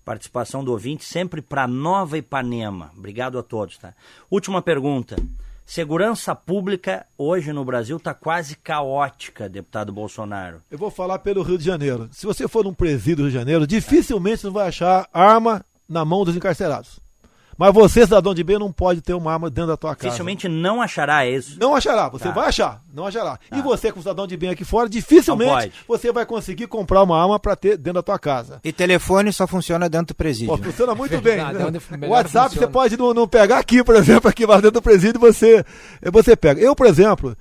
Participação do ouvinte, sempre para Nova Ipanema. Obrigado a todos, tá? Última pergunta. Segurança pública hoje no Brasil está quase caótica, deputado Bolsonaro. Eu vou falar pelo Rio de Janeiro. Se você for num presídio do Rio de Janeiro, dificilmente você vai achar arma na mão dos encarcerados. Mas você, cidadão de bem, não pode ter uma arma dentro da tua casa. Dificilmente não achará isso. Não achará, você vai achar, não achará. E você, como cidadão de bem aqui fora, dificilmente você vai conseguir comprar uma arma para ter dentro da tua casa. E telefone só funciona dentro do presídio. Pô, funciona muito bem. Né? O WhatsApp funciona. Você pode não pegar aqui, por exemplo, aqui dentro do presídio você pega. Eu, por exemplo,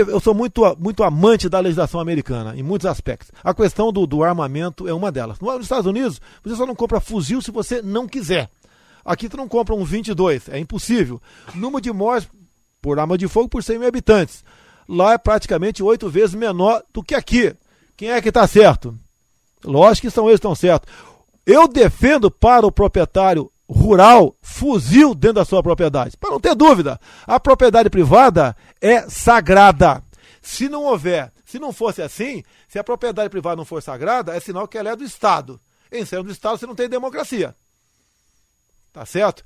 eu sou muito amante da legislação americana, em muitos aspectos. A questão do armamento é uma delas. Nos Estados Unidos, você só não compra fuzil se você não quiser. Aqui tu não compra um 22, é impossível. Número de mortes por arma de fogo por 100 mil habitantes. Lá é praticamente 8 vezes menor do que aqui. Quem é que está certo? Lógico que são eles que estão certos. Eu defendo para o proprietário rural fuzil dentro da sua propriedade. Para não ter dúvida, a propriedade privada é sagrada. Se não houver, se não fosse assim, se a propriedade privada não for sagrada, é sinal que ela é do Estado. Em sendo do Estado, você não tem democracia. Tá certo?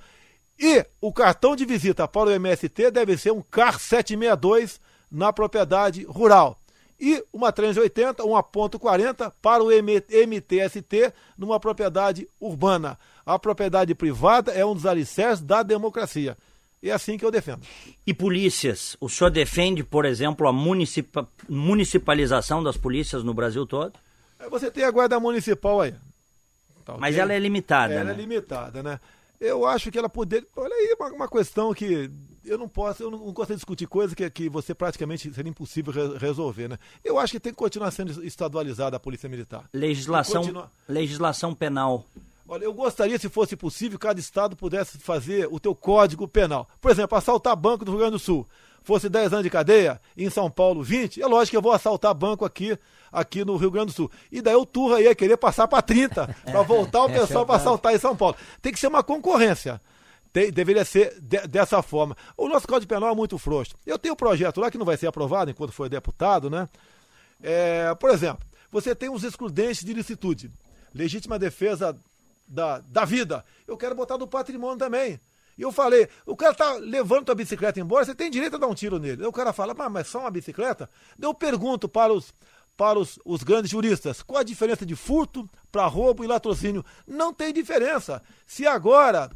E o cartão de visita para o MST deve ser um CAR 762 na propriedade rural. E uma 380, uma .40 para o MTST numa propriedade urbana. A propriedade privada é um dos alicerces da democracia. É assim que eu defendo. E polícias? O senhor defende, por exemplo, a municipalização das polícias no Brasil todo? Você tem a guarda municipal aí. Mas ela é limitada, né? Ela é limitada, né? Eu acho que ela poderia... Olha aí, uma questão que eu não gosto de discutir coisa que você praticamente seria impossível resolver, né? Eu acho que tem que continuar sendo estadualizada a Polícia Militar. Legislação penal. Olha, eu gostaria, se fosse possível, cada estado pudesse fazer o teu código penal. Por exemplo, assaltar banco do Rio Grande do Sul. Fosse 10 anos de cadeia, em São Paulo 20, é lógico que eu vou assaltar banco aqui no Rio Grande do Sul. E daí o Turra ia querer passar para 30, para voltar o pessoal para assaltar em São Paulo. Tem que ser uma concorrência. Deveria ser dessa forma. O nosso Código Penal é muito frouxo. Eu tenho um projeto lá que não vai ser aprovado enquanto for deputado, né? Por exemplo, você tem os excludentes de ilicitude. Legítima defesa da vida. Eu quero botar do patrimônio também. E eu falei, o cara tá levando tua bicicleta embora, você tem direito a dar um tiro nele. Aí o cara fala, mas só uma bicicleta? Eu pergunto para os grandes juristas, qual a diferença de furto para roubo e latrocínio? Não tem diferença. Se agora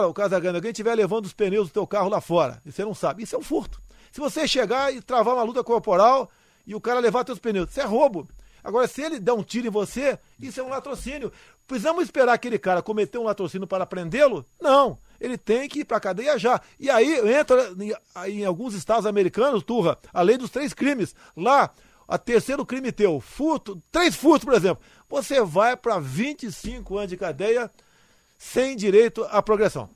o Casagrande, alguém estiver levando os pneus do teu carro lá fora, e você não sabe, isso é um furto. Se você chegar e travar uma luta corporal e o cara levar teus pneus, isso é roubo. Agora, se ele der um tiro em você, isso é um latrocínio. Precisamos esperar aquele cara cometer um latrocínio para prendê-lo? Não. Ele tem que ir para a cadeia já. E aí entra em alguns estados americanos, Turra, a lei dos 3 crimes. Lá, a terceiro crime teu, furto, 3 furtos, por exemplo, você vai para 25 anos de cadeia sem direito à progressão.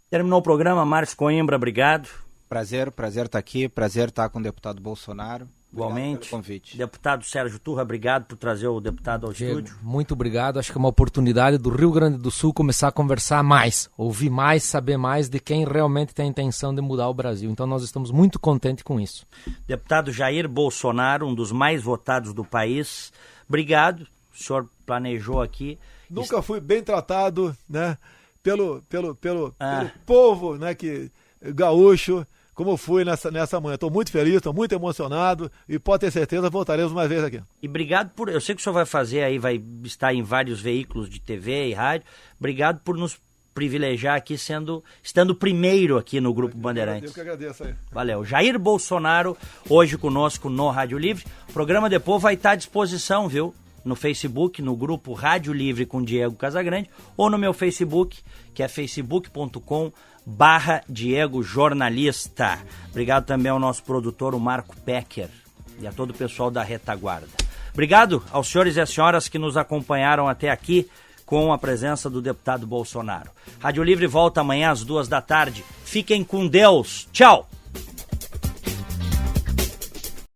Terminou o programa, Márcio Coimbra, obrigado. Prazer estar aqui, prazer estar com o deputado Bolsonaro. Igualmente. Deputado Sérgio Turra, obrigado por trazer o deputado ao estúdio. Muito obrigado. Acho que é uma oportunidade do Rio Grande do Sul começar a conversar mais, ouvir mais, saber mais de quem realmente tem a intenção de mudar o Brasil. Então nós estamos muito contentes com isso. Deputado Jair Bolsonaro, um dos mais votados do país. Obrigado. O senhor planejou aqui. Nunca fui bem tratado, né, pelo povo, né, gaúcho. Como eu fui nessa manhã. Estou muito feliz, estou muito emocionado e pode ter certeza, voltaremos mais vezes aqui. E obrigado por... Eu sei que o senhor vai fazer aí, vai estar em vários veículos de TV e rádio. Obrigado por nos privilegiar aqui, estando primeiro aqui no Grupo Bandeirantes. Eu que agradeço aí. Valeu. Jair Bolsonaro, hoje conosco no Rádio Livre. O programa depois vai estar à disposição, viu? No Facebook, no grupo Rádio Livre com Diego Casagrande, ou no meu Facebook, que é facebook.com/Diego Jornalista. Obrigado também ao nosso produtor, o Marco Pecker, e a todo o pessoal da retaguarda. Obrigado aos senhores e às senhoras que nos acompanharam até aqui. com a presença do deputado Bolsonaro. Rádio Livre volta amanhã às 2 da tarde. Fiquem com Deus. Tchau!